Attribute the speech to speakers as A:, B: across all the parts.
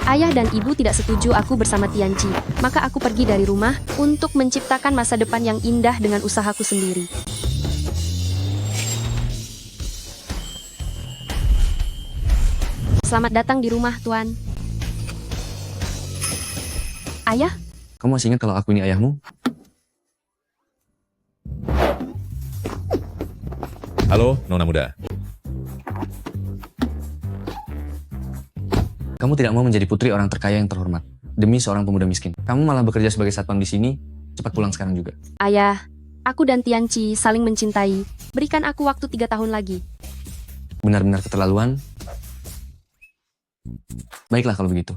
A: Ayah dan ibu tidak setuju aku bersama Tianci, maka aku pergi dari rumah untuk menciptakan masa depan yang indah dengan usahaku sendiri. Selamat datang di rumah, Tuan. Ayah?
B: Kamu masih ingat kalau aku ini ayahmu?
C: Halo, Nona Muda.
B: Kamu tidak mau menjadi putri orang terkaya yang terhormat demi seorang pemuda miskin. Kamu malah bekerja sebagai satpam di sini. Cepat pulang sekarang juga.
A: Ayah, aku dan Tianci saling mencintai. Berikan aku waktu 3 tahun lagi.
B: Benar-benar keterlaluan. Baiklah kalau begitu.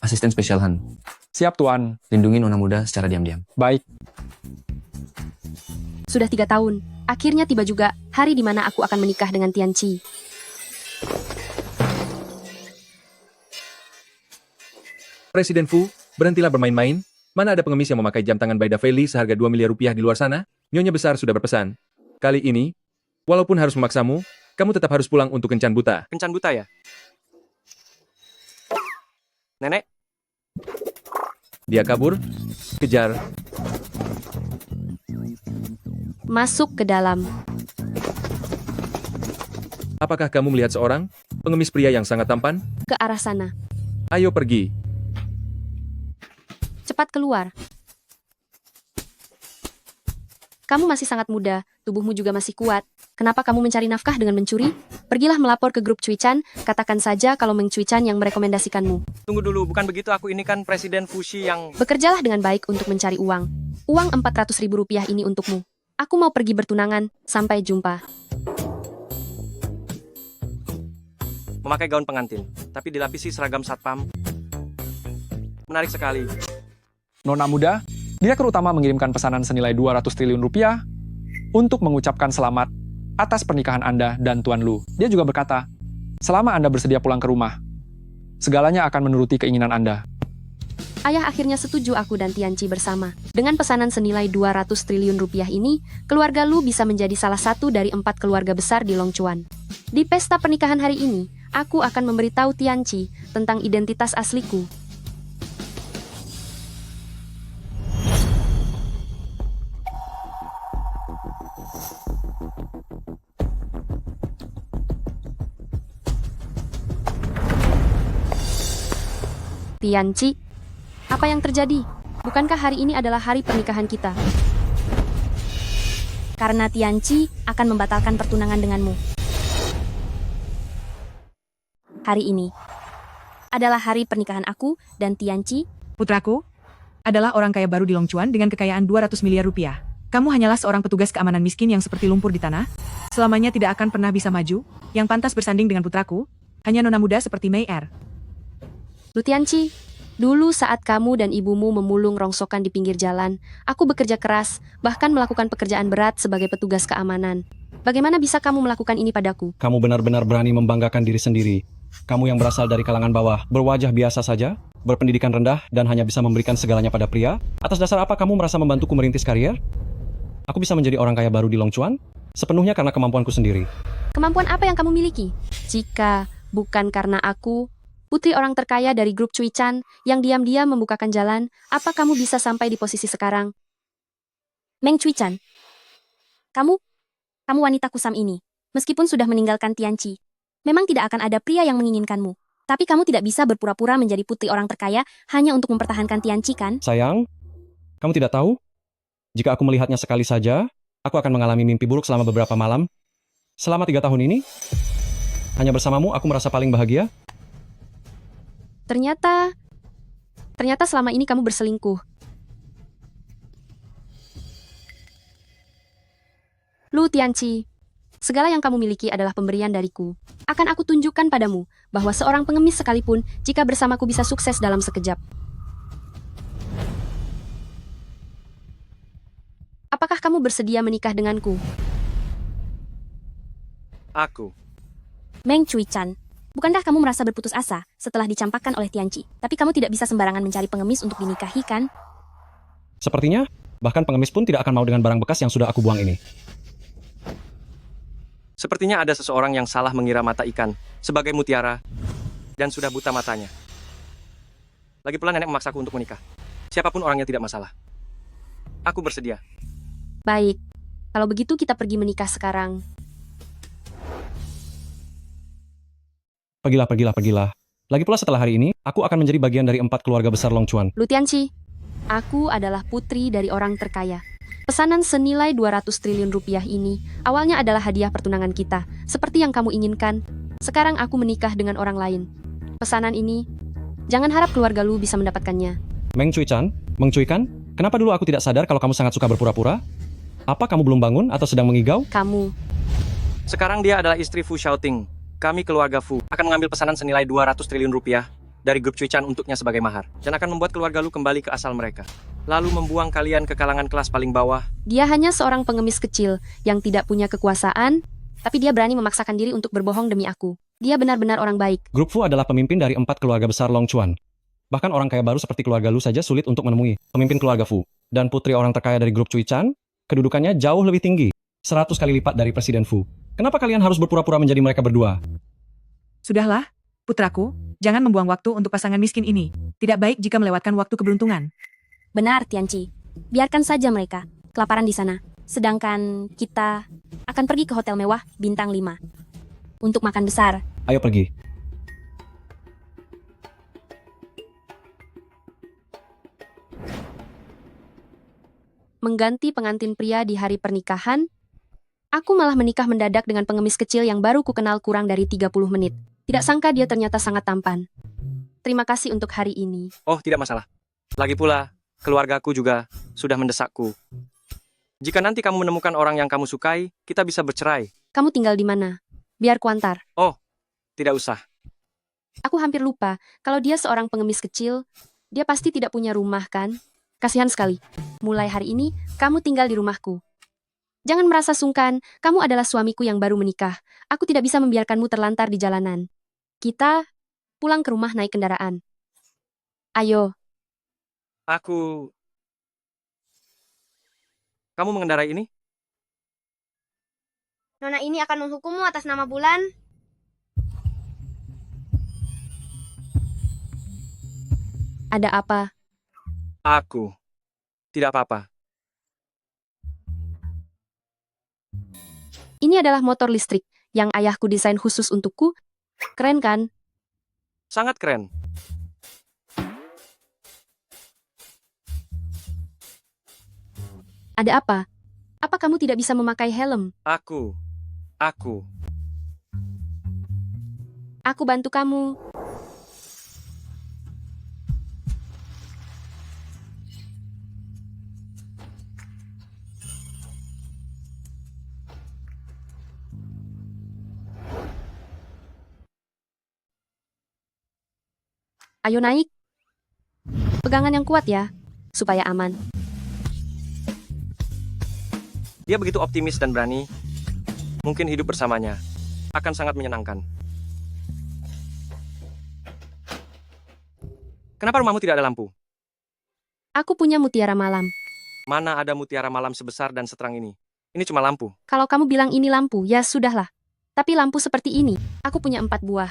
B: Asisten spesial Han,
D: Siap, Tuan.
B: lindungi Nona Muda secara diam-diam.
D: Baik.
A: Sudah 3 tahun. Akhirnya tiba juga hari di mana aku akan menikah dengan Tianci.
E: Presiden Fu, berhentilah bermain-main. Mana ada pengemis yang memakai jam tangan Baida Feli seharga 2 miliar rupiah di luar sana? Nyonya besar sudah berpesan. Kali ini, walaupun harus memaksamu, kamu tetap harus pulang untuk kencan buta.
F: Kencan buta ya? Nenek,
E: Dia kabur, kejar.
A: Masuk ke dalam.
E: Apakah kamu melihat seorang pengemis pria yang sangat tampan?
A: Ke arah sana.
E: Ayo pergi.
A: Cepat keluar. Kamu masih sangat muda, tubuhmu juga masih kuat. Kenapa kamu mencari nafkah dengan mencuri? Pergilah melapor ke grup Cuican, katakan saja kalau Meng Cuican yang merekomendasikanmu.
F: tunggu dulu, bukan begitu, aku ini kan Presiden Fushi yang...
A: Bekerjalah dengan baik untuk mencari uang. Uang 400.000 rupiah ini untukmu. Aku mau pergi bertunangan, sampai jumpa.
F: memakai gaun pengantin, tapi dilapisi seragam satpam. Menarik sekali.
D: Nona Muda, Direktur Utama mengirimkan pesanan senilai 200 triliun rupiah untuk mengucapkan selamat atas pernikahan Anda dan Tuan Lu. Dia juga berkata, selama Anda bersedia pulang ke rumah, segalanya akan menuruti keinginan Anda.
A: Ayah akhirnya setuju aku dan Tianci bersama. Dengan pesanan senilai 200 triliun rupiah ini, keluarga Lu bisa menjadi salah satu dari 4 keluarga besar di Longchuan. Di pesta pernikahan hari ini, aku akan memberitahu Tianci tentang identitas asliku. Tianci, apa yang terjadi? Bukankah hari ini adalah hari pernikahan kita? Karena Tianci akan membatalkan pertunangan denganmu. Hari ini adalah hari pernikahan aku dan Tianci.
G: Putraku adalah orang kaya baru di Longchuan dengan kekayaan 200 miliar rupiah. Kamu hanyalah seorang petugas keamanan miskin yang seperti lumpur di tanah. Selamanya tidak akan pernah bisa maju. Yang pantas bersanding dengan putraku hanya nona muda seperti Mei Er.
A: Lu Tianci, dulu saat kamu dan ibumu memulung rongsokan di pinggir jalan, aku bekerja keras, bahkan melakukan pekerjaan berat sebagai petugas keamanan. Bagaimana bisa kamu melakukan ini padaku?
H: Kamu benar-benar berani membanggakan diri sendiri. Kamu yang berasal dari kalangan bawah, berwajah biasa saja, berpendidikan rendah, dan hanya bisa memberikan segalanya pada pria? Atas dasar apa kamu merasa membantuku merintis karier? Aku bisa menjadi orang kaya baru di Longchuan? Sepenuhnya karena kemampuanku sendiri.
A: Kemampuan apa yang kamu miliki? Jika bukan karena aku, putri orang terkaya dari grup Cuican yang diam-diam membukakan jalan, apa kamu bisa sampai di posisi sekarang? Meng Cuican, kamu wanita kusam ini, meskipun sudah meninggalkan Tianci, memang tidak akan ada pria yang menginginkanmu. Tapi kamu tidak bisa berpura-pura menjadi putri orang terkaya hanya untuk mempertahankan Tianci, kan?
H: Sayang, kamu tidak tahu? Jika aku melihatnya sekali saja, aku akan mengalami mimpi buruk selama beberapa malam. Selama 3 tahun ini, hanya bersamamu aku merasa paling bahagia.
A: Ternyata selama ini kamu berselingkuh. Lu Tianci, segala yang kamu miliki adalah pemberian dariku. Akan aku tunjukkan padamu bahwa seorang pengemis sekalipun jika bersamaku bisa sukses dalam sekejap. Apakah kamu bersedia menikah denganku?
F: Aku.
A: Meng Cuican, bukankah kamu merasa berputus asa setelah dicampakkan oleh Tianci? Tapi kamu tidak bisa sembarangan mencari pengemis untuk dinikahi, kan?
H: Sepertinya, bahkan pengemis pun tidak akan mau dengan barang bekas yang sudah aku buang ini.
F: Sepertinya ada seseorang yang salah mengira mata ikan sebagai mutiara dan sudah buta matanya. Lagi pula nenek memaksaku untuk menikah. Siapapun orangnya tidak masalah. Aku bersedia.
A: Baik, kalau begitu kita pergi menikah sekarang.
H: Pergilah. Lagi pula setelah hari ini, aku akan menjadi bagian dari 4 keluarga besar Long Chuan.
A: Lu Tianqi, aku adalah putri dari orang terkaya. Pesanan senilai 200 triliun rupiah ini awalnya adalah hadiah pertunangan kita, seperti yang kamu inginkan. Sekarang aku menikah dengan orang lain. Pesanan ini, jangan harap keluarga lu bisa mendapatkannya.
H: Meng Cuikan, kenapa dulu aku tidak sadar kalau kamu sangat suka berpura-pura? Apa kamu belum bangun atau sedang mengigau?
A: Kamu,
F: Sekarang dia adalah istri Fu Xiaoting. Kami keluarga Fu akan mengambil pesanan senilai 200 triliun rupiah dari grup Cuican untuknya sebagai mahar. Dan akan membuat keluarga lu kembali ke asal mereka. Lalu membuang kalian ke kalangan kelas paling bawah.
A: dia hanya seorang pengemis kecil yang tidak punya kekuasaan, tapi dia berani memaksakan diri untuk berbohong demi aku. Dia benar-benar orang baik.
H: Grup Fu adalah pemimpin dari 4 keluarga besar Long Chuan. Bahkan orang kaya baru seperti keluarga Lu saja sulit untuk menemui pemimpin keluarga Fu. Dan putri orang terkaya dari grup Cuican, kedudukannya jauh lebih tinggi. 100 kali lipat dari Presiden Fu. Kenapa kalian harus berpura-pura menjadi mereka berdua?
G: Sudahlah, putraku, jangan membuang waktu untuk pasangan miskin ini. Tidak baik jika melewatkan waktu keberuntungan.
A: Benar, Tianqi. Biarkan saja mereka kelaparan di sana. Sedangkan kita akan pergi ke hotel mewah bintang 5 untuk makan besar.
H: Ayo pergi.
A: Mengganti pengantin pria di hari pernikahan, aku malah menikah mendadak dengan pengemis kecil yang baru kukenal kurang dari 30 menit. Tidak sangka dia ternyata sangat tampan. Terima kasih untuk hari ini.
F: Oh, tidak masalah. Lagi pula, keluargaku juga sudah mendesakku. Jika nanti kamu menemukan orang yang kamu sukai, kita bisa bercerai.
A: Kamu tinggal di mana? Biar kuantar.
F: Tidak usah.
A: Aku hampir lupa, kalau dia seorang pengemis kecil, dia pasti tidak punya rumah kan? Kasihan sekali. Mulai hari ini, kamu tinggal di rumahku. Jangan merasa sungkan, kamu adalah suamiku yang baru menikah. Aku tidak bisa membiarkanmu terlantar di jalanan. Kita pulang ke rumah naik kendaraan. Ayo,
F: Kamu mengendarai ini?
I: Nona ini akan menghukummu atas nama Bulan.
A: ada apa?
F: Aku. Tidak apa-apa.
A: Ini adalah motor listrik yang ayahku desain khusus untukku. Keren kan?
F: Sangat keren.
A: Ada apa? Apa kamu tidak bisa memakai helm?
F: Aku.
A: Aku bantu kamu. Ayo naik. Pegangan yang kuat ya, supaya aman.
F: Dia begitu optimis dan berani. Mungkin hidup bersamanya akan sangat menyenangkan. Kenapa rumahmu tidak ada lampu?
A: Aku punya mutiara malam.
F: Mana ada mutiara malam sebesar dan seterang ini? Ini cuma lampu.
A: Kalau kamu bilang ini lampu, ya sudahlah. Tapi lampu seperti ini, aku punya 4 buah.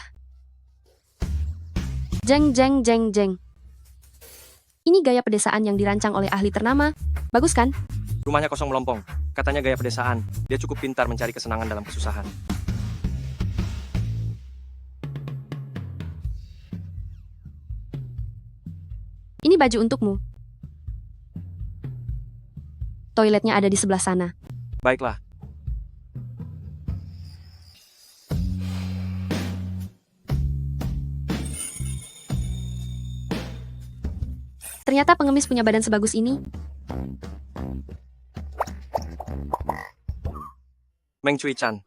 A: Jeng jeng jeng jeng. Ini gaya pedesaan yang dirancang oleh ahli ternama. Bagus kan?
F: Rumahnya kosong melompong. Katanya gaya pedesaan. Dia cukup pintar mencari kesenangan dalam kesusahan.
A: Ini baju untukmu. Toiletnya ada di sebelah sana.
F: Baiklah.
A: Ternyata pengemis punya badan sebagus ini.
F: Meng Cuican.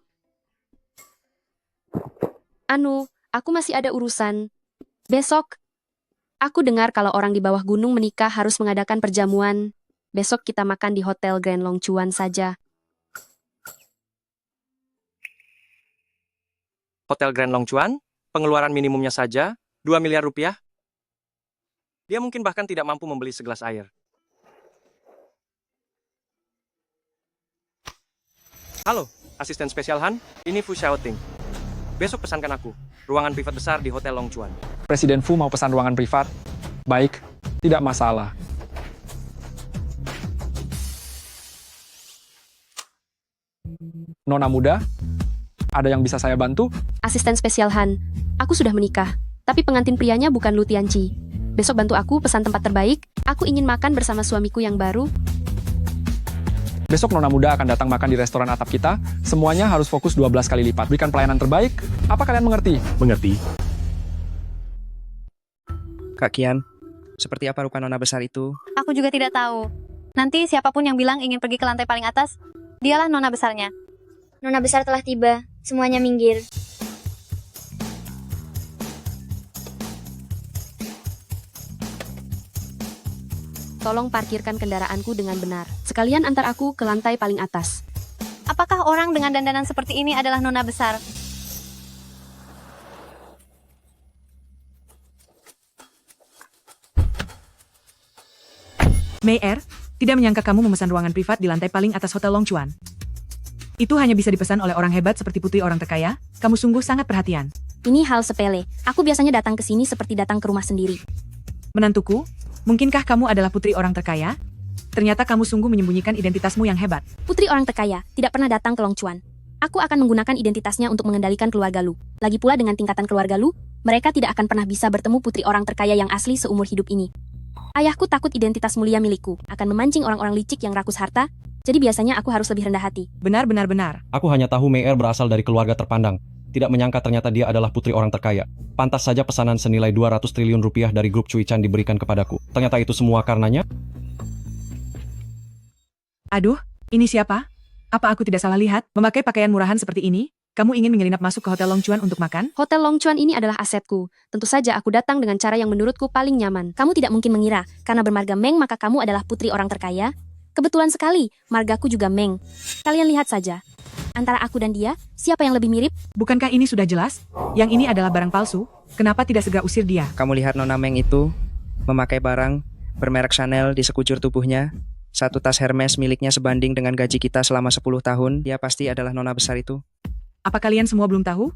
A: Aku masih ada urusan. Besok, aku dengar kalau orang di bawah gunung menikah harus mengadakan perjamuan. Besok kita makan di Hotel Grand Long Chuan saja.
F: Hotel Grand Long Chuan? Pengeluaran minimumnya saja 2 miliar rupiah? Dia mungkin bahkan tidak mampu membeli segelas air. Halo, asisten spesial Han. Ini Fu Xiaoting. Besok pesankan aku. Ruangan privat besar di Hotel Long Chuan.
D: Presiden Fu mau pesan ruangan privat. Baik, tidak masalah. Nona muda, ada yang bisa saya bantu?
A: Asisten spesial Han, aku sudah menikah, tapi pengantin prianya bukan Lu Tianqi. Besok bantu aku pesan tempat terbaik, aku ingin makan bersama suamiku yang baru.
D: Besok Nona muda akan datang makan di restoran atap kita. Semuanya harus fokus 12 kali lipat. Berikan pelayanan terbaik. Apa kalian mengerti?
E: Mengerti?
J: Kak Kian, seperti apa rupa nona besar itu?
K: Aku juga tidak tahu. Nanti siapapun yang bilang ingin pergi ke lantai paling atas, dialah nona besarnya.
I: Nona besar telah tiba. Semuanya minggir.
A: Tolong parkirkan kendaraanku dengan benar. Sekalian antar aku ke lantai paling atas.
K: Apakah orang dengan dandanan seperti ini adalah nona besar?
G: Mei tidak menyangka kamu memesan ruangan privat di lantai paling atas Hotel Long Chuan. Itu hanya bisa dipesan oleh orang hebat seperti putri orang terkaya. Kamu sungguh sangat perhatian.
A: Ini hal sepele. Aku biasanya datang ke sini seperti datang ke rumah sendiri.
G: Menantuku, mungkinkah kamu adalah putri orang terkaya? Ternyata kamu sungguh menyembunyikan identitasmu yang hebat.
A: Putri orang terkaya tidak pernah datang ke Long Chuan. Aku akan menggunakan identitasnya untuk mengendalikan keluarga Lu. Lagi pula dengan tingkatan keluarga Lu, mereka tidak akan pernah bisa bertemu putri orang terkaya yang asli seumur hidup ini. Ayahku takut identitas mulia milikku akan memancing orang-orang licik yang rakus harta, jadi biasanya aku harus lebih rendah hati.
G: Benar.
H: Aku hanya tahu Mei berasal dari keluarga terpandang. Tidak menyangka ternyata dia adalah putri orang terkaya. Pantas saja pesanan senilai 200 triliun rupiah dari grup Cui Chan diberikan kepadaku. Ternyata itu semua karenanya.
G: Aduh, ini siapa? Apa aku tidak salah lihat? Memakai pakaian murahan seperti ini? Kamu ingin menyelinap masuk ke Hotel Long Chuan untuk makan?
A: Hotel Long Chuan ini adalah asetku. Tentu saja aku datang dengan cara yang menurutku paling nyaman. Kamu tidak mungkin mengira, karena bermarga Meng maka kamu adalah putri orang terkaya. Kebetulan sekali, margaku juga Meng. Kalian lihat saja. Antara aku dan dia, siapa yang lebih mirip?
G: Bukankah ini sudah jelas? Yang ini adalah barang palsu. Kenapa tidak segera usir dia?
J: Kamu lihat nona Meng itu memakai barang bermerek Chanel di sekujur tubuhnya. Satu tas Hermes miliknya sebanding dengan gaji kita selama 10 tahun. Dia pasti adalah nona besar itu.
G: Apa kalian semua belum tahu?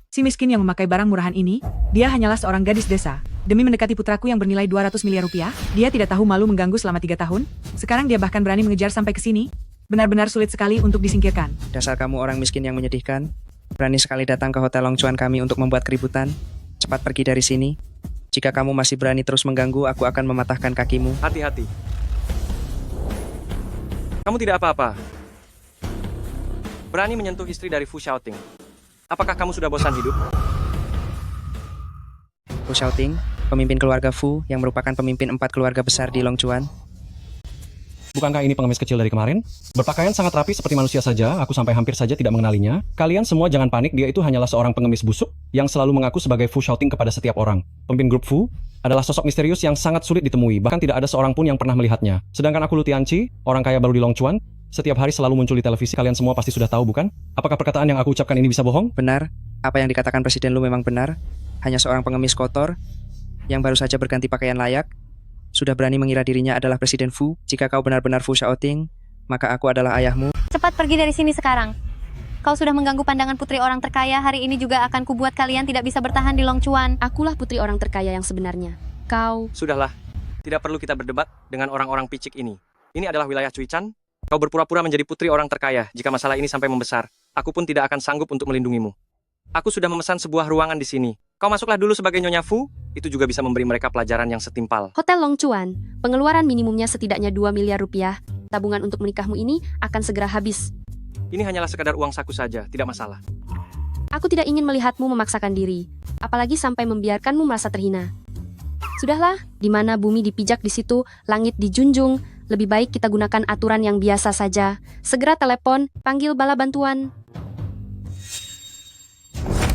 G: Si miskin yang memakai barang murahan ini, dia hanyalah seorang gadis desa. Demi mendekati putraku yang bernilai 200 miliar rupiah, dia tidak tahu malu mengganggu selama 3 tahun. Sekarang dia bahkan berani mengejar sampai ke sini. Benar-benar sulit sekali untuk disingkirkan.
J: Dasar kamu orang miskin yang menyedihkan. Berani sekali datang ke Hotel Long Chuan kami untuk membuat keributan. Cepat pergi dari sini. Jika kamu masih berani terus mengganggu, aku akan mematahkan kakimu.
F: Hati-hati. Kamu tidak apa-apa. Berani menyentuh istri dari Fu Xiaoting. Apakah kamu sudah bosan hidup?
J: Fu Xiaoting, pemimpin keluarga Fu yang merupakan pemimpin 4 keluarga besar di Long Chuan.
H: Bukankah ini pengemis kecil dari kemarin? Berpakaian sangat rapi seperti manusia saja, aku sampai hampir saja tidak mengenalinya. Kalian semua jangan panik, dia itu hanyalah seorang pengemis busuk yang selalu mengaku sebagai Fu Xiaoting kepada setiap orang. Pemimpin grup Fu adalah sosok misterius yang sangat sulit ditemui, bahkan tidak ada seorang pun yang pernah melihatnya. Sedangkan aku Lu Tianqi, orang kaya baru di Long Chuan, setiap hari selalu muncul di televisi. Kalian semua pasti sudah tahu, bukan? Apakah perkataan yang aku ucapkan ini bisa bohong?
J: Benar, apa yang dikatakan Presiden Lu memang benar. Hanya seorang pengemis kotor yang baru saja berganti pakaian layak sudah berani mengira dirinya adalah Presiden Fu. Jika kau benar-benar Fu Xiaoting, maka aku adalah ayahmu.
K: Cepat pergi dari sini sekarang. Kau sudah mengganggu pandangan putri orang terkaya. Hari ini juga akan kubuat kalian tidak bisa bertahan di Long Chuan.
A: Akulah putri orang terkaya yang sebenarnya. Kau...
F: Sudahlah. Tidak perlu kita berdebat dengan orang-orang picik ini. Ini adalah wilayah Cui Chan. Kau berpura-pura menjadi putri orang terkaya. Jika masalah ini sampai membesar, aku pun tidak akan sanggup untuk melindungimu. Aku sudah memesan sebuah ruangan di sini. Kau masuklah dulu sebagai Nyonya Fu. Itu juga bisa memberi mereka pelajaran yang setimpal.
A: Hotel Long Chuan, pengeluaran minimumnya setidaknya 2 miliar rupiah. Tabungan untuk menikahmu ini akan segera habis.
F: Ini hanyalah sekadar uang saku saja, tidak masalah.
A: Aku tidak ingin melihatmu memaksakan diri, apalagi sampai membiarkanmu merasa terhina. Sudahlah, di mana bumi dipijak di situ, langit dijunjung. Lebih baik kita gunakan aturan yang biasa saja. Segera telepon, panggil bala bantuan.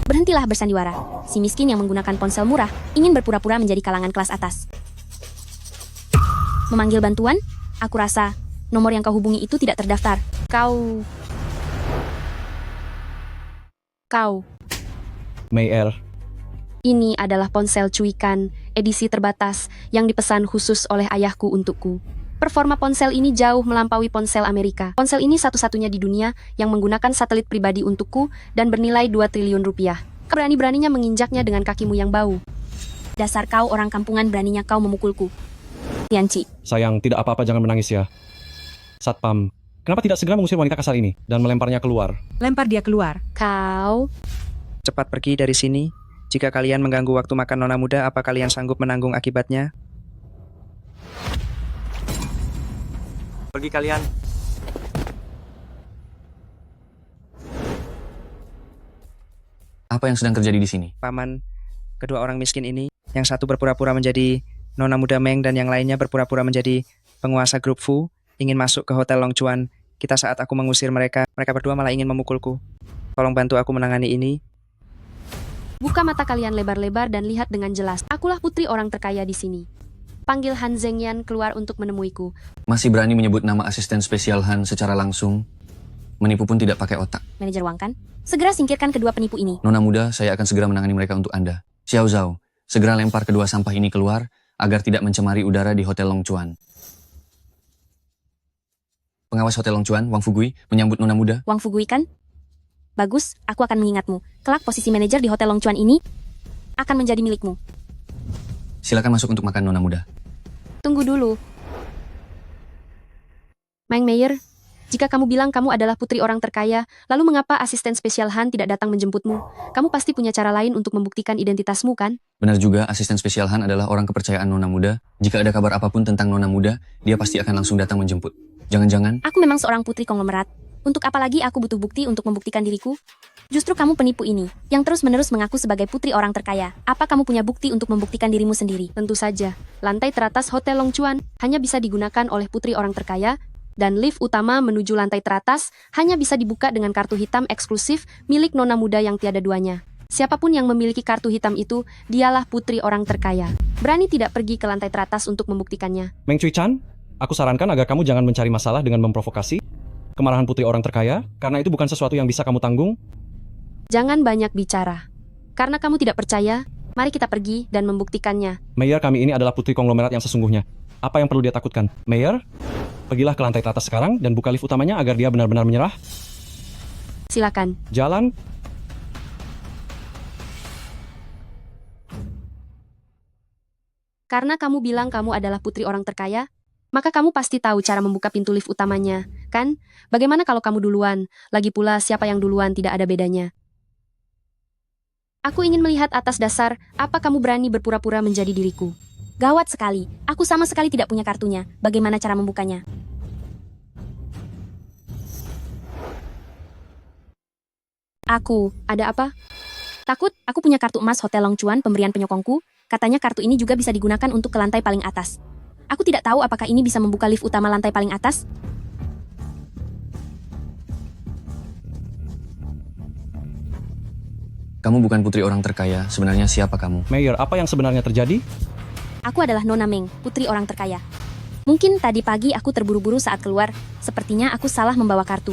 A: Berhentilah bersandiwara. Si miskin yang menggunakan ponsel murah ingin berpura-pura menjadi kalangan kelas atas. Memanggil bantuan? Aku rasa nomor yang kau hubungi itu tidak terdaftar. Kau...
H: Mei,
A: Ini adalah ponsel cuikan, edisi terbatas yang dipesan khusus oleh ayahku untukku. Performa ponsel ini jauh melampaui ponsel Amerika. Ponsel ini satu-satunya di dunia yang menggunakan satelit pribadi untukku dan bernilai 2 triliun rupiah. Berani-beraninya menginjaknya dengan kakimu yang bau. Dasar kau orang kampungan, beraninya kau memukulku. Tianci,
H: Sayang, tidak apa-apa, jangan menangis ya. Satpam, kenapa tidak segera mengusir wanita kasar ini dan melemparnya keluar?
G: Lempar dia keluar.
A: kau...
J: Cepat pergi dari sini. Jika kalian mengganggu waktu makan nona muda, apa kalian sanggup menanggung akibatnya?
F: Pergi kalian.
B: Apa yang sedang terjadi di sini?
J: Paman, kedua orang miskin ini, yang satu berpura-pura menjadi nona muda Meng dan yang lainnya berpura-pura menjadi penguasa grup Fu, ingin masuk ke Hotel Longchuan. Kita saat aku mengusir mereka berdua malah ingin memukulku. Tolong bantu aku menangani ini.
A: Buka mata kalian lebar-lebar dan lihat dengan jelas. Akulah putri orang terkaya di sini. Panggil Han Zhengyan keluar untuk menemuiku.
B: Masih berani menyebut nama asisten spesial Han secara langsung? Menipu pun tidak pakai otak.
A: Manajer Wang kan? Segera singkirkan kedua penipu ini.
B: Nona muda, saya akan segera menangani mereka untuk Anda. Xiao Zhao, segera lempar kedua sampah ini keluar agar tidak mencemari udara di Hotel Longchuan. Pengawas Hotel Longchuan, Wang Fugui, menyambut Nona muda.
A: Wang Fugui kan? Bagus, aku akan mengingatmu. Kelak posisi manajer di Hotel Longchuan ini akan menjadi milikmu.
B: Silakan masuk untuk makan, Nona muda.
A: Tunggu dulu. Meng Meyer, jika kamu bilang kamu adalah putri orang terkaya, lalu mengapa asisten spesial Han tidak datang menjemputmu? Kamu pasti punya cara lain untuk membuktikan identitasmu, kan?
B: Benar juga, asisten spesial Han adalah orang kepercayaan Nona muda. Jika ada kabar apapun tentang Nona muda, dia pasti akan langsung datang menjemput. Jangan-jangan...
A: Aku memang seorang putri konglomerat. Untuk apa lagi aku butuh bukti untuk membuktikan diriku? Justru kamu penipu ini, yang terus-menerus mengaku sebagai putri orang terkaya. Apa kamu punya bukti untuk membuktikan dirimu sendiri? Tentu saja, lantai teratas Hotel Longchuan hanya bisa digunakan oleh putri orang terkaya, dan lift utama menuju lantai teratas hanya bisa dibuka dengan kartu hitam eksklusif milik nona muda yang tiada duanya. Siapapun yang memiliki kartu hitam itu, dialah putri orang terkaya. Berani tidak pergi ke lantai teratas untuk membuktikannya.
H: Meng Cui Chan, aku sarankan agar kamu jangan mencari masalah dengan memprovokasi kemarahan putri orang terkaya, karena itu bukan sesuatu yang bisa kamu tanggung.
A: Jangan banyak bicara. Karena kamu tidak percaya, mari kita pergi dan membuktikannya.
H: Mayor, kami ini adalah putri konglomerat yang sesungguhnya. Apa yang perlu dia takutkan? Mayor, pergilah ke lantai teratas sekarang dan buka lift utamanya agar dia benar-benar menyerah.
A: Silakan.
H: Jalan.
A: Karena kamu bilang kamu adalah putri orang terkaya, maka kamu pasti tahu cara membuka pintu lift utamanya, kan? Bagaimana kalau kamu duluan? Lagi pula siapa yang duluan tidak ada bedanya. Aku ingin melihat atas dasar apa kamu berani berpura-pura menjadi diriku. Gawat sekali, aku sama sekali tidak punya kartunya. Bagaimana cara membukanya? Aku, ada apa? Takut? Aku punya kartu emas Hotel Longchuan pemberian penyokongku. Katanya kartu ini juga bisa digunakan untuk ke lantai paling atas. Aku tidak tahu apakah ini bisa membuka lift utama lantai paling atas.
B: Kamu bukan putri orang terkaya, sebenarnya siapa kamu?
H: Mayor, apa yang sebenarnya terjadi?
A: Aku adalah Nona Meng, putri orang terkaya. Mungkin tadi pagi aku terburu-buru saat keluar, sepertinya aku salah membawa kartu.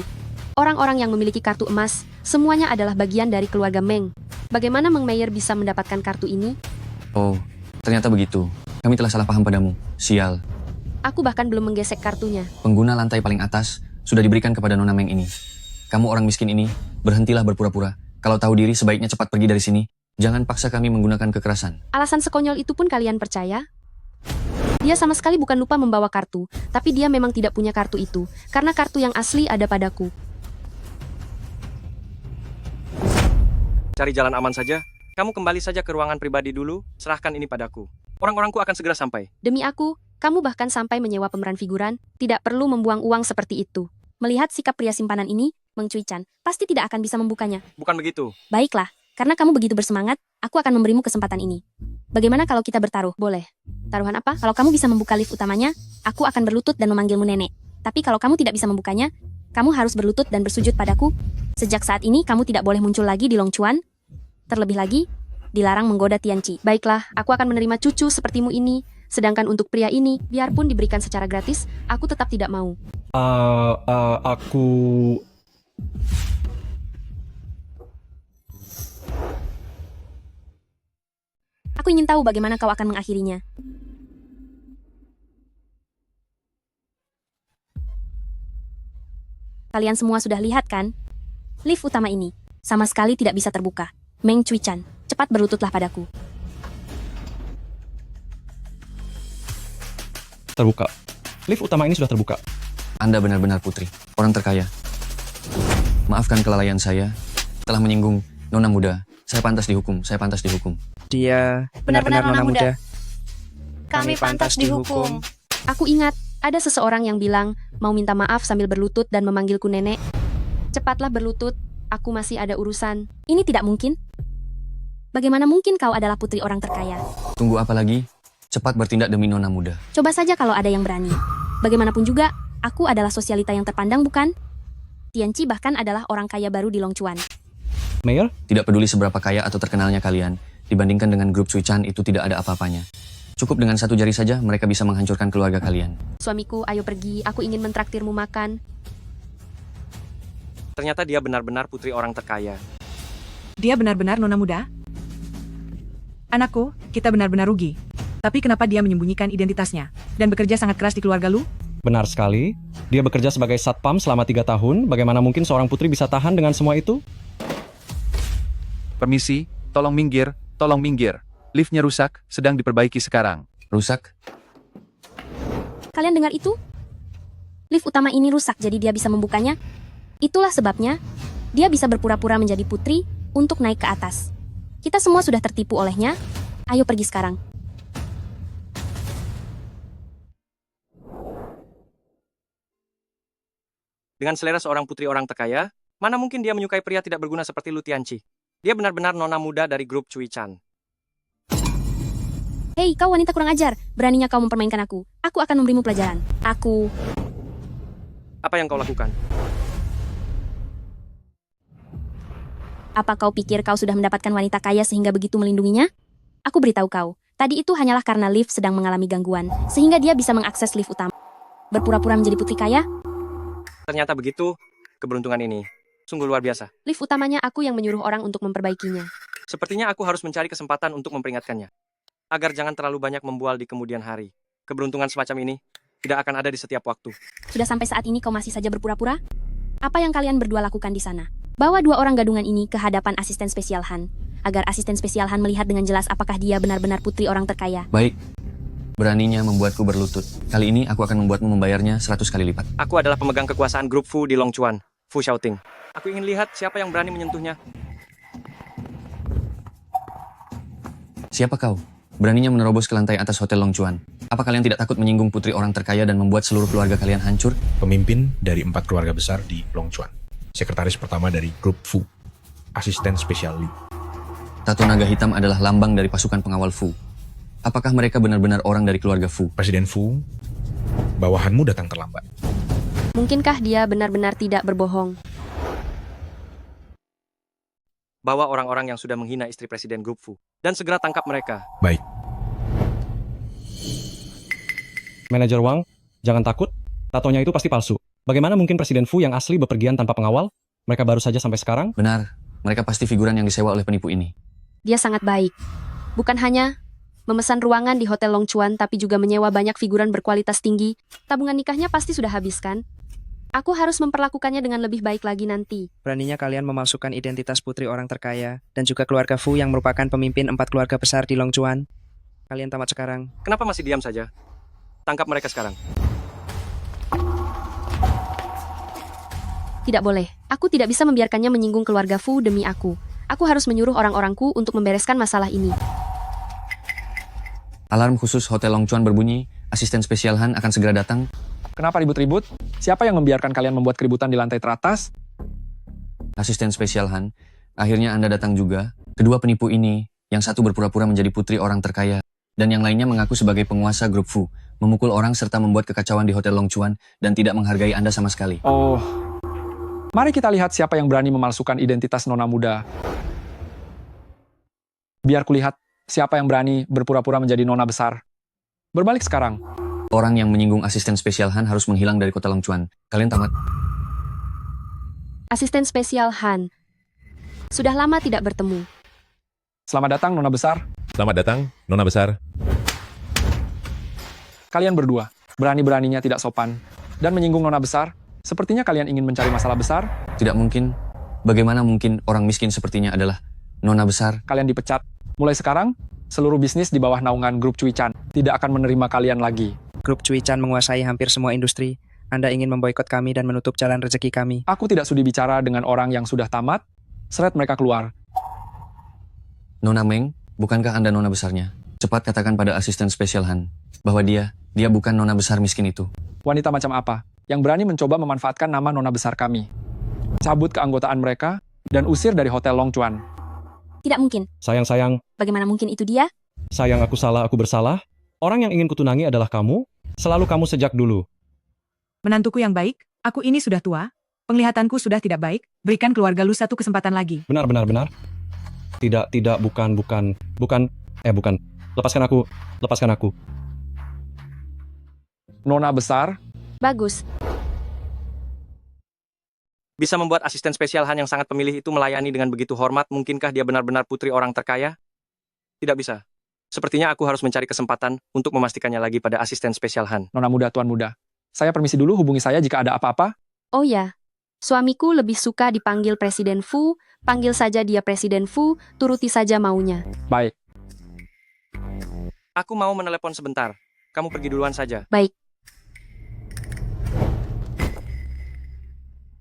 A: Orang-orang yang memiliki kartu emas, semuanya adalah bagian dari keluarga Meng. Bagaimana Meng Meyer bisa mendapatkan kartu ini?
B: Oh, ternyata begitu. Kami telah salah paham padamu. Sial.
A: Aku bahkan belum menggesek kartunya.
B: Pengguna lantai paling atas sudah diberikan kepada Nona Meng ini. Kamu orang miskin ini, berhentilah berpura-pura. Kalau tahu diri, sebaiknya cepat pergi dari sini. Jangan paksa kami menggunakan kekerasan.
A: Alasan sekonyol itu pun kalian percaya? Dia sama sekali bukan lupa membawa kartu, tapi dia memang tidak punya kartu itu, karena kartu yang asli ada padaku.
F: Cari jalan aman saja. Kamu kembali saja ke ruangan pribadi dulu, serahkan ini padaku. Orang-orangku akan segera sampai.
A: Demi aku, kamu bahkan sampai menyewa pemeran figuran, tidak perlu membuang uang seperti itu. Melihat sikap pria simpanan ini, Meng Cui Chan pasti tidak akan bisa membukanya.
F: Bukan begitu.
A: Baiklah, karena kamu begitu bersemangat, aku akan memberimu kesempatan ini. Bagaimana kalau kita bertaruh? Boleh. Taruhan apa? Kalau kamu bisa membuka lift utamanya, aku akan berlutut dan memanggilmu nenek. Tapi kalau kamu tidak bisa membukanya, kamu harus berlutut dan bersujud padaku. Sejak saat ini, kamu tidak boleh muncul lagi di Longchuan. Terlebih lagi, dilarang menggoda Tianci. Baiklah, aku akan menerima cucu sepertimu ini. Sedangkan untuk pria ini, biarpun diberikan secara gratis, aku tetap tidak mau.
H: Aku...
A: Aku ingin tahu bagaimana kau akan mengakhirinya. Kalian semua sudah lihat kan? Lift utama ini sama sekali tidak bisa terbuka. Meng Cui Chan, cepat berlututlah padaku.
H: Terbuka. Lift utama ini sudah terbuka.
B: Anda benar-benar putri, orang terkaya. Maafkan kelalaian saya, telah menyinggung nona muda. Saya pantas dihukum, saya pantas dihukum.
J: Dia
K: Benar-benar
J: benar-benar nona muda.
K: Kami pantas dihukum.
A: Aku ingat, ada seseorang yang bilang mau minta maaf sambil berlutut dan memanggilku nenek. Cepatlah berlutut, aku masih ada urusan. Ini tidak mungkin. Bagaimana mungkin kau adalah putri orang terkaya?
B: Tunggu apa lagi? Cepat bertindak demi nona muda.
A: Coba saja kalau ada yang berani. Bagaimanapun juga, aku adalah sosialita yang terpandang, bukan? Tianqi bahkan adalah orang kaya baru di Longchuan.
H: Mayor,
B: Tidak peduli seberapa kaya atau terkenalnya kalian, dibandingkan dengan grup Cui-chan itu tidak ada apa-apanya. Cukup dengan satu jari saja mereka bisa menghancurkan keluarga kalian.
A: Suamiku, ayo pergi, aku ingin mentraktirmu makan.
F: Ternyata dia benar-benar putri orang terkaya.
G: Dia benar-benar nona muda? Anakku, kita benar-benar rugi. Tapi kenapa dia menyembunyikan identitasnya? Dan bekerja sangat keras di keluarga lu?
H: benar sekali. Dia bekerja sebagai satpam selama 3 tahun. Bagaimana mungkin seorang putri bisa tahan dengan semua itu?
E: Permisi, tolong minggir, tolong minggir. Liftnya rusak, sedang diperbaiki sekarang.
B: Rusak?
A: Kalian dengar itu? Lift utama ini rusak, jadi dia bisa membukanya. Itulah sebabnya dia bisa berpura-pura menjadi putri untuk naik ke atas. Kita semua sudah tertipu olehnya. Ayo pergi sekarang.
F: Dengan selera seorang putri orang terkaya, mana mungkin dia menyukai pria tidak berguna seperti Lu Tianqi. Dia benar-benar nona muda dari grup Cui-chan.
A: Hei, kau wanita kurang ajar. Beraninya kau mempermainkan aku. Aku akan memberimu pelajaran. Aku...
F: Apa yang kau lakukan?
A: Apa kau pikir kau sudah mendapatkan wanita kaya sehingga begitu melindunginya? Aku beritahu kau, tadi itu hanyalah karena lift sedang mengalami gangguan, sehingga dia bisa mengakses lift utama. Berpura-pura menjadi putri kaya?
F: Ternyata begitu, keberuntungan ini sungguh luar biasa.
A: Lift utamanya aku yang menyuruh orang untuk memperbaikinya.
F: Sepertinya aku harus mencari kesempatan untuk memperingatkannya. Agar jangan terlalu banyak membual di kemudian hari. Keberuntungan semacam ini tidak akan ada di setiap waktu.
A: Sudah sampai saat ini kau masih saja berpura-pura? Apa yang kalian berdua lakukan di sana? Bawa 2 orang gadungan ini ke hadapan asisten spesial Han, agar asisten spesial Han melihat dengan jelas apakah dia benar-benar putri orang terkaya.
B: Baik. Beraninya membuatku berlutut. Kali ini aku akan membuatmu membayarnya 100 kali lipat.
F: Aku adalah pemegang kekuasaan grup Fu di Longchuan, Fu Xiaoting. Aku ingin lihat siapa yang berani menyentuhnya.
B: Siapa kau? Beraninya menerobos ke lantai atas Hotel Longchuan. Apa kalian tidak takut menyinggung putri orang terkaya dan membuat seluruh keluarga kalian hancur?
C: Pemimpin dari 4 keluarga besar di Longchuan. Sekretaris pertama dari grup Fu. Asisten spesial Li.
B: Tato naga hitam adalah lambang dari pasukan pengawal Fu. Apakah mereka benar-benar orang dari keluarga Fu?
C: Presiden Fu, bawahanmu datang terlambat.
A: Mungkinkah dia benar-benar tidak berbohong?
F: Bawa orang-orang yang sudah menghina istri Presiden grup Fu. Dan segera tangkap mereka.
C: Baik.
H: Manajer Wang, jangan takut. Tatonya itu pasti palsu. Bagaimana mungkin Presiden Fu yang asli bepergian tanpa pengawal? Mereka baru saja sampai sekarang.
B: Benar, mereka pasti figuran yang disewa oleh penipu ini.
A: Dia sangat baik. Bukan hanya memesan ruangan di Hotel Longchuan, tapi juga menyewa banyak figuran berkualitas tinggi. Tabungan nikahnya pasti sudah habis, kan? Aku harus memperlakukannya dengan lebih baik lagi nanti.
J: Beraninya kalian memalsukan identitas putri orang terkaya dan juga keluarga Fu yang merupakan pemimpin 4 keluarga besar di Longchuan. Kalian tamat sekarang.
F: Kenapa masih diam saja? Tangkap mereka sekarang.
A: Tidak boleh. Aku tidak bisa membiarkannya menyinggung keluarga Fu demi aku. Aku harus menyuruh orang-orangku untuk membereskan masalah ini.
B: Alarm khusus Hotel Longchuan berbunyi, asisten spesial Han akan segera datang.
D: Kenapa ribut-ribut? Siapa yang membiarkan kalian membuat keributan di lantai teratas?
B: Asisten spesial Han, akhirnya Anda datang juga. Kedua penipu ini, yang satu berpura-pura menjadi putri orang terkaya, dan yang lainnya mengaku sebagai penguasa grup Fu, memukul orang serta membuat kekacauan di Hotel Longchuan dan tidak menghargai Anda sama sekali.
D: Oh, mari kita lihat siapa yang berani memalsukan identitas nona muda. Biar kulihat siapa yang berani berpura-pura menjadi nona besar. Berbalik sekarang.
B: Orang yang menyinggung asisten spesial Han harus menghilang dari kota Longchuan. Kalian tamat.
A: Asisten spesial Han. Sudah lama tidak bertemu.
D: Selamat datang, nona besar.
C: Selamat datang, Nona Besar.
D: Kalian berdua, berani-beraninya tidak sopan. Dan menyinggung nona besar. Sepertinya kalian ingin mencari masalah besar.
B: Tidak mungkin. Bagaimana mungkin orang miskin sepertinya adalah nona besar?
D: Kalian dipecat. Mulai sekarang, seluruh bisnis di bawah naungan grup Cui-chan tidak akan menerima kalian lagi.
J: Grup Cuican menguasai hampir semua industri. Anda ingin memboikot kami dan menutup jalan rezeki kami.
D: Aku tidak sudi bicara dengan orang yang sudah tamat. Seret mereka keluar.
B: Nona Meng, bukankah Anda nona besarnya? Cepat katakan pada asisten spesial Han bahwa dia bukan nona besar miskin itu.
D: Wanita macam apa yang berani mencoba memanfaatkan nama nona besar kami? Cabut keanggotaan mereka dan usir dari Hotel Long Chuan.
A: Tidak mungkin.
H: Sayang,
A: Bagaimana mungkin itu dia?
H: sayang aku salah, aku bersalah. Orang yang ingin kutunangi adalah kamu. Selalu kamu sejak dulu.
G: Menantuku yang baik, aku ini sudah tua. Penglihatanku sudah tidak baik. Berikan keluarga lu satu kesempatan lagi.
H: Benar. Tidak, bukan. Lepaskan aku.
D: Nona besar,
A: Bagus.
F: Bisa membuat asisten spesial Han yang sangat pemilih itu melayani dengan begitu hormat, mungkinkah dia benar-benar putri orang terkaya? Tidak bisa. Sepertinya aku harus mencari kesempatan untuk memastikannya lagi pada asisten spesial Han.
D: nona muda, tuan muda. Saya permisi dulu, hubungi saya jika ada apa-apa.
A: Oh ya, suamiku lebih suka dipanggil Presiden Fu, panggil saja dia Presiden Fu, turuti saja maunya.
D: Baik.
F: Aku mau menelepon sebentar. Kamu pergi duluan saja.
A: Baik.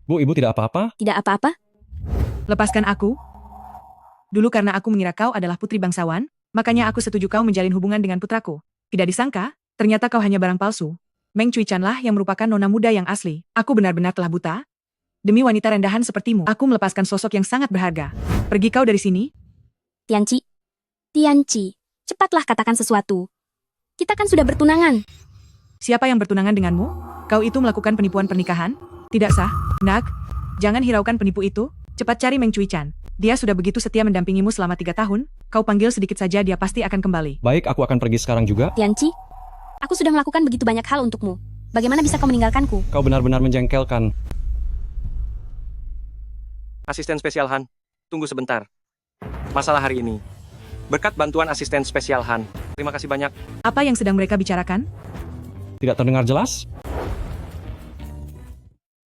H: Bu, ibu tidak apa-apa?
A: Tidak apa-apa?
G: Lepaskan aku. Dulu karena aku mengira kau adalah putri bangsawan, makanya aku setuju kau menjalin hubungan dengan putraku. Tidak disangka, ternyata kau hanya barang palsu. Meng Cuican lah yang merupakan nona muda yang asli. Aku benar-benar telah buta. Demi wanita rendahan sepertimu, aku melepaskan sosok yang sangat berharga. Pergi kau dari sini.
A: Tianci. Cepatlah katakan sesuatu. Kita kan sudah bertunangan.
G: Siapa yang bertunangan denganmu? Kau itu melakukan penipuan pernikahan? Tidak sah. Nak, jangan hiraukan penipu itu. Cepat cari Meng Cuican. Dia sudah begitu setia mendampingimu selama 3 tahun. Kau panggil sedikit saja, dia pasti akan kembali.
H: Baik, aku akan pergi sekarang juga.
A: Tianci, aku sudah melakukan begitu banyak hal untukmu. Bagaimana bisa kau meninggalkanku?
H: Kau benar-benar menjengkelkan.
F: Asisten spesial Han, tunggu sebentar. Masalah hari ini. Berkat bantuan asisten spesial Han. Terima kasih banyak.
G: Apa yang sedang mereka bicarakan?
H: Tidak terdengar jelas?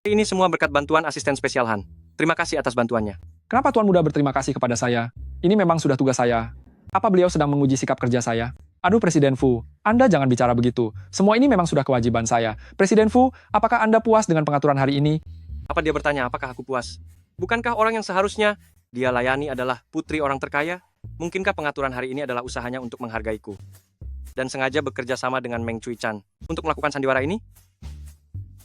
F: Ini semua berkat bantuan asisten spesial Han. Terima kasih atas bantuannya.
D: Kenapa tuan muda berterima kasih kepada saya? Ini memang sudah tugas saya. Apa beliau sedang menguji sikap kerja saya? Aduh Presiden Fu, Anda jangan bicara begitu. Semua ini memang sudah kewajiban saya. Presiden Fu, apakah Anda puas dengan pengaturan hari ini?
F: Apa dia bertanya apakah aku puas? Bukankah orang yang seharusnya dia layani adalah putri orang terkaya? Mungkinkah pengaturan hari ini adalah usahanya untuk menghargaiku? Dan sengaja bekerja sama dengan Meng Cuican untuk melakukan sandiwara ini?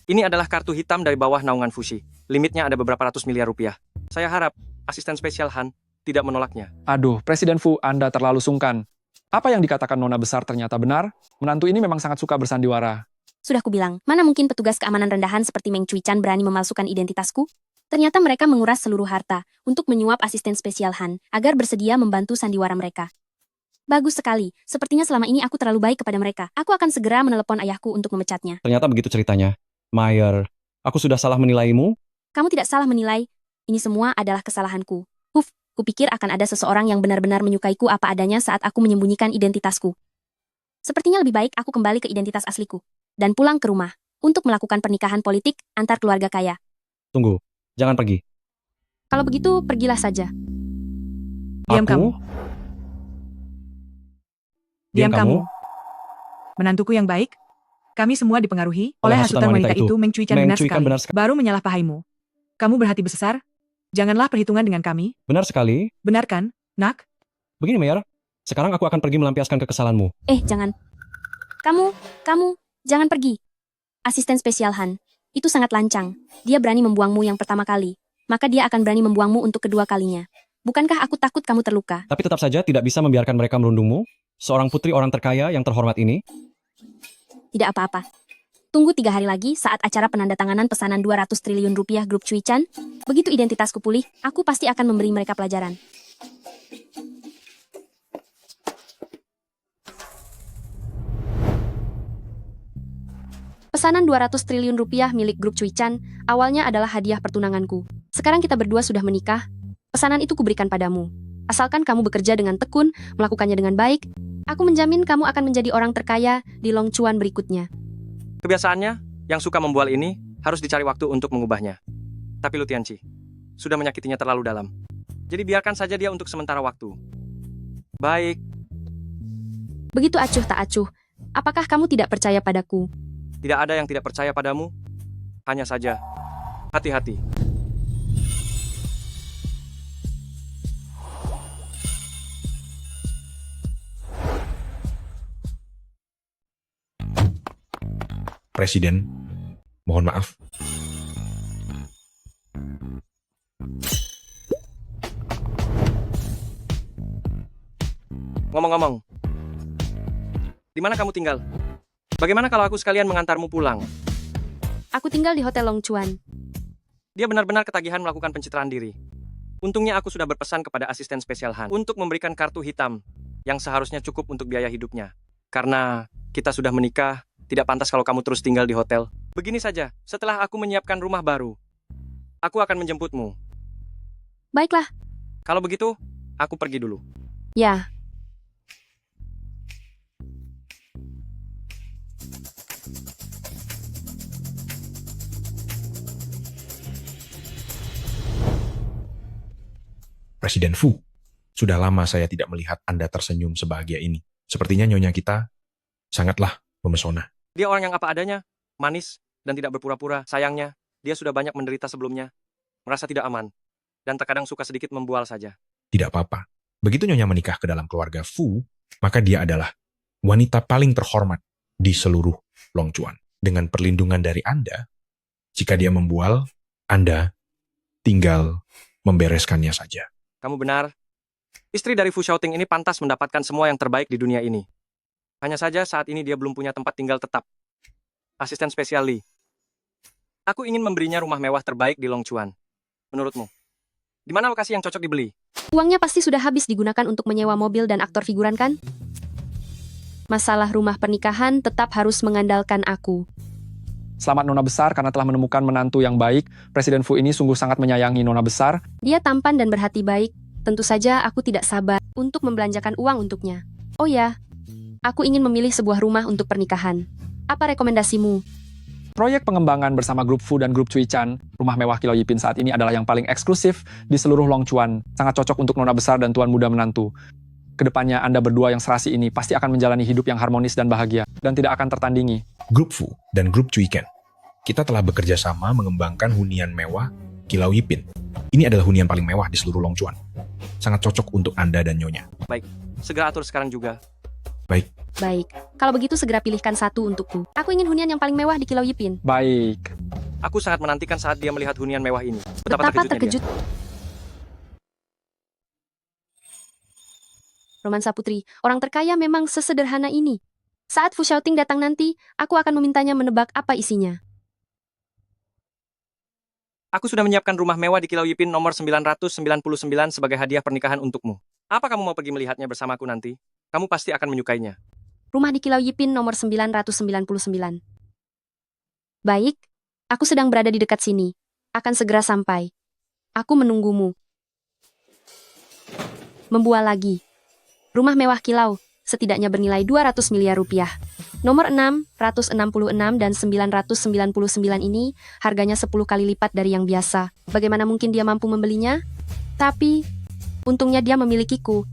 F: Ini adalah kartu hitam dari bawah naungan Fushi. Limitnya ada beberapa ratus miliar rupiah. Saya harap asisten spesial Han tidak menolaknya.
D: Aduh, Presiden Fu, Anda terlalu sungkan. Apa yang dikatakan nona besar ternyata benar? Menantu ini memang sangat suka bersandiwara.
A: Sudah kubilang, mana mungkin petugas keamanan rendahan seperti Meng Cuican berani memalsukan identitasku? Ternyata mereka menguras seluruh harta untuk menyuap asisten spesial Han agar bersedia membantu sandiwara mereka. Bagus sekali, sepertinya selama ini aku terlalu baik kepada mereka. Aku akan segera menelepon ayahku untuk memecatnya.
H: Ternyata begitu ceritanya. Mayer, aku sudah salah menilaimu?
A: Kamu tidak salah menilai. Ini semua adalah kesalahanku. Kupikir akan ada seseorang yang benar-benar menyukaiku apa adanya saat aku menyembunyikan identitasku. Sepertinya lebih baik aku kembali ke identitas asliku dan pulang ke rumah untuk melakukan pernikahan politik antar keluarga kaya.
H: Tunggu, jangan pergi.
A: Kalau begitu, pergilah saja.
G: Diam
H: Aku?
G: kamu.
H: Diam kamu?
G: Menantuku yang baik. Kami semua dipengaruhi oleh hasutan wanita itu. Meng Cuican
H: Meng
G: benar
H: Cuican
G: sekali.
H: benar sekali.
G: Baru menyalahpahamu. Kamu berhati besar. Janganlah perhitungan dengan kami.
H: Benar sekali.
G: Benar kan, Nak?
H: Begini, Mayer. Sekarang aku akan pergi melampiaskan kekesalanmu.
A: Jangan. Kamu, jangan pergi. Asisten spesial Han, itu sangat lancang. Dia berani membuangmu yang pertama kali. Maka dia akan berani membuangmu untuk kedua kalinya. Bukankah aku takut kamu terluka?
H: Tapi tetap saja tidak bisa membiarkan mereka merundungmu. Seorang putri orang terkaya yang terhormat ini.
A: Tidak apa-apa. Tunggu 3 hari lagi saat acara penandatanganan pesanan 200 triliun rupiah grup Cuican. Begitu identitasku pulih, aku pasti akan memberi mereka pelajaran. Pesanan 200 triliun rupiah milik grup Cuican awalnya adalah hadiah pertunanganku. Sekarang kita berdua sudah menikah. Pesanan itu kuberikan padamu. Asalkan kamu bekerja dengan tekun, melakukannya dengan baik, aku menjamin kamu akan menjadi orang terkaya di Long Chuan berikutnya.
F: Kebiasaannya, yang suka membual ini harus dicari waktu untuk mengubahnya. Tapi Lu Tianci sudah menyakitinya terlalu dalam. Jadi biarkan saja dia untuk sementara waktu. Baik.
A: Begitu acuh tak acuh, Apakah kamu tidak percaya padaku?
F: Tidak ada yang tidak percaya padamu. Hanya saja, hati-hati.
C: Presiden, mohon maaf.
F: Ngomong-ngomong, di mana kamu tinggal? Bagaimana kalau aku sekalian mengantarmu pulang?
A: Aku tinggal di Hotel Longchuan.
F: Dia benar-benar ketagihan melakukan pencitraan diri. Untungnya aku sudah berpesan kepada asisten spesial Han untuk memberikan kartu hitam yang seharusnya cukup untuk biaya hidupnya. Karena kita sudah menikah, tidak pantas kalau kamu terus tinggal di hotel. Begini saja, setelah aku menyiapkan rumah baru, aku akan menjemputmu.
A: Baiklah.
F: Kalau begitu, aku pergi dulu.
A: Ya.
C: Presiden Fu, sudah lama saya tidak melihat Anda tersenyum sebahagia ini. Sepertinya nyonya kita sangatlah memesona.
F: Dia orang yang apa adanya, manis, dan tidak berpura-pura. Sayangnya, dia sudah banyak menderita sebelumnya, merasa tidak aman, dan terkadang suka sedikit membual saja.
C: Tidak apa-apa. Begitu nyonya menikah ke dalam keluarga Fu, maka dia adalah wanita paling terhormat di seluruh Longchuan. Dengan perlindungan dari Anda, jika dia membual, Anda tinggal membereskannya saja.
F: Kamu benar. Istri dari Fu Xiaoting ini pantas mendapatkan semua yang terbaik di dunia ini. Hanya saja saat ini dia belum punya tempat tinggal tetap. Asisten spesial Li. Aku ingin memberinya rumah mewah terbaik di Longchuan. Menurutmu, di mana lokasi yang cocok dibeli?
A: Uangnya pasti sudah habis digunakan untuk menyewa mobil dan aktor figuran kan? Masalah rumah pernikahan tetap harus mengandalkan aku.
D: Selamat Nona Besar karena telah menemukan menantu yang baik. Presiden Fu ini sungguh sangat menyayangi Nona Besar.
A: Dia tampan dan berhati baik. Tentu saja aku tidak sabar untuk membelanjakan uang untuknya. Oh ya, aku ingin memilih sebuah rumah untuk pernikahan. Apa rekomendasimu?
D: Proyek pengembangan bersama Grup Fu dan Grup Cui Chan, rumah mewah Kilau Yipin saat ini adalah yang paling eksklusif di seluruh Longchuan. Sangat cocok untuk Nona Besar dan Tuan Muda menantu. Kedepannya Anda berdua yang serasi ini pasti akan menjalani hidup yang harmonis dan bahagia, dan tidak akan tertandingi.
C: Grup Fu dan Grup Cui Ken, kita telah bekerja sama mengembangkan hunian mewah Kilau Yipin. Ini adalah hunian paling mewah di seluruh Longchuan. Sangat cocok untuk Anda dan Nyonya.
F: Baik, segera atur sekarang juga.
C: Baik.
A: Baik, kalau begitu segera pilihkan satu untukku. Aku ingin hunian yang paling mewah di Kilau Yipin.
D: Baik.
F: Aku sangat menantikan saat dia melihat hunian mewah ini.
A: Betapa
F: terkejutnya
A: terkejut.
F: dia.
A: Romansa Putri, orang terkaya memang sesederhana ini. Saat Fu Xiaoting datang nanti, aku akan memintanya menebak apa isinya.
F: Aku sudah menyiapkan rumah mewah di Kilau Yipin nomor 999 sebagai hadiah pernikahan untukmu. Apa kamu mau pergi melihatnya bersamaku nanti? Kamu pasti akan menyukainya.
A: Rumah di Kilau Yipin nomor 999. Baik, aku sedang berada di dekat sini. Akan segera sampai. Aku menunggumu. Membual lagi. Rumah mewah kilau, setidaknya bernilai 200 miliar rupiah. Nomor 666 dan 999 ini harganya 10 kali lipat dari yang biasa. Bagaimana mungkin dia mampu membelinya? Tapi, untungnya dia memilikiku.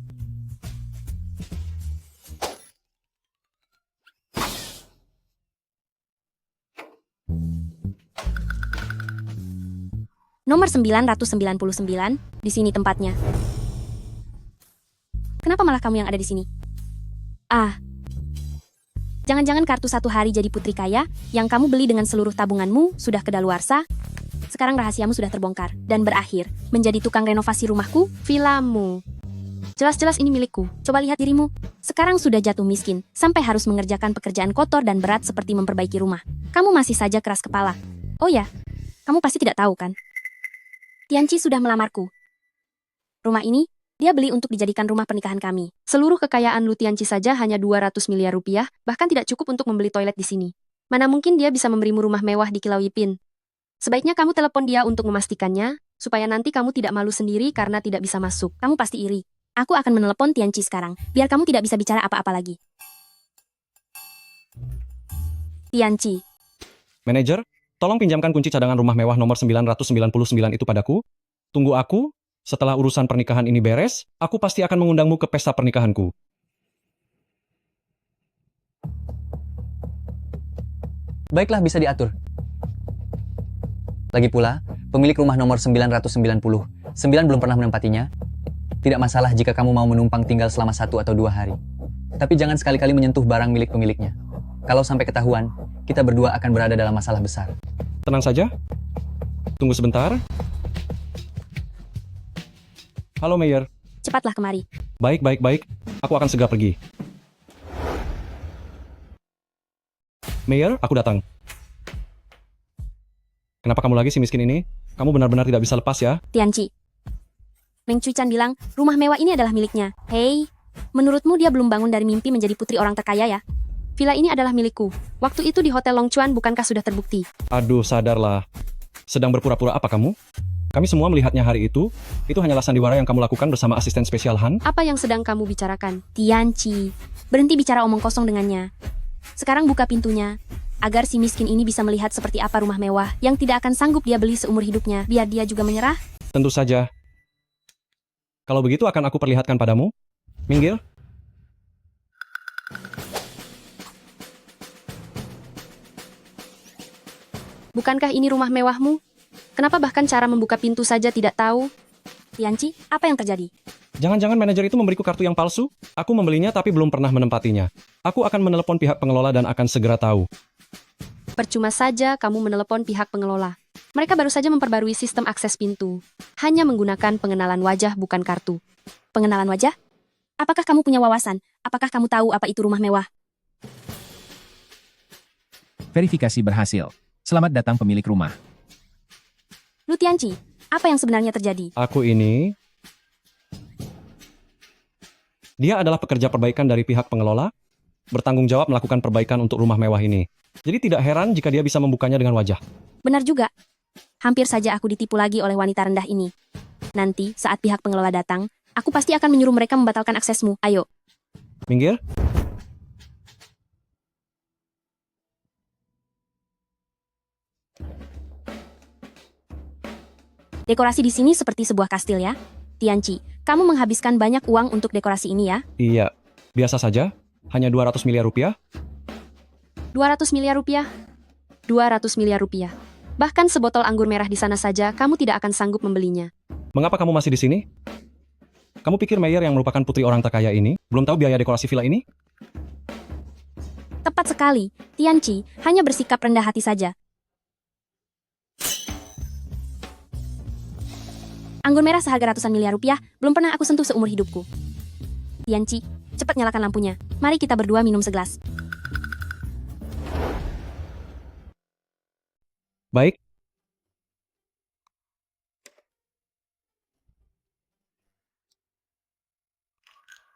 A: Nomor 999, di sini tempatnya. Kenapa malah kamu yang ada di sini? Ah, jangan-jangan kartu 1 hari jadi putri kaya yang kamu beli dengan seluruh tabunganmu sudah kedaluarsa? Sekarang rahasiamu sudah terbongkar dan berakhir menjadi tukang renovasi rumahku, villamu. Jelas-jelas ini milikku. Coba lihat dirimu. Sekarang sudah jatuh miskin, sampai harus mengerjakan pekerjaan kotor dan berat seperti memperbaiki rumah. Kamu masih saja keras kepala. Oh ya, kamu pasti tidak tahu kan? Tianqi sudah melamarku. Rumah ini, dia beli untuk dijadikan rumah pernikahan kami. Seluruh kekayaan Lu Tianqi saja hanya 200 miliar rupiah, bahkan tidak cukup untuk membeli toilet di sini. Mana mungkin dia bisa memberimu rumah mewah di Kilau Yipin? Sebaiknya kamu telepon dia untuk memastikannya, supaya nanti kamu tidak malu sendiri karena tidak bisa masuk. Kamu pasti iri. Aku akan menelepon Tianqi sekarang, biar kamu tidak bisa bicara apa-apa lagi. Tianqi.
H: Manajer, tolong pinjamkan kunci cadangan rumah mewah nomor 999 itu padaku. Tunggu aku, setelah urusan pernikahan ini beres, aku pasti akan mengundangmu ke pesta pernikahanku.
B: Baiklah, bisa diatur. Lagi pula, pemilik rumah nomor 990, 9 belum pernah menempatinya. Tidak masalah jika kamu mau menumpang tinggal selama 1 atau 2 hari. Tapi jangan sekali-kali menyentuh barang milik pemiliknya. Kalau sampai ketahuan, kita berdua akan berada dalam masalah besar.
H: Tenang saja. Tunggu sebentar. Halo, Mayor.
A: Cepatlah kemari.
H: Baik, baik, baik. Aku akan segera pergi. Mayor, aku datang. Kenapa kamu lagi si miskin ini? Kamu benar-benar tidak bisa lepas ya?
A: Tianci. Meng Cuican bilang, rumah mewah ini adalah miliknya. Hei, menurutmu dia belum bangun dari mimpi menjadi putri orang terkaya ya? Villa ini adalah milikku. Waktu itu di Hotel Longchuan bukankah sudah terbukti?
H: Aduh, sadarlah. Sedang berpura-pura apa kamu? Kami semua melihatnya hari itu. Itu hanyalah sandiwara yang kamu lakukan bersama asisten spesial Han.
A: Apa yang sedang kamu bicarakan? Tianci, berhenti bicara omong kosong dengannya. Sekarang buka pintunya, agar si miskin ini bisa melihat seperti apa rumah mewah yang tidak akan sanggup dia beli seumur hidupnya, biar dia juga menyerah.
H: Tentu saja. Kalau begitu akan aku perlihatkan padamu. Minggir.
A: Bukankah ini rumah mewahmu? Kenapa bahkan cara membuka pintu saja tidak tahu? Tianci, apa yang terjadi?
H: Jangan-jangan manajer itu memberiku kartu yang palsu? Aku membelinya tapi belum pernah menempatinya. Aku akan menelepon pihak pengelola dan akan segera tahu.
A: Percuma saja kamu menelepon pihak pengelola. Mereka baru saja memperbarui sistem akses pintu. Hanya menggunakan pengenalan wajah bukan kartu. Pengenalan wajah? Apakah kamu punya wawasan? Apakah kamu tahu apa itu rumah mewah?
L: Verifikasi berhasil. Selamat datang pemilik rumah.
A: Lu Tianci, apa yang sebenarnya terjadi?
H: Aku ini... Dia adalah pekerja perbaikan dari pihak pengelola, bertanggung jawab melakukan perbaikan untuk rumah mewah ini. Jadi tidak heran jika dia bisa membukanya dengan wajah.
A: Benar juga. Hampir saja aku ditipu lagi oleh wanita rendah ini. Nanti, saat pihak pengelola datang, aku pasti akan menyuruh mereka membatalkan aksesmu. Ayo.
H: Minggir.
A: Dekorasi di sini seperti sebuah kastil ya. Tianci, kamu menghabiskan banyak uang untuk dekorasi ini ya?
H: Iya, biasa saja. Hanya 200 miliar rupiah.
A: 200 miliar rupiah? 200 miliar rupiah. Bahkan sebotol anggur merah di sana saja, kamu tidak akan sanggup membelinya.
H: Mengapa kamu masih di sini? Kamu pikir Mayer yang merupakan putri orang terkaya ini belum tahu biaya dekorasi villa ini?
A: Tepat sekali, Tianci hanya bersikap rendah hati saja. Anggur merah seharga ratusan miliar rupiah belum pernah aku sentuh seumur hidupku. Tianci, cepat nyalakan lampunya. Mari kita berdua minum segelas.
H: Baik.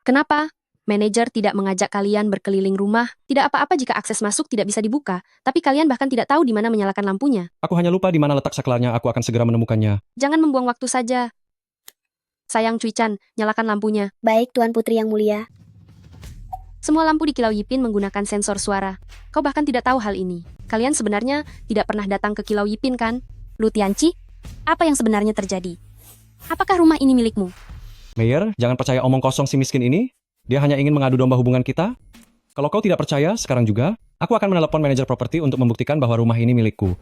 A: Kenapa? Manajer tidak mengajak kalian berkeliling rumah. Tidak apa-apa jika akses masuk tidak bisa dibuka, tapi kalian bahkan tidak tahu di mana menyalakan lampunya.
H: Aku hanya lupa di mana letak saklarnya, aku akan segera menemukannya.
A: Jangan membuang waktu saja. Sayang Cuican, nyalakan lampunya.
I: Baik, Tuan Putri yang mulia.
A: Semua lampu di Kilau Yipin menggunakan sensor suara. Kau bahkan tidak tahu hal ini. Kalian sebenarnya tidak pernah datang ke Kilau Yipin kan? Lu Tianci, apa yang sebenarnya terjadi? Apakah rumah ini milikmu?
H: Mayer, jangan percaya omong kosong si miskin ini. Dia hanya ingin mengadu domba hubungan kita. Kalau kau tidak percaya, sekarang juga, aku akan menelepon manajer properti untuk membuktikan bahwa rumah ini milikku.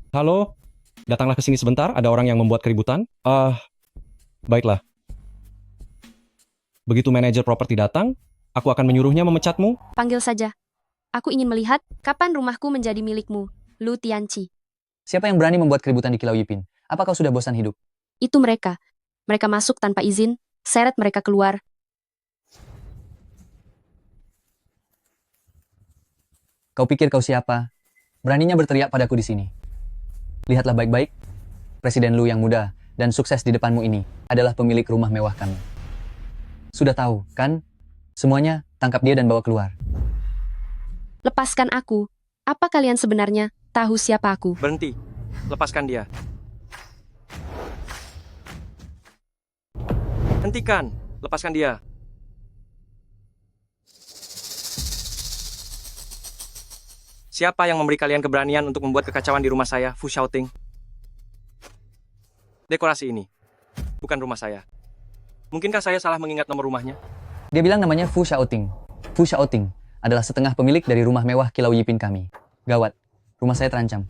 H: Halo? Datanglah ke sini sebentar, ada orang yang membuat keributan. Baiklah. Begitu manajer properti datang, aku akan menyuruhnya memecatmu.
A: Panggil saja. Aku ingin melihat kapan rumahku menjadi milikmu, Lu Tianci.
B: Siapa yang berani membuat keributan di Kilau Yipin? Apa kau sudah bosan hidup?
A: Itu mereka. Mereka masuk tanpa izin, seret mereka keluar.
B: Kau pikir kau siapa? Beraninya berteriak padaku di sini. Lihatlah baik-baik. Presiden Lu yang muda dan sukses di depanmu ini adalah pemilik rumah mewah kami. Sudah tahu, kan? Semuanya, tangkap dia dan bawa keluar.
A: Lepaskan aku. Apa kalian sebenarnya tahu siapa aku?
F: Berhenti. Lepaskan dia. Hentikan. Lepaskan dia. Siapa yang memberi kalian keberanian untuk membuat kekacauan di rumah saya, Fu Xiaoting? Dekorasi ini bukan rumah saya. Mungkinkah saya salah mengingat nomor rumahnya?
B: Dia bilang namanya Fu Xiaoting. Fu Xiaoting adalah setengah pemilik dari rumah mewah Kilau Yipin kami. Gawat, rumah saya terancam.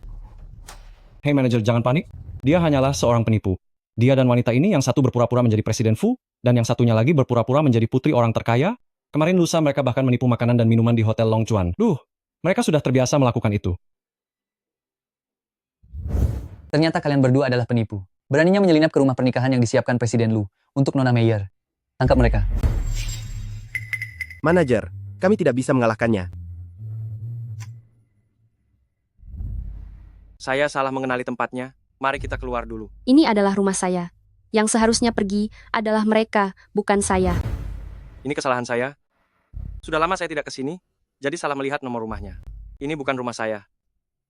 H: Hei manajer, jangan panik. Dia hanyalah seorang penipu. Dia dan wanita ini yang satu berpura-pura menjadi Presiden Fu, dan yang satunya lagi berpura-pura menjadi putri orang terkaya. Kemarin lusa mereka bahkan menipu makanan dan minuman di Hotel Long Chuan. Mereka sudah terbiasa melakukan itu.
B: Ternyata kalian berdua adalah penipu. Beraninya menyelinap ke rumah pernikahan yang disiapkan Presiden Lu untuk Nona Meyer. Tangkap mereka.
M: Manajer, kami tidak bisa mengalahkannya.
F: Saya salah mengenali tempatnya. Mari kita keluar dulu.
A: Ini adalah rumah saya. Yang seharusnya pergi adalah mereka, bukan saya.
F: Ini kesalahan saya. Sudah lama saya tidak ke sini, jadi salah melihat nomor rumahnya. Ini bukan rumah saya.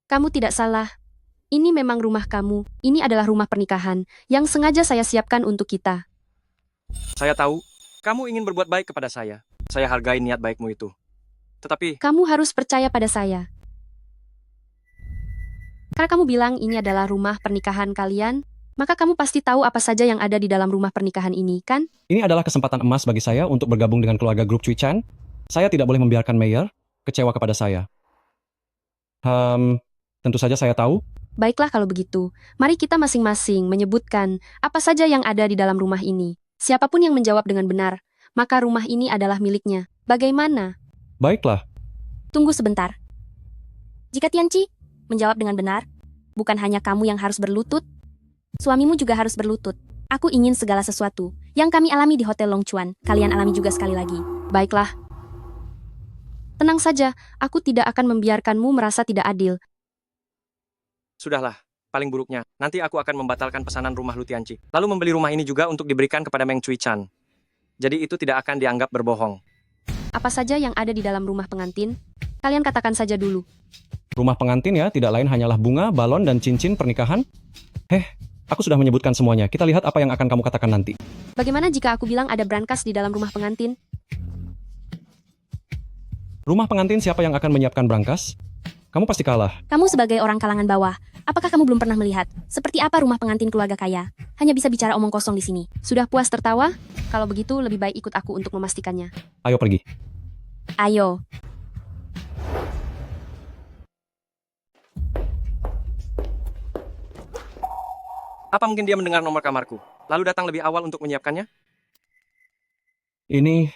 A: Kamu tidak salah. Ini memang rumah kamu. Ini adalah rumah pernikahan yang sengaja saya siapkan untuk kita.
F: Saya tahu, kamu ingin berbuat baik kepada saya. Saya hargai niat baikmu itu. Tetapi,
A: Kamu harus percaya pada saya. Karena kamu bilang ini adalah rumah pernikahan kalian, maka kamu pasti tahu apa saja yang ada di dalam rumah pernikahan ini, kan?
H: Ini adalah kesempatan emas bagi saya untuk bergabung dengan keluarga grup Cui Chan. Saya tidak boleh membiarkan Meyer kecewa kepada saya. Tentu saja saya tahu.
A: Baiklah kalau begitu. Mari kita masing-masing menyebutkan apa saja yang ada di dalam rumah ini. Siapapun yang menjawab dengan benar, maka rumah ini adalah miliknya. Bagaimana?
H: Baiklah.
K: Tunggu sebentar. Jika Tianci menjawab dengan benar, bukan hanya kamu yang harus berlutut, suamimu juga harus berlutut. Aku ingin segala sesuatu yang kami alami di Hotel Long Chuan, kalian alami juga sekali lagi.
A: Baiklah. Tenang saja, aku tidak akan membiarkanmu merasa tidak adil.
F: sudahlah. Paling buruknya, nanti aku akan membatalkan pesanan rumah Lu Tianci. Lalu membeli rumah ini juga untuk diberikan kepada Meng Cui Chan. Jadi itu tidak akan dianggap berbohong.
A: Apa saja yang ada di dalam rumah pengantin? Kalian katakan saja dulu.
H: Rumah pengantin ya, tidak lain hanyalah bunga, balon, dan cincin pernikahan. Aku sudah menyebutkan semuanya. Kita lihat apa yang akan kamu katakan nanti.
A: Bagaimana jika aku bilang ada brankas di dalam rumah pengantin?
H: Rumah pengantin siapa yang akan menyiapkan brankas? Kamu pasti kalah.
K: Kamu sebagai orang kalangan bawah, apakah kamu belum pernah melihat seperti apa rumah pengantin keluarga kaya? Hanya bisa bicara omong kosong di sini.
A: Sudah puas tertawa? Kalau begitu lebih baik ikut aku untuk memastikannya.
H: Ayo pergi.
K: Ayo.
F: Apa mungkin dia mendengar nomor kamarku, lalu datang lebih awal untuk menyiapkannya?
H: Ini,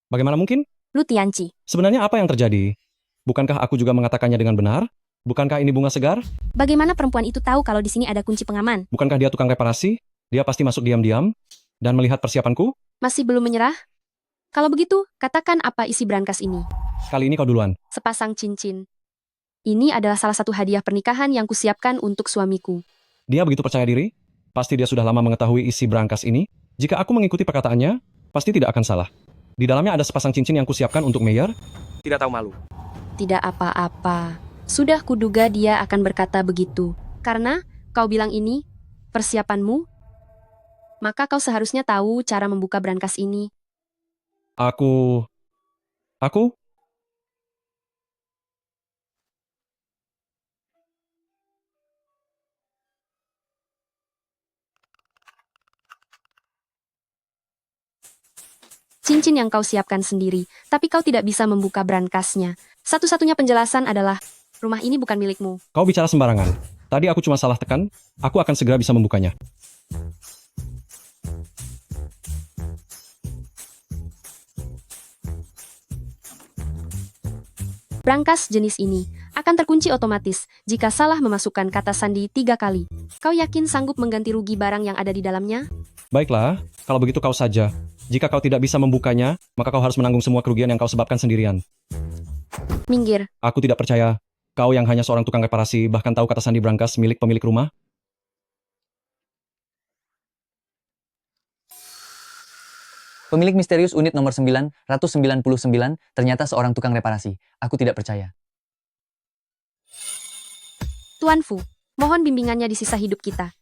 H: bagaimana mungkin?
K: Lu Tianci.
H: Sebenarnya apa yang terjadi? Bukankah aku juga mengatakannya dengan benar? Bukankah ini bunga segar?
K: Bagaimana perempuan itu tahu kalau di sini ada kunci pengaman?
H: Bukankah dia tukang reparasi? Dia pasti masuk diam-diam dan melihat persiapanku?
A: Masih belum menyerah? Kalau begitu, katakan apa isi brankas ini.
H: Kali ini kau duluan.
A: Sepasang cincin. Ini adalah salah satu hadiah pernikahan yang kusiapkan untuk suamiku.
H: Dia begitu percaya diri? Pasti dia sudah lama mengetahui isi brankas ini. Jika aku mengikuti perkataannya, pasti tidak akan salah. Di dalamnya ada sepasang cincin yang kusiapkan untuk Meyer.
F: Tidak tahu malu.
A: Tidak apa-apa. Sudah kuduga dia akan berkata begitu. Karena kau bilang ini, persiapanmu, maka kau seharusnya tahu cara membuka brankas ini.
H: Aku...
A: Cincin yang kau siapkan sendiri, tapi kau tidak bisa membuka brankasnya. Satu-satunya penjelasan adalah, rumah ini bukan milikmu.
H: Kau bicara sembarangan. Tadi aku cuma salah tekan, aku akan segera bisa membukanya.
A: Brankas jenis ini akan terkunci otomatis jika salah memasukkan kata sandi 3 kali. Kau yakin sanggup mengganti rugi barang yang ada di dalamnya?
H: Baiklah, kalau begitu kau saja. Jika kau tidak bisa membukanya, maka kau harus menanggung semua kerugian yang kau sebabkan sendirian.
A: Minggir.
H: Aku tidak percaya. Kau yang hanya seorang tukang reparasi, bahkan tahu kata sandi brankas milik pemilik rumah?
B: Pemilik misterius unit nomor 999 ternyata seorang tukang reparasi. Aku tidak percaya.
A: Tuan Fu, mohon bimbingannya di sisa hidup kita.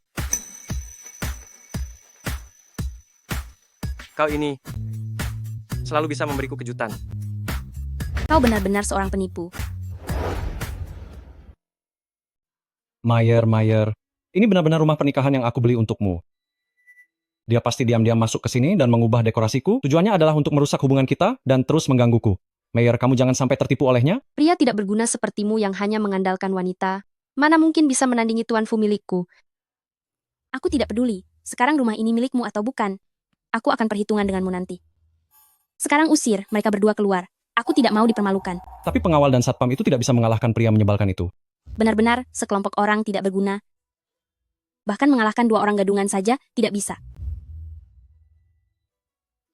F: Kau ini selalu bisa memberiku kejutan.
K: Kau benar-benar seorang penipu.
H: Meyer, ini benar-benar rumah pernikahan yang aku beli untukmu. Dia pasti diam-diam masuk ke sini dan mengubah dekorasiku. Tujuannya adalah untuk merusak hubungan kita dan terus menggangguku. Mayor, kamu jangan sampai tertipu olehnya.
A: Pria tidak berguna sepertimu yang hanya mengandalkan wanita. Mana mungkin bisa menandingi Tuan Fu milikku?
K: Aku tidak peduli. Sekarang rumah ini milikmu atau bukan. Aku akan perhitungan denganmu nanti. Sekarang usir mereka berdua keluar. Aku tidak mau dipermalukan.
H: Tapi pengawal dan satpam itu tidak bisa mengalahkan pria menyebalkan itu.
K: Benar-benar sekelompok orang tidak berguna. Bahkan mengalahkan 2 orang gadungan saja tidak bisa.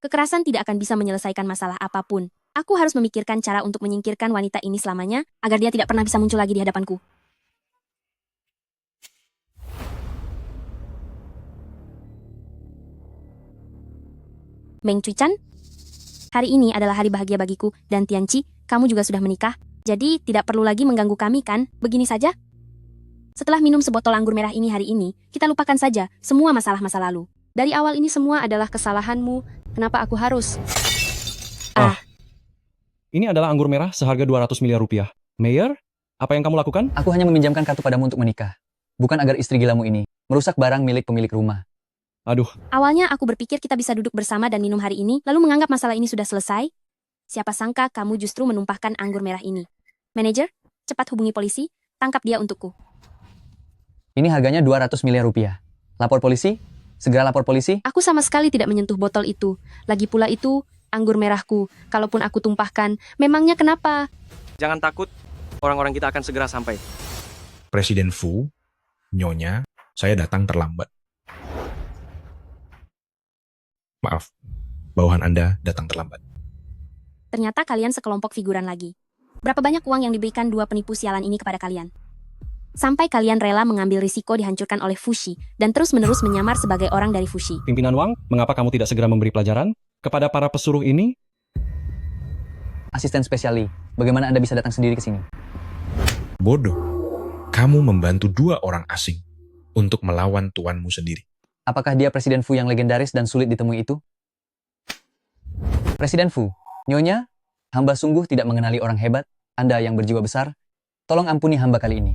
K: Kekerasan tidak akan bisa menyelesaikan masalah apapun. Aku harus memikirkan cara untuk menyingkirkan wanita ini selamanya, agar dia tidak pernah bisa muncul lagi di hadapanku. Meng Cui-chan, hari ini adalah hari bahagia bagiku, dan Tianqi, kamu juga sudah menikah, jadi tidak perlu lagi mengganggu kami kan, begini saja? Setelah minum sebotol anggur merah ini hari ini, kita lupakan saja semua masalah masa lalu.
A: Dari awal ini semua adalah kesalahanmu. Kenapa aku harus?
H: Ini adalah anggur merah seharga 200 miliar rupiah. Mayor, apa yang kamu lakukan?
B: Aku hanya meminjamkan kartu padamu untuk menikah. Bukan agar istri gilamu ini merusak barang milik pemilik rumah.
H: Aduh,
K: Awalnya aku berpikir kita bisa duduk bersama dan minum hari ini, lalu menganggap masalah ini sudah selesai. Siapa sangka kamu justru menumpahkan anggur merah ini. Manajer, cepat hubungi polisi, tangkap dia untukku.
B: Ini harganya 200 miliar rupiah. Lapor polisi? Segera lapor polisi?
A: Aku sama sekali tidak menyentuh botol itu. Lagi pula itu, anggur merahku. Kalaupun aku tumpahkan, memangnya kenapa?
F: Jangan takut, orang-orang kita akan segera sampai.
C: Presiden Fu, Nyonya, saya datang terlambat. Maaf, bawahan Anda datang terlambat.
K: Ternyata kalian sekelompok figuran lagi. Berapa banyak uang yang diberikan 2 penipu sialan ini kepada kalian? Sampai kalian rela mengambil risiko dihancurkan oleh Fushi dan terus-menerus menyamar sebagai orang dari Fushi.
H: pimpinan Wang, mengapa kamu tidak segera memberi pelajaran kepada para pesuruh ini?
B: Asisten spesial Lee, bagaimana Anda bisa datang sendiri ke sini?
C: Bodoh. Kamu membantu 2 orang asing untuk melawan tuanmu sendiri.
B: Apakah dia Presiden Fu yang legendaris dan sulit ditemui itu? Presiden Fu, Nyonya, hamba sungguh tidak mengenali orang hebat, Anda yang berjiwa besar. Tolong ampuni hamba kali ini.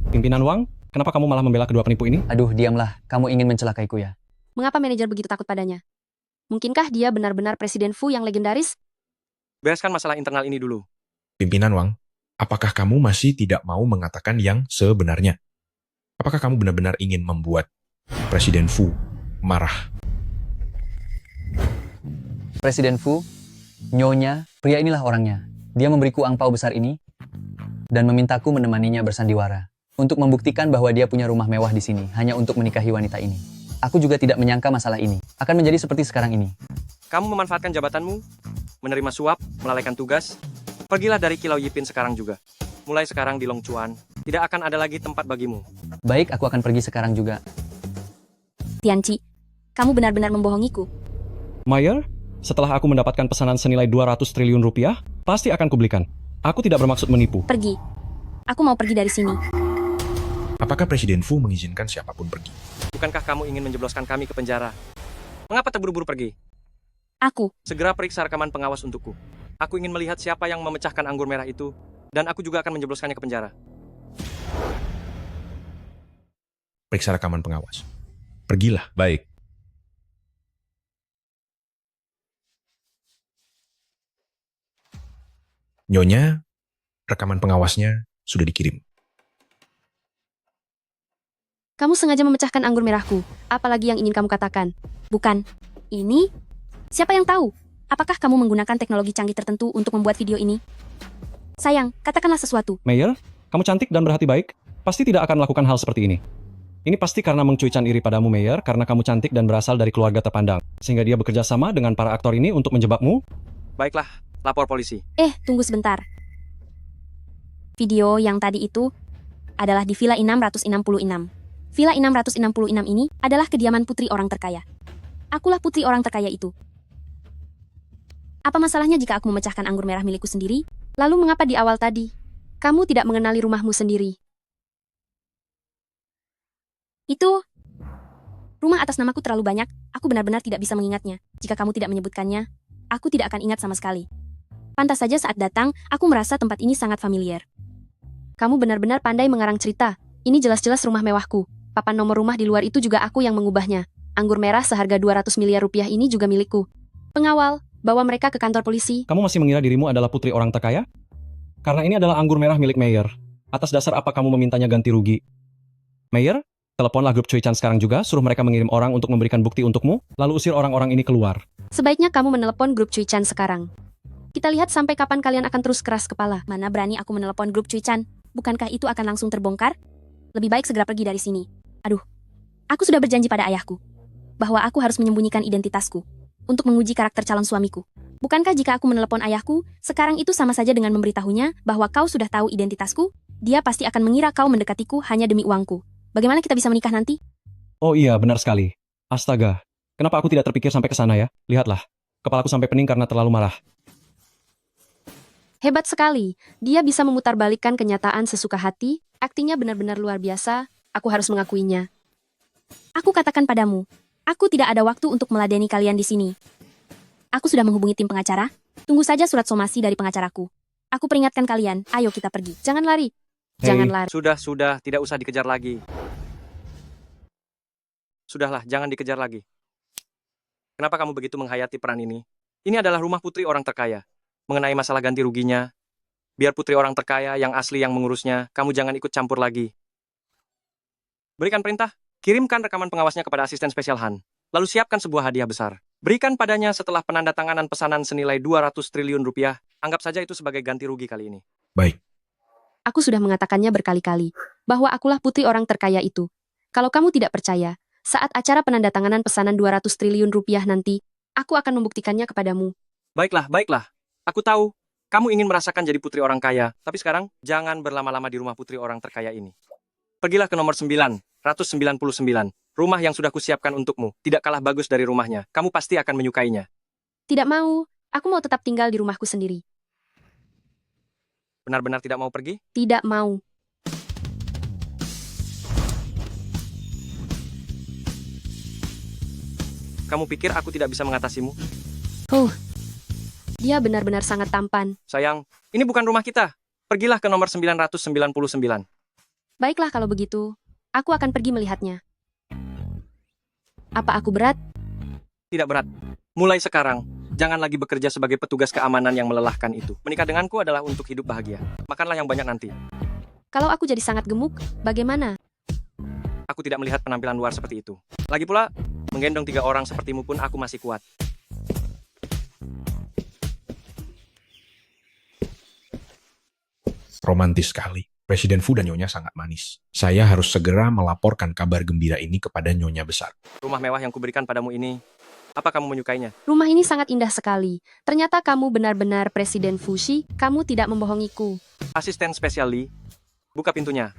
H: Pimpinan Wang, kenapa kamu malah membela kedua penipu ini?
B: Aduh, diamlah, kamu ingin mencelakaiku ya.
A: Mengapa manajer begitu takut padanya? Mungkinkah dia benar-benar Presiden Fu yang legendaris?
F: Bereskan masalah internal ini dulu.
C: Pimpinan Wang, apakah kamu masih tidak mau mengatakan yang sebenarnya? Apakah kamu benar-benar ingin membuat Presiden Fu marah?
B: Presiden Fu, Nyonya, pria inilah orangnya. Dia memberiku angpau besar ini dan memintaku menemaninya bersandiwara untuk membuktikan bahwa dia punya rumah mewah di sini hanya untuk menikahi wanita ini. Aku juga tidak menyangka masalah ini akan menjadi seperti sekarang ini.
F: Kamu memanfaatkan jabatanmu, menerima suap, melalaikan tugas. Pergilah dari Kilau Yipin sekarang juga. Mulai sekarang di Longchuan, tidak akan ada lagi tempat bagimu.
B: Baik, aku akan pergi sekarang juga.
K: Tianqi, kamu benar-benar membohongiku.
H: Mayor, setelah aku mendapatkan pesanan senilai 200 triliun rupiah, pasti akan kubelikan. Aku tidak bermaksud menipu.
K: Pergi. Aku mau pergi dari sini.
C: Apakah Presiden Fu mengizinkan siapapun pergi?
F: Bukankah kamu ingin menjebloskan kami ke penjara? Mengapa terburu-buru pergi?
K: Aku.
F: Segera periksa rekaman pengawas untukku. Aku ingin melihat siapa yang memecahkan anggur merah itu, dan aku juga akan menjebloskannya ke penjara.
C: Periksa rekaman pengawas. Pergilah. Baik. Nyonya, rekaman pengawasnya sudah dikirim.
A: Kamu sengaja memecahkan anggur merahku. Apalagi yang ingin kamu katakan?
K: Bukan. Ini? Siapa yang tahu? Apakah kamu menggunakan teknologi canggih tertentu untuk membuat video ini? Sayang, katakanlah sesuatu.
H: Mayor, kamu cantik dan berhati baik, pasti tidak akan melakukan hal seperti ini. Ini pasti karena Meng Cui-chan iri padamu, Mayor, karena kamu cantik dan berasal dari keluarga terpandang. Sehingga dia bekerja sama dengan para aktor ini untuk menjebakmu.
F: Baiklah, lapor polisi.
K: Tunggu sebentar. Video yang tadi itu adalah di Villa 666. Villa 666 ini adalah kediaman putri orang terkaya. Akulah putri orang terkaya itu. Apa masalahnya jika aku memecahkan anggur merah milikku sendiri?
A: Lalu mengapa di awal tadi? Kamu tidak mengenali rumahmu sendiri.
K: Itu rumah atas namaku terlalu banyak, aku benar-benar tidak bisa mengingatnya. Jika kamu tidak menyebutkannya, aku tidak akan ingat sama sekali. Pantas saja saat datang, aku merasa tempat ini sangat familiar.
A: Kamu benar-benar pandai mengarang cerita. Ini jelas-jelas rumah mewahku. Papan nomor rumah di luar itu juga aku yang mengubahnya. Anggur merah seharga 200 miliar rupiah ini juga milikku. Pengawal, Bawa mereka ke kantor polisi.
H: Kamu masih mengira dirimu adalah putri orang terkaya? Karena ini adalah anggur merah milik Mayer. Atas dasar apa kamu memintanya ganti rugi? Mayer, teleponlah grup Cui Chan sekarang juga, suruh mereka mengirim orang untuk memberikan bukti untukmu, lalu usir orang-orang ini keluar.
A: Sebaiknya kamu menelepon grup Cui Chan sekarang. Kita lihat sampai kapan kalian akan terus keras kepala.
K: Mana berani aku menelepon grup Cui Chan? Bukankah itu akan langsung terbongkar? Lebih baik segera pergi dari sini. Aduh, aku sudah berjanji pada ayahku bahwa aku harus menyembunyikan identitasku untuk menguji karakter calon suamiku. Bukankah jika aku menelepon ayahku, sekarang itu sama saja dengan memberitahunya bahwa kau sudah tahu identitasku? Dia pasti akan mengira kau mendekatiku hanya demi uangku. Bagaimana kita bisa menikah nanti?
H: Oh iya, benar sekali. Astaga, kenapa aku tidak terpikir sampai ke sana ya? Lihatlah, kepalaku sampai pening karena terlalu marah.
A: Hebat sekali. Dia bisa memutarbalikkan kenyataan sesuka hati. Aktingnya benar-benar luar biasa. Aku harus mengakuinya.
K: Aku katakan padamu, aku tidak ada waktu untuk meladeni kalian di sini. Aku sudah menghubungi tim pengacara. Tunggu saja surat somasi dari pengacaraku. Aku peringatkan kalian, ayo kita pergi.
A: Jangan lari. Jangan lari.
F: Sudah, tidak usah dikejar lagi. Sudahlah, jangan dikejar lagi. Kenapa kamu begitu menghayati peran ini? Ini adalah rumah putri orang terkaya. Mengenai masalah ganti ruginya, biar putri orang terkaya yang asli yang mengurusnya, kamu jangan ikut campur lagi. Berikan perintah, kirimkan rekaman pengawasnya kepada asisten spesial Han. Lalu siapkan sebuah hadiah besar. Berikan padanya setelah penandatanganan pesanan senilai 200 triliun rupiah. Anggap saja itu sebagai ganti rugi kali ini.
C: Baik,
A: Aku sudah mengatakannya berkali-kali bahwa akulah putri orang terkaya itu. Kalau kamu tidak percaya, saat acara penandatanganan pesanan 200 triliun rupiah nanti, aku akan membuktikannya kepadamu.
F: Baiklah. Aku tahu, kamu ingin merasakan jadi putri orang kaya. Tapi sekarang, jangan berlama-lama di rumah putri orang terkaya ini. Pergilah ke nomor 999, rumah yang sudah kusiapkan untukmu. Tidak kalah bagus dari rumahnya. Kamu pasti akan menyukainya.
A: Tidak mau, aku mau tetap tinggal di rumahku sendiri.
F: Benar-benar tidak mau pergi?
A: Tidak mau.
F: Kamu pikir aku tidak bisa mengatasimu?
A: Dia benar-benar sangat tampan.
F: Sayang, ini bukan rumah kita. Pergilah ke nomor 999.
A: Baiklah kalau begitu, aku akan pergi melihatnya. Apa aku berat?
F: Tidak berat. Mulai sekarang, jangan lagi bekerja sebagai petugas keamanan yang melelahkan itu. Menikah denganku adalah untuk hidup bahagia. Makanlah yang banyak nanti.
A: Kalau aku jadi sangat gemuk, bagaimana?
F: Aku tidak melihat penampilan luar seperti itu. Lagi pula, menggendong 3 orang sepertimu pun aku masih kuat.
C: romantis sekali. Presiden Fu dan Nyonya sangat manis. Saya harus segera melaporkan kabar gembira ini kepada Nyonya besar.
F: Rumah mewah yang kuberikan padamu ini, apa kamu menyukainya?
A: Rumah ini sangat indah sekali. Ternyata kamu benar-benar Presiden Fushi, kamu tidak membohongiku.
F: Asisten spesial Lee, buka pintunya.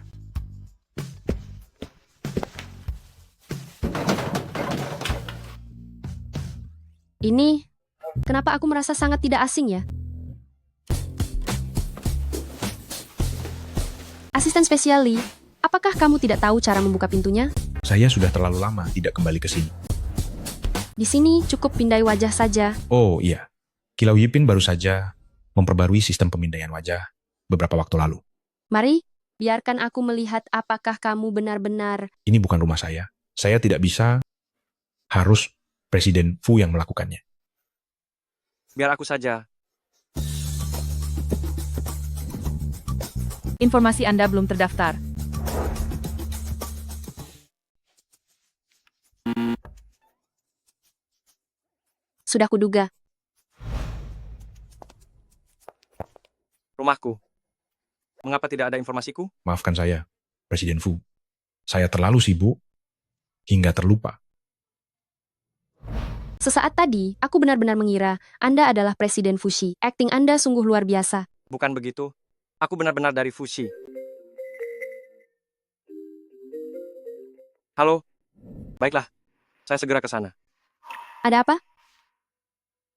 A: Ini, kenapa aku merasa sangat tidak asing ya? Asisten spesial Lee, apakah kamu tidak tahu cara membuka pintunya?
C: Saya sudah terlalu lama tidak kembali ke sini.
A: Di sini cukup pindai wajah saja.
C: Oh iya, Kilau Yipin baru saja memperbarui sistem pemindaian wajah beberapa waktu lalu.
A: Mari, biarkan aku melihat apakah kamu benar-benar...
C: Ini bukan rumah saya. Saya tidak bisa, harus Presiden Fu yang melakukannya.
F: Biar aku saja.
G: Informasi Anda belum terdaftar.
A: Sudah kuduga.
F: Rumahku. Mengapa tidak ada informasiku?
C: Maafkan saya, Presiden Fu. Saya terlalu sibuk hingga terlupa.
A: Sesaat tadi, aku benar-benar mengira Anda adalah Presiden Fushi. Akting Anda sungguh luar biasa.
F: Bukan begitu. Aku benar-benar dari Fushi. Halo. Baiklah. Saya segera ke sana.
A: Ada apa?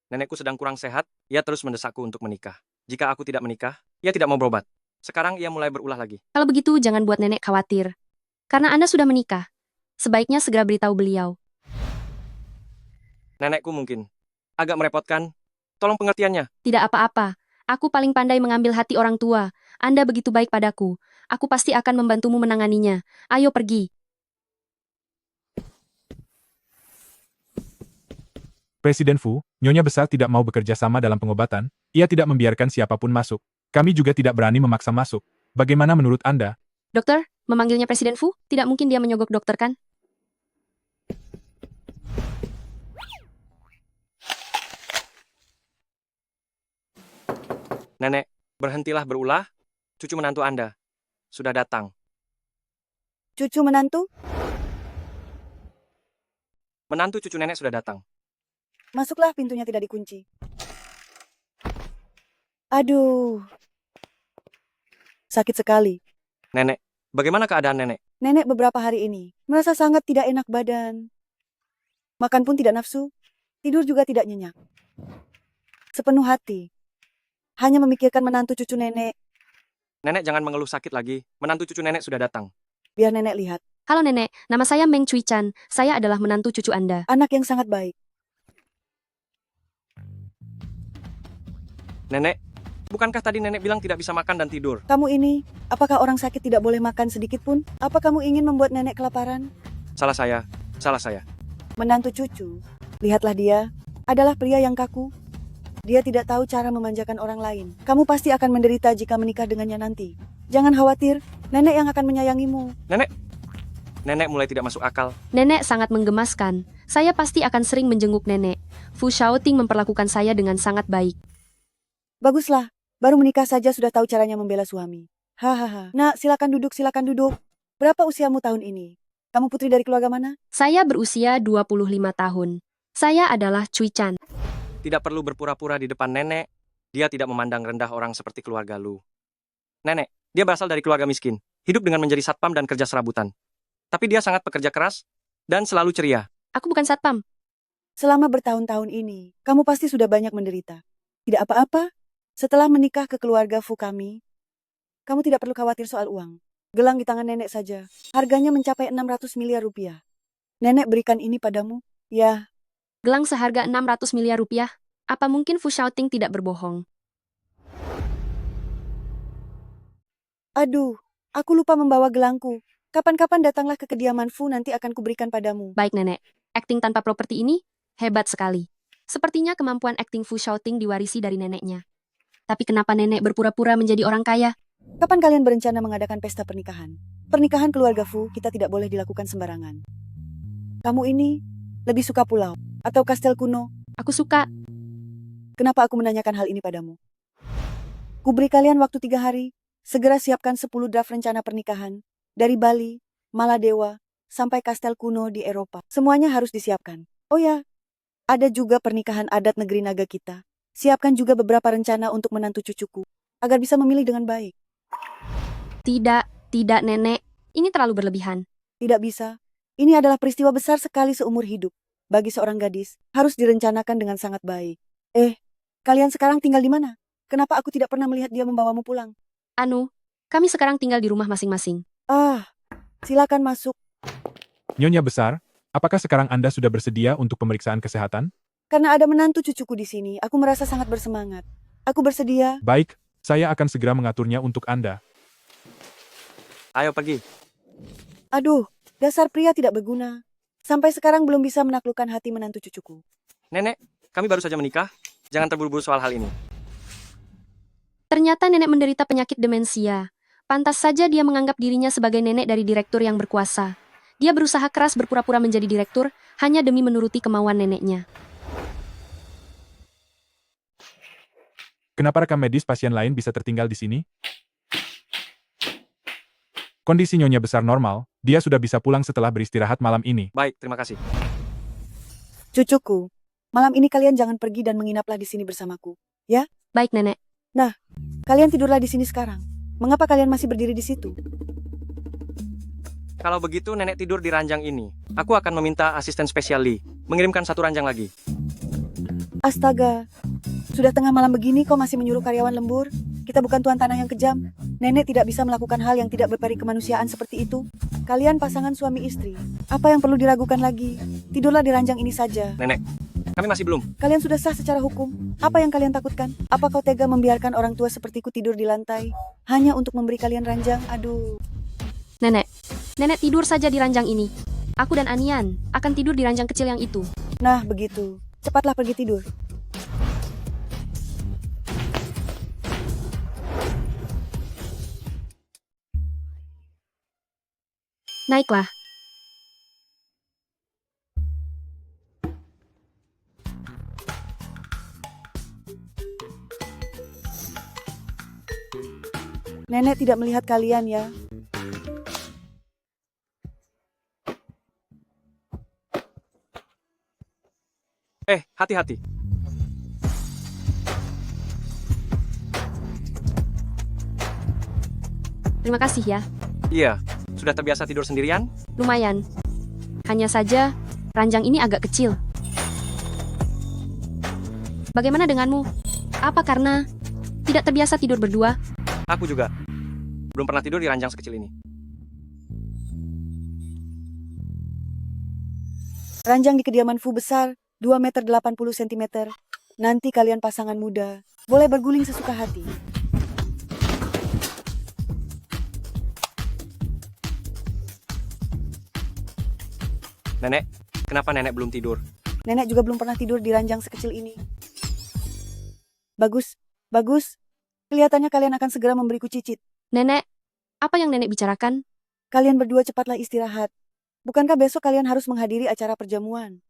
F: Nenekku sedang kurang sehat, ia terus mendesakku untuk menikah. Jika aku tidak menikah, ia tidak mau berobat. Sekarang ia mulai berulah lagi.
A: Kalau begitu, jangan buat nenek khawatir. Karena Anda sudah menikah. Sebaiknya segera beritahu beliau.
F: Nenekku mungkin. Agak merepotkan. Tolong pengertiannya.
A: Tidak apa-apa. Aku paling pandai mengambil hati orang tua. Anda begitu baik padaku. Aku pasti akan membantumu menanganinya. Ayo pergi.
L: Presiden Fu,
N: Nyonya besar tidak mau bekerja sama dalam pengobatan, ia tidak membiarkan siapapun masuk. Kami juga tidak berani memaksa masuk. Bagaimana menurut Anda?
A: Dokter, memanggilnya Presiden Fu, tidak mungkin dia menyogok dokter kan?
F: Nenek, berhentilah berulah. Cucu menantu Anda sudah datang.
O: Cucu menantu?
F: Menantu cucu nenek sudah datang.
O: Masuklah, pintunya tidak dikunci. Aduh. Sakit sekali.
F: Nenek, bagaimana keadaan nenek?
O: Nenek beberapa hari ini merasa sangat tidak enak badan. Makan pun tidak nafsu, tidur juga tidak nyenyak. Sepenuh hati. Hanya memikirkan menantu cucu nenek.
F: Nenek jangan mengeluh sakit lagi. Menantu cucu nenek sudah datang.
O: Biar nenek lihat.
A: Halo nenek, nama saya Meng Cui Chan. Saya adalah menantu cucu Anda.
O: Anak yang sangat baik.
F: Nenek, bukankah tadi nenek bilang tidak bisa makan dan tidur?
O: Kamu ini, apakah orang sakit tidak boleh makan sedikit pun? Apa kamu ingin membuat nenek kelaparan?
F: Salah saya.
O: Menantu cucu, lihatlah dia, adalah pria yang kaku. Dia tidak tahu cara memanjakan orang lain. Kamu pasti akan menderita jika menikah dengannya nanti. Jangan khawatir, nenek yang akan menyayangimu.
F: Nenek mulai tidak masuk akal.
A: Nenek sangat menggemaskan. Saya pasti akan sering menjenguk nenek. Fu Shaoting memperlakukan saya dengan sangat baik.
O: Baguslah, baru menikah saja sudah tahu caranya membela suami. Hahaha. Nak, silakan duduk. Berapa usiamu tahun ini? Kamu putri dari keluarga mana?
A: Saya berusia 25 tahun. Saya adalah Cui Chan.
F: Tidak perlu berpura-pura di depan nenek. Dia tidak memandang rendah orang seperti keluarga lu. Nenek, dia berasal dari keluarga miskin. Hidup dengan menjadi satpam dan kerja serabutan. Tapi dia sangat pekerja keras dan selalu ceria.
A: Aku bukan satpam.
O: Selama bertahun-tahun ini, kamu pasti sudah banyak menderita. Tidak apa-apa. Setelah menikah ke keluarga Fu kami, kamu tidak perlu khawatir soal uang. Gelang di tangan nenek saja. Harganya mencapai 600 miliar rupiah. Nenek berikan ini padamu. Ya.
A: Gelang seharga 600 miliar rupiah. Apa mungkin Fu Shaoting tidak berbohong?
O: Aduh, aku lupa membawa gelangku. Kapan-kapan datanglah ke kediaman Fu, nanti akan kuberikan padamu.
A: Baik nenek, akting tanpa properti ini hebat sekali. Sepertinya kemampuan akting Fu Shaoting diwarisi dari neneknya. Tapi kenapa nenek berpura-pura menjadi orang kaya?
O: Kapan kalian berencana mengadakan pesta pernikahan? Pernikahan keluarga Fu kita tidak boleh dilakukan sembarangan. Kamu ini lebih suka pulau atau kastel kuno?
A: Aku suka.
O: Kenapa aku menanyakan hal ini padamu? Kuberi kalian waktu 3 hari. Segera siapkan 10 draft rencana pernikahan. Dari Bali, Maladewa, sampai kastel kuno di Eropa. Semuanya harus disiapkan. Oh ya, ada juga pernikahan adat negeri naga kita. Siapkan juga beberapa rencana untuk menantu cucuku, agar bisa memilih dengan baik.
A: Tidak nenek. Ini terlalu berlebihan.
O: Tidak bisa. Ini adalah peristiwa besar sekali seumur hidup. Bagi seorang gadis, harus direncanakan dengan sangat baik. Kalian sekarang tinggal di mana? Kenapa aku tidak pernah melihat dia membawamu pulang?
A: Kami sekarang tinggal di rumah masing-masing.
O: Silakan masuk.
N: Nyonya besar, apakah sekarang Anda sudah bersedia untuk pemeriksaan kesehatan?
O: Karena ada menantu cucuku di sini, aku merasa sangat bersemangat. Aku bersedia.
N: Baik, saya akan segera mengaturnya untuk Anda.
F: Ayo pergi.
O: Aduh, dasar pria tidak berguna. Sampai sekarang belum bisa menaklukkan hati menantu cucuku.
F: Nenek, kami baru saja menikah. Jangan terburu-buru soal hal ini.
A: Ternyata nenek menderita penyakit demensia. Pantas saja dia menganggap dirinya sebagai nenek dari direktur yang berkuasa. Dia berusaha keras berpura-pura menjadi direktur hanya demi menuruti kemauan neneknya.
N: Kenapa rekam medis pasien lain bisa tertinggal di sini? Kondisi Nyonya besar normal, dia sudah bisa pulang setelah beristirahat malam ini.
F: Baik, terima kasih.
O: Cucuku, malam ini kalian jangan pergi dan menginaplah di sini bersamaku, ya?
A: Baik, nenek.
O: Nah, kalian tidurlah di sini sekarang. Mengapa kalian masih berdiri di situ?
F: Kalau begitu nenek tidur di ranjang ini. Aku akan meminta asisten spesial Lee mengirimkan 1 ranjang lagi.
O: Astaga, sudah tengah malam begini kau masih menyuruh karyawan lembur? Kita bukan tuan tanah yang kejam. Nenek tidak bisa melakukan hal yang tidak berperi kemanusiaan seperti itu. Kalian pasangan suami istri. Apa yang perlu diragukan lagi? Tidurlah di ranjang ini saja.
F: Nenek, kami masih belum.
O: Kalian sudah sah secara hukum. Apa yang kalian takutkan? Apa kau tega membiarkan orang tua sepertiku tidur di lantai hanya untuk memberi kalian ranjang? Aduh.
A: Nenek tidur saja di ranjang ini. Aku dan Anian akan tidur di ranjang kecil yang itu.
O: Nah, begitu. Cepatlah pergi tidur.
A: Naiklah.
O: Nenek tidak melihat kalian ya.
F: Hati-hati.
A: Terima kasih ya.
F: Iya, sudah terbiasa tidur sendirian?
A: Lumayan. Hanya saja, ranjang ini agak kecil. Bagaimana denganmu? Apa karena tidak terbiasa tidur berdua?
F: Aku juga. Belum pernah tidur di ranjang sekecil ini.
O: Ranjang di kediaman Fu besar, 2 meter 80 cm. Nanti kalian pasangan muda, boleh berguling sesuka hati.
F: Nenek, kenapa nenek belum tidur?
O: Nenek juga belum pernah tidur di ranjang sekecil ini. Bagus, bagus. Kelihatannya kalian akan segera memberiku cicit.
A: Nenek, apa yang nenek bicarakan?
O: Kalian berdua cepatlah istirahat. Bukankah besok kalian harus menghadiri acara perjamuan?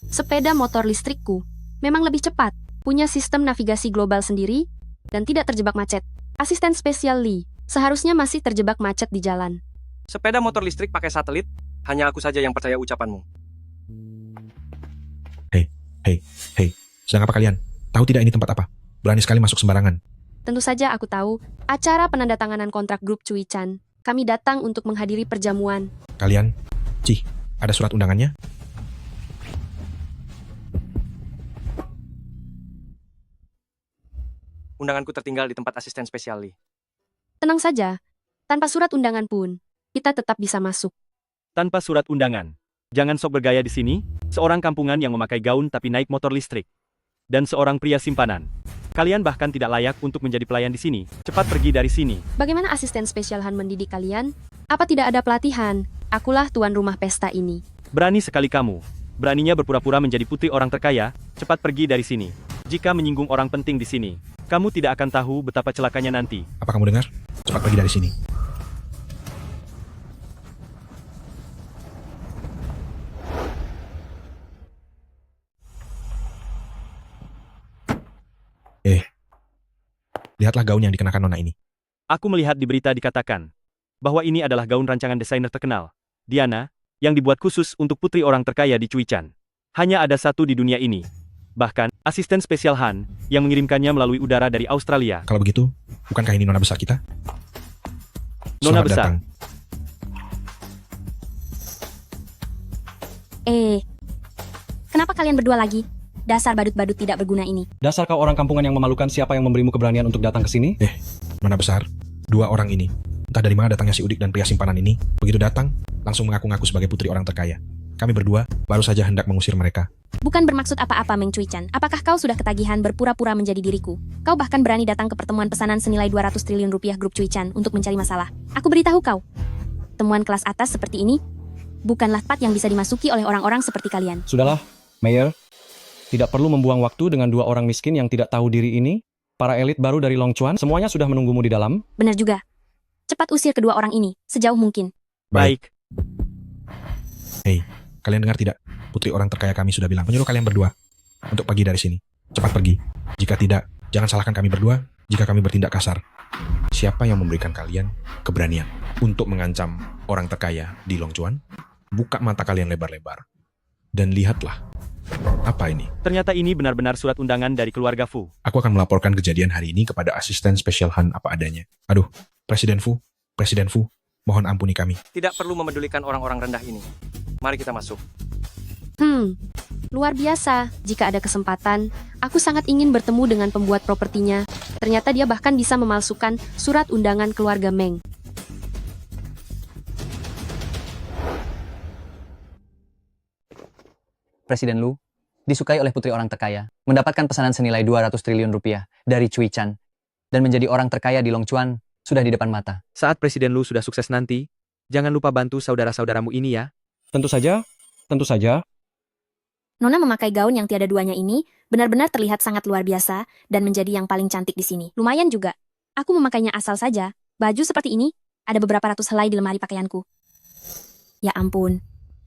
A: Sepeda motor listrikku memang lebih cepat, punya sistem navigasi global sendiri, dan tidak terjebak macet. Asisten spesial Lee seharusnya masih terjebak macet di jalan.
F: Sepeda motor listrik pakai satelit? Hanya aku saja yang percaya ucapanmu.
C: Hei, sedang apa kalian? Tahu tidak ini tempat apa? Berani sekali masuk sembarangan.
A: Tentu saja aku tahu, acara penandatanganan kontrak grup Cui Chan. Kami datang untuk menghadiri perjamuan.
C: Kalian, ada surat undangannya?
F: Undanganku tertinggal di tempat asisten spesial Lee.
A: Tenang saja, tanpa surat undangan pun, kita tetap bisa masuk.
P: Tanpa surat undangan. Jangan sok bergaya di sini, seorang kampungan yang memakai gaun tapi naik motor listrik. Dan seorang pria simpanan. Kalian bahkan tidak layak untuk menjadi pelayan di sini. Cepat pergi dari sini.
A: Bagaimana asisten spesial Han mendidik kalian? Apa tidak ada pelatihan? Akulah tuan rumah pesta ini.
P: Berani sekali kamu. Beraninya berpura-pura menjadi putri orang terkaya, cepat pergi dari sini. Jika menyinggung orang penting di sini, kamu tidak akan tahu betapa celakanya nanti.
C: Apa kamu dengar? Cepat pergi dari sini. Lihatlah gaun yang dikenakan nona ini.
P: Aku melihat di berita dikatakan bahwa ini adalah gaun rancangan desainer terkenal, Diana, yang dibuat khusus untuk putri orang terkaya di Cui Chan. Hanya ada satu di dunia ini. Bahkan, asisten spesial Han yang mengirimkannya melalui udara dari Australia.
C: Kalau begitu, bukankah ini nona besar kita?
P: Nona
C: Selamat
P: besar.
C: datang.
K: Kenapa kalian berdua lagi? Dasar badut-badut tidak berguna ini.
H: Dasar kau orang kampungan yang memalukan, siapa yang memberimu keberanian untuk datang ke sini?
C: Nona besar, dua orang ini. Entah dari mana datangnya si Udik dan pria simpanan ini. Begitu datang, langsung mengaku-ngaku sebagai putri orang terkaya. Kami berdua baru saja hendak mengusir mereka.
K: Bukan bermaksud apa-apa, Meng Cui Chan. Apakah kau sudah ketagihan berpura-pura menjadi diriku? Kau bahkan berani datang ke pertemuan pesanan senilai 200 triliun rupiah grup Cui Chan untuk mencari masalah. Aku beritahu kau, temuan kelas atas seperti ini bukanlah tempat yang bisa dimasuki oleh orang-orang seperti kalian.
H: Sudahlah, Mayor. Tidak perlu membuang waktu dengan dua orang miskin yang tidak tahu diri ini. Para elit baru dari Long Chuan, semuanya sudah menunggumu di dalam.
K: Benar juga. Cepat usir kedua orang ini, sejauh mungkin.
P: Baik.
C: Hei, kalian dengar tidak? Putri orang terkaya kami sudah bilang menyuruh kalian berdua untuk pergi dari sini. Cepat pergi. Jika tidak, jangan salahkan kami berdua jika kami bertindak kasar. Siapa yang memberikan kalian keberanian untuk mengancam orang terkaya di Long Chuan? Buka mata kalian lebar-lebar. Dan lihatlah. Apa ini?
P: Ternyata ini benar-benar surat undangan dari keluarga Fu.
C: Aku akan melaporkan kejadian hari ini kepada asisten spesial Han apa adanya. Aduh, Presiden Fu, mohon ampuni kami.
F: Tidak perlu memedulikan orang-orang rendah ini. Mari kita masuk.
A: Luar biasa. Jika ada kesempatan, aku sangat ingin bertemu dengan pembuat propertinya. Ternyata dia bahkan bisa memalsukan surat undangan keluarga Meng.
B: Presiden Lu disukai oleh putri orang terkaya, mendapatkan pesanan senilai 200 triliun rupiah dari Cui Chan, dan menjadi orang terkaya di Long Chuan sudah di depan mata.
J: Saat Presiden Lu sudah sukses nanti, jangan lupa bantu saudara-saudaramu ini ya.
H: Tentu saja, tentu saja.
K: Nona memakai gaun yang tiada duanya ini benar-benar terlihat sangat luar biasa dan menjadi yang paling cantik di sini. Lumayan juga. Aku memakainya asal saja. Baju seperti ini Ada beberapa ratus helai di lemari pakaianku. Ya ampun,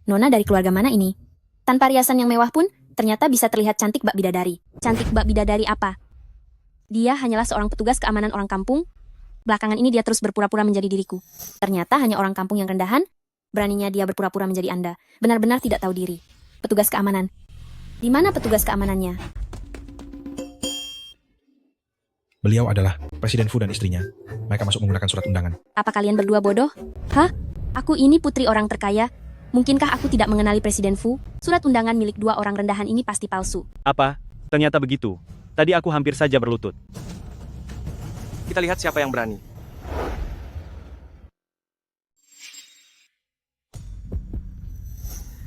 K: Nona dari keluarga mana ini? Tanpa riasan yang mewah pun, ternyata bisa terlihat cantik bak bidadari. Cantik bak bidadari apa? Dia hanyalah seorang petugas keamanan orang kampung. Belakangan ini dia terus berpura-pura menjadi diriku. Ternyata hanya orang kampung yang rendahan. Beraninya dia berpura-pura menjadi Anda. Benar-benar tidak tahu diri. Petugas keamanan. Di mana petugas keamanannya?
C: Beliau adalah Presiden Fu dan istrinya. Mereka masuk menggunakan surat undangan.
K: Apa kalian berdua bodoh? Hah? Aku ini putri orang terkaya. Mungkinkah aku tidak mengenali Presiden Fu? Surat undangan milik dua orang rendahan ini pasti palsu.
P: Apa? Ternyata begitu. Tadi aku hampir saja berlutut.
F: Kita lihat siapa yang berani.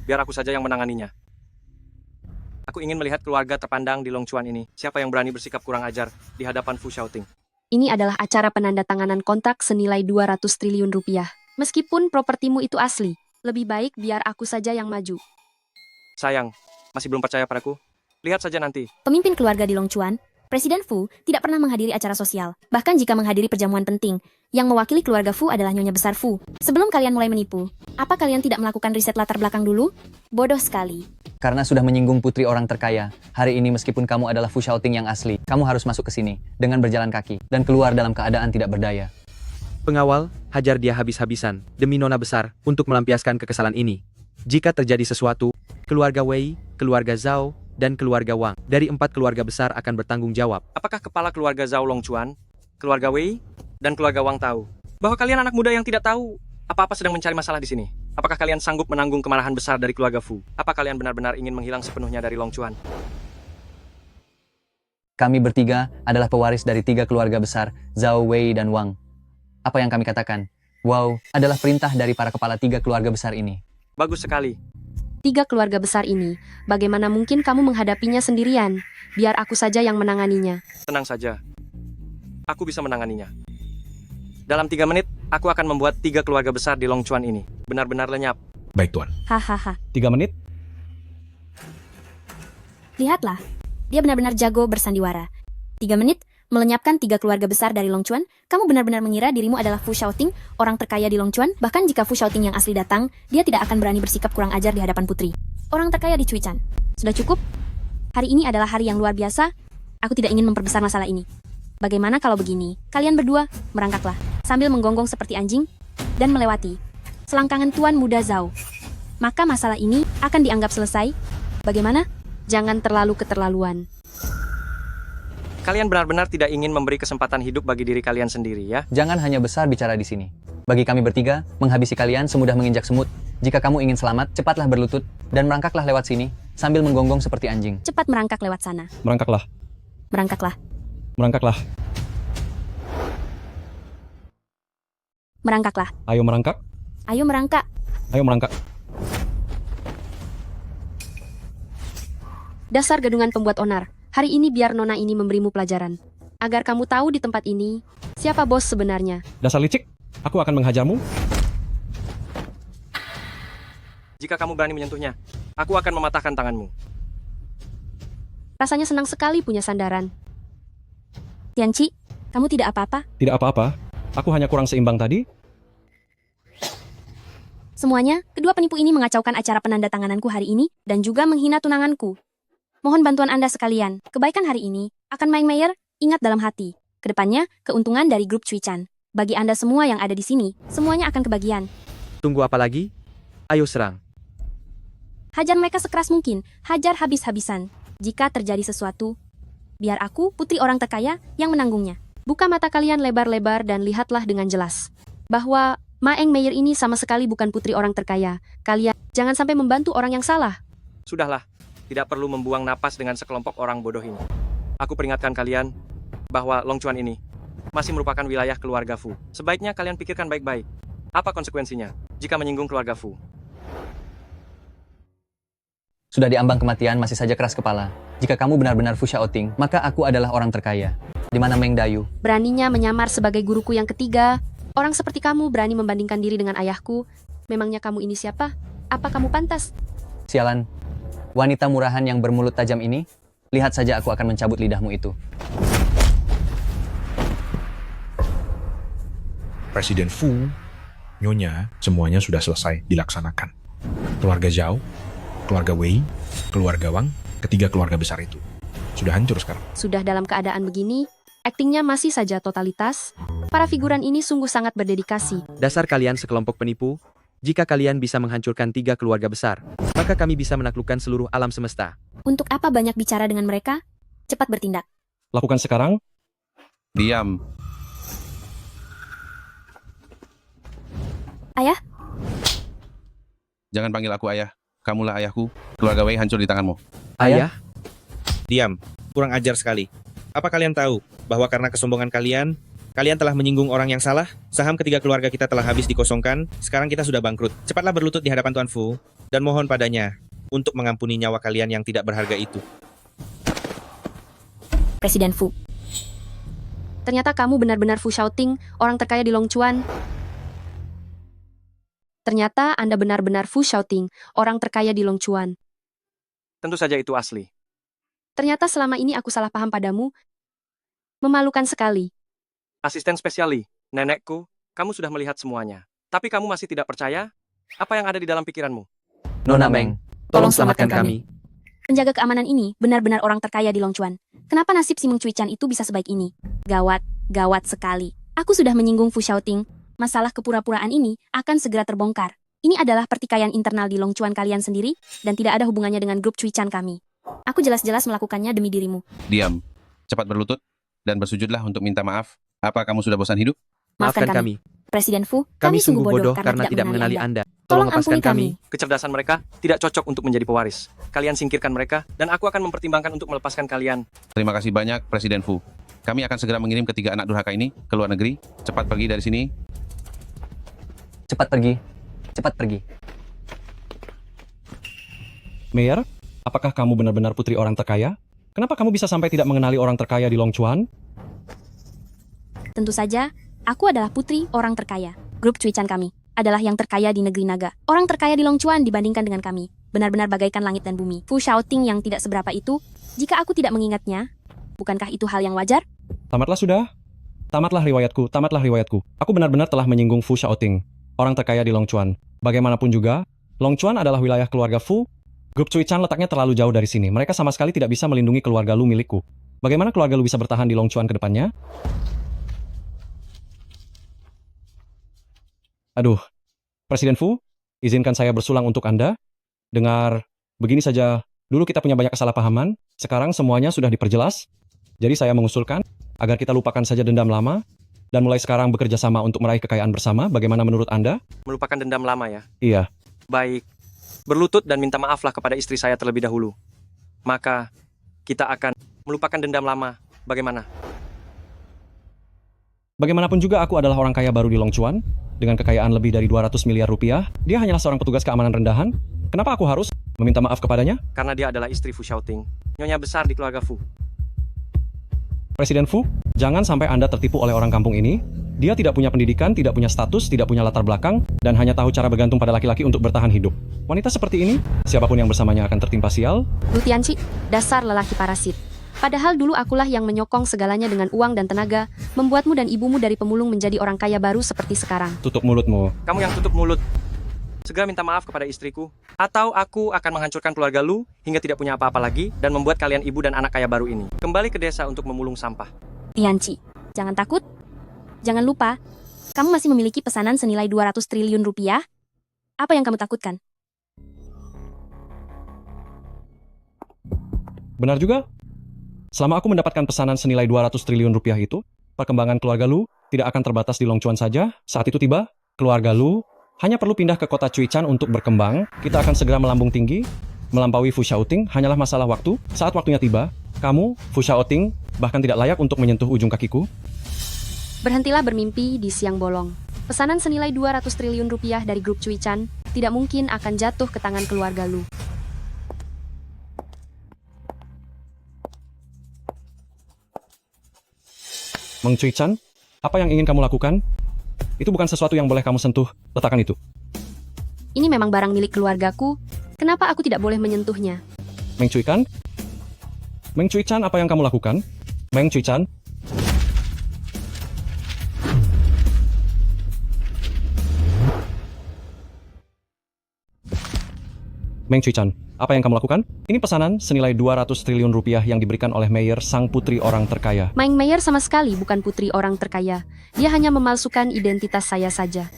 F: Biar aku saja yang menanganinya. Aku ingin melihat keluarga terpandang di Longchuan ini. Siapa yang berani bersikap kurang ajar di hadapan Fu Xiaoting?
A: Ini adalah acara penandatanganan kontrak senilai 200 triliun rupiah. Meskipun propertimu itu asli, lebih baik biar aku saja yang maju.
F: Sayang, masih belum percaya padaku? Lihat saja nanti.
K: Pemimpin keluarga di Longchuan, Presiden Fu tidak pernah menghadiri acara sosial. Bahkan jika menghadiri perjamuan penting, yang mewakili keluarga Fu adalah Nyonya Besar Fu. Sebelum kalian mulai menipu, apa kalian tidak melakukan riset latar belakang dulu? Bodoh sekali.
B: Karena sudah menyinggung putri orang terkaya, hari ini meskipun kamu adalah Fu Xiaoting yang asli, kamu harus masuk ke sini dengan berjalan kaki dan keluar dalam keadaan tidak berdaya.
J: Pengawal, hajar dia habis-habisan demi Nona Besar untuk melampiaskan kekesalan ini. Jika terjadi sesuatu, keluarga Wei, keluarga Zhao, dan keluarga Wang dari 4 keluarga besar akan bertanggung jawab.
F: Apakah kepala keluarga Zhao Longchuan, keluarga Wei, dan keluarga Wang tahu bahwa kalian anak muda yang tidak tahu apa-apa sedang mencari masalah di sini? Apakah kalian sanggup menanggung kemarahan besar dari keluarga Fu? Apa kalian benar-benar ingin menghilang sepenuhnya dari Longchuan?
B: Kami bertiga adalah pewaris dari 3 keluarga besar, Zhao, Wei, dan Wang. Apa yang kami katakan? Wow, adalah perintah dari para kepala 3 keluarga besar ini.
F: Bagus sekali.
A: 3 keluarga besar ini, bagaimana mungkin kamu menghadapinya sendirian? Biar aku saja yang menanganinya.
F: Tenang saja. Aku bisa menanganinya. Dalam 3 menit, aku akan membuat 3 keluarga besar di Longchuan ini benar-benar lenyap.
C: Baik, Tuan.
K: Hahaha.
H: 3 menit?
K: Lihatlah, dia benar-benar jago bersandiwara. 3 menit, melenyapkan 3 keluarga besar dari Longchuan. Kamu benar-benar mengira dirimu adalah Fu Xiaoting, orang terkaya di Longchuan. Bahkan jika Fu Xiaoting yang asli datang, dia tidak akan berani bersikap kurang ajar di hadapan putri orang terkaya di Cuichan. Sudah cukup? Hari ini adalah hari yang luar biasa. Aku tidak ingin memperbesar masalah ini. Bagaimana kalau begini? Kalian berdua, merangkaklah, sambil menggonggong seperti anjing, dan melewati selangkangan Tuan Muda Zhao. Maka masalah ini akan dianggap selesai. Bagaimana?
A: Jangan terlalu keterlaluan.
F: Kalian benar-benar tidak ingin memberi kesempatan hidup bagi diri kalian sendiri, ya?
B: Jangan hanya besar bicara di sini. Bagi kami bertiga, menghabisi kalian semudah menginjak semut. Jika kamu ingin selamat, cepatlah berlutut dan merangkaklah lewat sini sambil menggonggong seperti anjing.
K: Cepat merangkak lewat sana.
H: Merangkaklah.
K: Merangkaklah.
H: Merangkaklah.
K: Merangkaklah.
H: Ayo merangkak.
K: Ayo merangkak.
H: Ayo merangkak.
A: Dasar gadungan pembuat onar. Hari ini biar Nona ini memberimu pelajaran. Agar kamu tahu di tempat ini, siapa bos sebenarnya.
H: Dasar licik, aku akan menghajarmu.
F: Jika kamu berani menyentuhnya, aku akan mematahkan tanganmu.
A: Rasanya senang sekali punya sandaran.
K: Tianci, kamu tidak apa-apa?
H: Tidak apa-apa. Aku hanya kurang seimbang tadi.
K: Semuanya, kedua penipu ini mengacaukan acara penandatangananku hari ini dan juga menghina tunanganku. Mohon bantuan Anda sekalian. Kebaikan hari ini akan Maeng Mayer ingat dalam hati. Kedepannya, keuntungan dari grup Cuichan. Bagi Anda semua yang ada di sini, semuanya akan kebagian.
J: Tunggu apa lagi? Ayo serang.
K: Hajar mereka sekeras mungkin, hajar habis-habisan. Jika terjadi sesuatu, biar aku, putri orang terkaya, yang menanggungnya.
A: Buka mata kalian lebar-lebar dan lihatlah dengan jelas bahwa Maeng Mayer ini sama sekali bukan putri orang terkaya. Kalian jangan sampai membantu orang yang salah.
F: Sudahlah, tidak perlu membuang napas dengan sekelompok orang bodoh ini. Aku peringatkan kalian bahwa Longchuan ini masih merupakan wilayah keluarga Fu. Sebaiknya kalian pikirkan baik-baik. Apa konsekuensinya jika menyinggung keluarga Fu?
B: Sudah diambang kematian masih saja keras kepala. Jika kamu benar-benar Fu Xiaoting, maka aku adalah orang terkaya. Di mana Meng Dayu?
A: Beraninya menyamar sebagai guruku yang ketiga. Orang seperti kamu berani membandingkan diri dengan ayahku. Memangnya kamu ini siapa? Apa kamu pantas?
B: Sialan. Wanita murahan yang bermulut tajam ini, lihat saja aku akan mencabut lidahmu itu.
C: Presiden Fu Nyonya, semuanya sudah selesai dilaksanakan. Keluarga Zhao, keluarga Wei, keluarga Wang, ketiga keluarga besar itu sudah hancur sekarang.
A: Sudah dalam keadaan begini, aktingnya masih saja totalitas. Para figuran ini sungguh sangat berdedikasi.
J: Dasar kalian sekelompok penipu. Jika kalian bisa menghancurkan 3 keluarga besar, maka kami bisa menaklukkan seluruh alam semesta.
K: Untuk apa banyak bicara dengan mereka? Cepat bertindak.
H: Lakukan sekarang.
Q: Diam.
K: Ayah?
Q: Jangan panggil aku ayah. Kamulah ayahku. Keluarga Wei hancur di tanganmu.
J: Ayah?
R: Diam. Kurang ajar sekali. Apa kalian tahu bahwa karena kesombongan kalian telah menyinggung orang yang salah? Saham ketiga keluarga kita telah habis dikosongkan, sekarang kita sudah bangkrut. Cepatlah berlutut di hadapan Tuan Fu, dan mohon padanya untuk mengampuni nyawa kalian yang tidak berharga itu.
K: Presiden Fu.
A: Ternyata kamu benar-benar Fu Shaoting, orang terkaya di Longchuan. Ternyata Anda benar-benar Fu Shaoting, orang terkaya di Longchuan.
F: Tentu saja itu asli.
A: Ternyata selama ini aku salah paham padamu. Memalukan sekali.
F: Asisten spesial Li, nenekku, kamu sudah melihat semuanya. Tapi kamu masih tidak percaya? Apa yang ada di dalam pikiranmu?
J: Nona Meng, tolong selamatkan kami.
K: Penjaga keamanan ini benar-benar orang terkaya di Longchuan. Kenapa nasib si Meng Cuichan itu bisa sebaik ini? Gawat, gawat sekali. Aku sudah menyinggung Fu Shaoting. Masalah kepura-puraan ini akan segera terbongkar. Ini adalah pertikaian internal di Longchuan kalian sendiri, dan tidak ada hubungannya dengan grup Cuichan kami. Aku jelas-jelas melakukannya demi dirimu.
Q: Diam. Cepat berlutut dan bersujudlah untuk minta maaf. Apa kamu sudah bosan hidup?
J: Maafkan kami.
K: Presiden Fu,
J: Kami sungguh bodoh karena tidak mengenali Anda. Tolong lepaskan kami.
F: Kecerdasan mereka tidak cocok untuk menjadi pewaris. Kalian singkirkan mereka, dan aku akan mempertimbangkan untuk melepaskan kalian.
Q: Terima kasih banyak, Presiden Fu. Kami akan segera mengirim ketiga anak durhaka ini ke luar negeri. Cepat pergi dari sini.
B: Cepat pergi. Cepat pergi.
H: Mayor, apakah kamu benar-benar putri orang terkaya? Kenapa kamu bisa sampai tidak mengenali orang terkaya di Longchuan?
K: Tentu saja, aku adalah putri orang terkaya. Grup Cuichan kami adalah yang terkaya di negeri naga. Orang terkaya di Longchuan dibandingkan dengan kami, benar-benar bagaikan langit dan bumi. Fu Shaoting yang tidak seberapa itu, jika aku tidak mengingatnya, bukankah itu hal yang wajar?
H: Tamatlah sudah. Tamatlah riwayatku, tamatlah riwayatku. Aku benar-benar telah menyinggung Fu Shaoting, orang terkaya di Longchuan. Bagaimanapun juga, Longchuan adalah wilayah keluarga Fu. Grup Cuichan letaknya terlalu jauh dari sini. Mereka sama sekali tidak bisa melindungi keluarga Lu milikku. Bagaimana keluarga Lu bisa bertahan di Longchuan ke depannya? Aduh, Presiden Fu, izinkan saya bersulang untuk Anda. Dengar, begini saja, dulu kita punya banyak kesalahpahaman, sekarang semuanya sudah diperjelas. Jadi saya mengusulkan, agar kita lupakan saja dendam lama, dan mulai sekarang bekerja sama untuk meraih kekayaan bersama. Bagaimana menurut Anda?
F: Melupakan dendam lama ya?
H: Iya.
F: Baik. Berlutut dan minta maaflah kepada istri saya terlebih dahulu. Maka, kita akan melupakan dendam lama. Bagaimana?
H: Bagaimanapun juga aku adalah orang kaya baru di Longchuan. Dengan kekayaan lebih dari 200 miliar rupiah, dia hanyalah seorang petugas keamanan rendahan. Kenapa aku harus meminta maaf kepadanya?
F: Karena dia adalah istri Fu Shaoting, nyonya besar di keluarga Fu.
H: Presiden Fu, jangan sampai Anda tertipu oleh orang kampung ini. Dia tidak punya pendidikan, tidak punya status, tidak punya latar belakang, dan hanya tahu cara bergantung pada laki-laki untuk bertahan hidup. Wanita seperti ini, siapapun yang bersamanya akan tertimpa sial.
A: Lu Tianci, dasar lelaki parasit. Padahal dulu akulah yang menyokong segalanya dengan uang dan tenaga, membuatmu dan ibumu dari pemulung menjadi orang kaya baru seperti sekarang.
H: Tutup mulutmu.
F: Kamu yang tutup mulut. Segera minta maaf kepada istriku, atau aku akan menghancurkan keluarga Lu hingga tidak punya apa-apa lagi dan membuat kalian ibu dan anak kaya baru ini. Kembali ke desa untuk memulung sampah.
K: Tianci, jangan takut. Jangan lupa, kamu masih memiliki pesanan senilai 200 triliun rupiah. Apa yang kamu takutkan?
H: Benar juga. Selama aku mendapatkan pesanan senilai 200 triliun rupiah itu, perkembangan keluarga Lu tidak akan terbatas di Longchuan saja. Saat itu tiba, keluarga Lu hanya perlu pindah ke kota Cuichan untuk berkembang. Kita akan segera melambung tinggi, melampaui Fu Shaoting, hanyalah masalah waktu. Saat waktunya tiba, kamu, Fu Shaoting, bahkan tidak layak untuk menyentuh ujung kakiku.
A: Berhentilah bermimpi di siang bolong. Pesanan senilai 200 triliun rupiah dari grup Cuichan tidak mungkin akan jatuh ke tangan keluarga Lu.
H: Meng Cuichan, apa yang ingin kamu lakukan? Itu bukan sesuatu yang boleh kamu sentuh. Letakkan itu.
A: Ini memang barang milik keluargaku. Kenapa aku tidak boleh menyentuhnya?
H: Meng Cuichan? Meng Cuichan, apa yang kamu lakukan? Meng Cuichan? Meng Cui-chan, apa yang kamu lakukan? Ini pesanan senilai 200 triliun rupiah yang diberikan oleh Mayer, sang putri orang terkaya.
A: Meng Mayer sama sekali bukan putri orang terkaya. Dia hanya memalsukan identitas saya saja.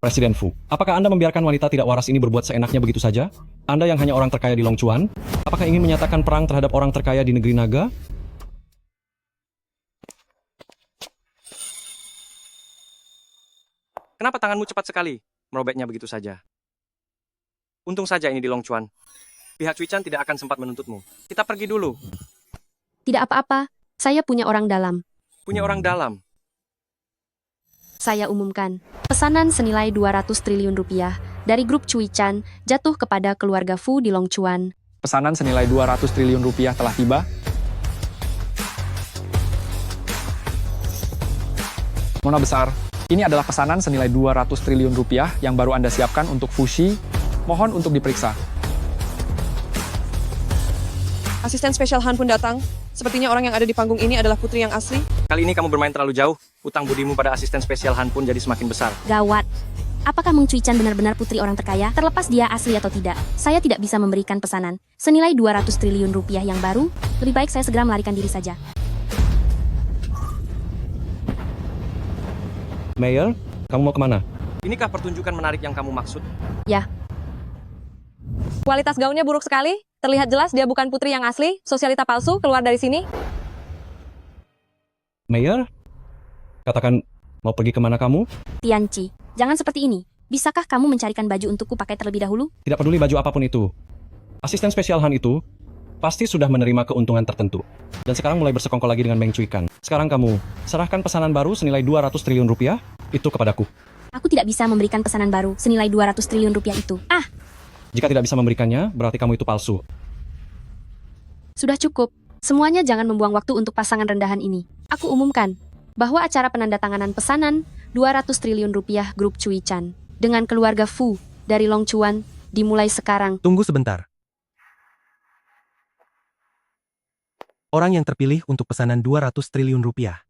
H: Presiden Fu, apakah Anda membiarkan wanita tidak waras ini berbuat seenaknya begitu saja? Anda yang hanya orang terkaya di Longchuan, apakah ingin menyatakan perang terhadap orang terkaya di negeri naga?
F: Kenapa tanganmu cepat sekali merobeknya begitu saja? Untung saja ini di Longchuan. Pihak Cui-chan tidak akan sempat menuntutmu. Kita pergi dulu.
A: Tidak apa-apa, saya punya orang dalam.
F: Punya orang dalam.
A: Saya umumkan, pesanan senilai 200 triliun rupiah dari grup Cui-chan jatuh kepada keluarga Fu di Longchuan.
D: Pesanan senilai 200 triliun rupiah telah tiba. Nona besar, ini adalah pesanan senilai 200 triliun rupiah yang baru Anda siapkan untuk Fushi. Mohon untuk diperiksa.
S: Asisten spesial Han pun datang. Sepertinya orang yang ada di panggung ini adalah putri yang asli.
F: Kali ini kamu bermain terlalu jauh. Utang budimu pada asisten spesial Han pun jadi semakin besar.
K: Gawat. Apakah Meng Cui-chan benar-benar putri orang terkaya, terlepas dia asli atau tidak? Saya tidak bisa memberikan pesanan senilai 200 triliun rupiah yang baru. Lebih baik saya segera melarikan diri saja.
H: Mayer, kamu mau kemana?
F: Inikah pertunjukan menarik yang kamu maksud?
A: Ya.
S: Kualitas gaunnya buruk sekali. Terlihat jelas dia bukan putri yang asli. Sosialita palsu, keluar dari sini.
H: Mayer, katakan mau pergi kemana kamu?
K: Tianci, jangan seperti ini. Bisakah kamu mencarikan baju untukku pakai terlebih dahulu?
H: Tidak peduli baju apapun itu. Asisten spesial Han itu pasti sudah menerima keuntungan tertentu. Dan sekarang mulai bersekongkol lagi dengan Meng Cui-kan. Sekarang kamu serahkan pesanan baru senilai 200 triliun rupiah itu kepadaku.
K: Aku tidak bisa memberikan pesanan baru senilai 200 triliun rupiah itu.
H: Jika tidak bisa memberikannya, berarti kamu itu palsu.
A: Sudah cukup. Semuanya jangan membuang waktu untuk pasangan rendahan ini. Aku umumkan bahwa acara penandatanganan pesanan 200 triliun rupiah grup Cui-chan dengan keluarga Fu dari Longchuan dimulai sekarang.
T: Tunggu sebentar. Orang yang terpilih untuk pesanan 200 triliun rupiah.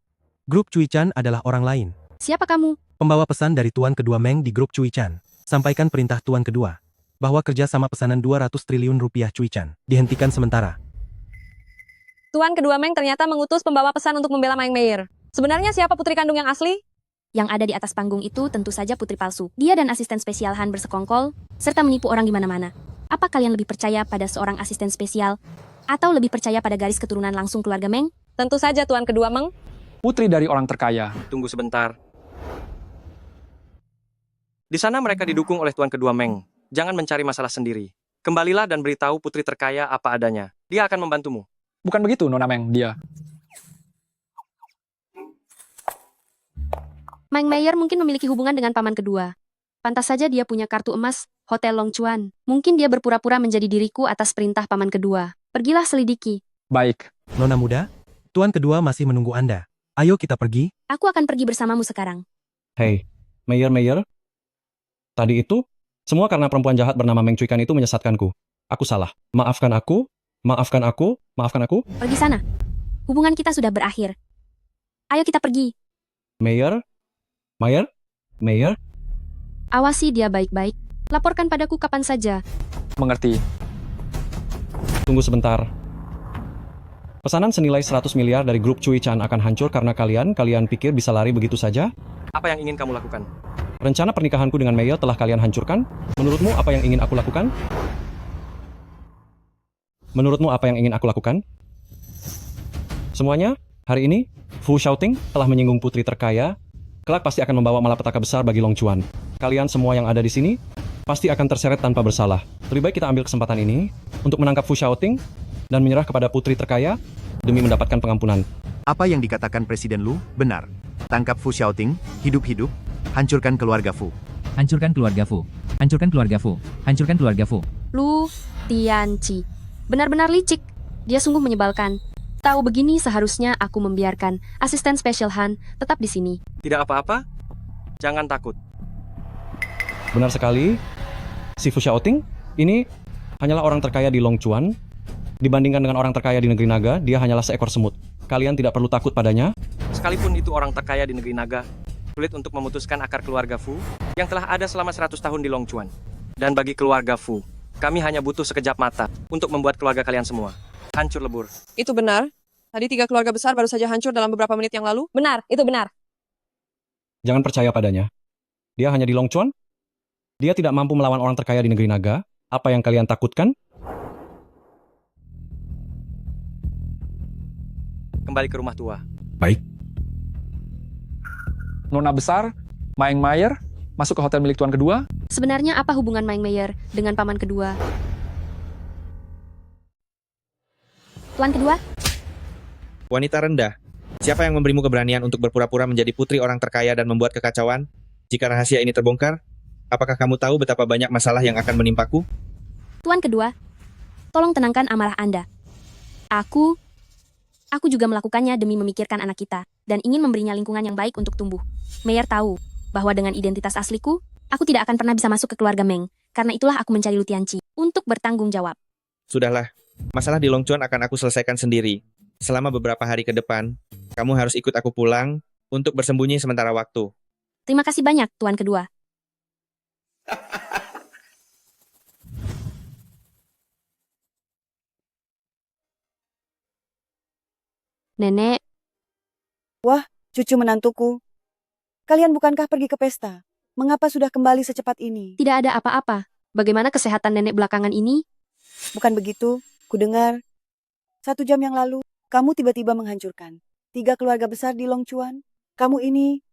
T: Grup Cui-chan adalah orang lain.
A: Siapa kamu?
T: Pembawa pesan dari Tuan Kedua Meng di grup Cui-chan. Sampaikan perintah Tuan Kedua bahwa kerja sama pesanan 200 triliun rupiah Cui-chan dihentikan sementara.
S: Tuan Kedua Meng ternyata mengutus pembawa pesan untuk membela Meng Mayer. Sebenarnya siapa putri kandung yang asli?
K: Yang ada di atas panggung itu tentu saja putri palsu. Dia dan asisten spesial Han bersekongkol, serta menipu orang di mana-mana. Apa kalian lebih percaya pada seorang asisten spesial, atau lebih percaya pada garis keturunan langsung keluarga Meng?
S: Tentu saja Tuan Kedua Meng.
D: Putri dari orang terkaya.
F: Tunggu sebentar. Di sana mereka didukung oleh Tuan Kedua Meng. Jangan mencari masalah sendiri. Kembalilah dan beritahu putri terkaya apa adanya. Dia akan membantumu.
D: Bukan begitu, Nona Meng, dia.
A: Meng Mayer mungkin memiliki hubungan dengan paman kedua. Pantas saja dia punya kartu emas, Hotel Longchuan. Mungkin dia berpura-pura menjadi diriku atas perintah paman kedua. Pergilah selidiki.
D: Baik.
T: Nona muda, Tuan Kedua masih menunggu Anda. Ayo kita pergi.
K: Aku akan pergi bersamamu sekarang.
H: Hei, Mayer. Tadi itu, semua karena perempuan jahat bernama Meng Cui-kan itu menyesatkanku. Aku salah. Maafkan aku.
K: Pergi sana. Hubungan kita sudah berakhir. Ayo kita pergi.
H: Mayer.
A: Awasi dia baik-baik. Laporkan padaku kapan saja.
D: Mengerti.
H: Tunggu sebentar. Pesanan senilai 100 miliar dari grup Cui-chan akan hancur karena kalian pikir bisa lari begitu saja?
F: Apa yang ingin kamu lakukan?
H: Rencana pernikahanku dengan Mayer telah kalian hancurkan? Menurutmu apa yang ingin aku lakukan? Semuanya, hari ini, Fu Xiaoting telah menyinggung putri terkaya. Kelak pasti akan membawa malapetaka besar bagi Longchuan. Kalian semua yang ada di sini pasti akan terseret tanpa bersalah. Lebih baik kita ambil kesempatan ini untuk menangkap Fu Xiaoting dan menyerah kepada putri terkaya demi mendapatkan pengampunan.
M: Apa yang dikatakan Presiden Lu benar. Tangkap Fu Xiaoting, hidup-hidup, hancurkan keluarga Fu.
L: Hancurkan keluarga Fu. Hancurkan keluarga Fu. Hancurkan keluarga Fu.
A: Lu Tianci. Benar-benar licik. Dia sungguh menyebalkan. Tahu begini seharusnya aku membiarkan asisten spesial Han tetap di sini.
F: Tidak apa-apa. Jangan takut.
H: Benar sekali. Si Fu Xiaoting ini hanyalah orang terkaya di Longchuan. Dibandingkan dengan orang terkaya di negeri naga, dia hanyalah seekor semut. Kalian tidak perlu takut padanya.
F: Sekalipun itu orang terkaya di negeri naga, sulit untuk memutuskan akar keluarga Fu yang telah ada selama 100 tahun di Longchuan. Dan bagi keluarga Fu, Kami hanya butuh sekejap mata untuk membuat keluarga kalian semua hancur lebur.
S: Itu benar. Tadi 3 keluarga besar baru saja hancur dalam beberapa menit yang lalu. Benar, itu benar.
H: Jangan percaya padanya. Dia hanya di Longchuan. Dia tidak mampu melawan orang terkaya di negeri naga. Apa yang kalian takutkan?
F: Kembali ke rumah tua.
C: Baik.
D: Nona besar, Maeng Mayer, masuk ke hotel milik tuan kedua.
A: Sebenarnya apa hubungan Maeng Mayer dengan paman kedua?
K: Tuan kedua,
R: Wanita rendah, siapa yang memberimu keberanian untuk berpura-pura menjadi putri orang terkaya dan membuat kekacauan? Jika rahasia ini terbongkar, apakah kamu tahu betapa banyak masalah yang akan menimpaku?
K: Tuan kedua, tolong tenangkan amarah Anda. Aku juga melakukannya demi memikirkan anak kita dan ingin memberinya lingkungan yang baik untuk tumbuh. Mayer tahu bahwa dengan identitas asliku, aku tidak akan pernah bisa masuk ke keluarga Meng. Karena itulah aku mencari Lu Tianqi untuk bertanggung jawab.
R: Sudahlah, masalah di Longchuan akan aku selesaikan sendiri. Selama beberapa hari ke depan, kamu harus ikut aku pulang untuk bersembunyi sementara waktu.
K: Terima kasih banyak, Tuan kedua.
A: Nenek,
O: Wah, cucu menantuku. Kalian bukankah pergi ke pesta? Mengapa sudah kembali secepat ini?
A: tidak ada apa-apa. Bagaimana kesehatan nenek belakangan ini?
O: Bukan begitu, kudengar. 1 jam yang lalu, kamu tiba-tiba menghancurkan 3 keluarga besar di Longchuan. Kamu ini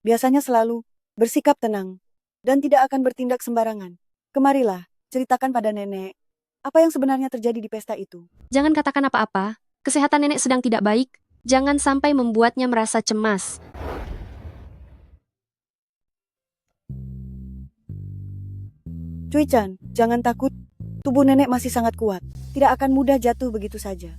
O: biasanya selalu bersikap tenang dan tidak akan bertindak sembarangan. Kemarilah, ceritakan pada nenek apa yang sebenarnya terjadi di pesta itu.
A: Jangan katakan apa-apa. Kesehatan nenek sedang tidak baik. Jangan sampai membuatnya merasa cemas.
O: Cui-chan, jangan takut. Tubuh nenek masih sangat kuat. Tidak akan mudah jatuh begitu saja.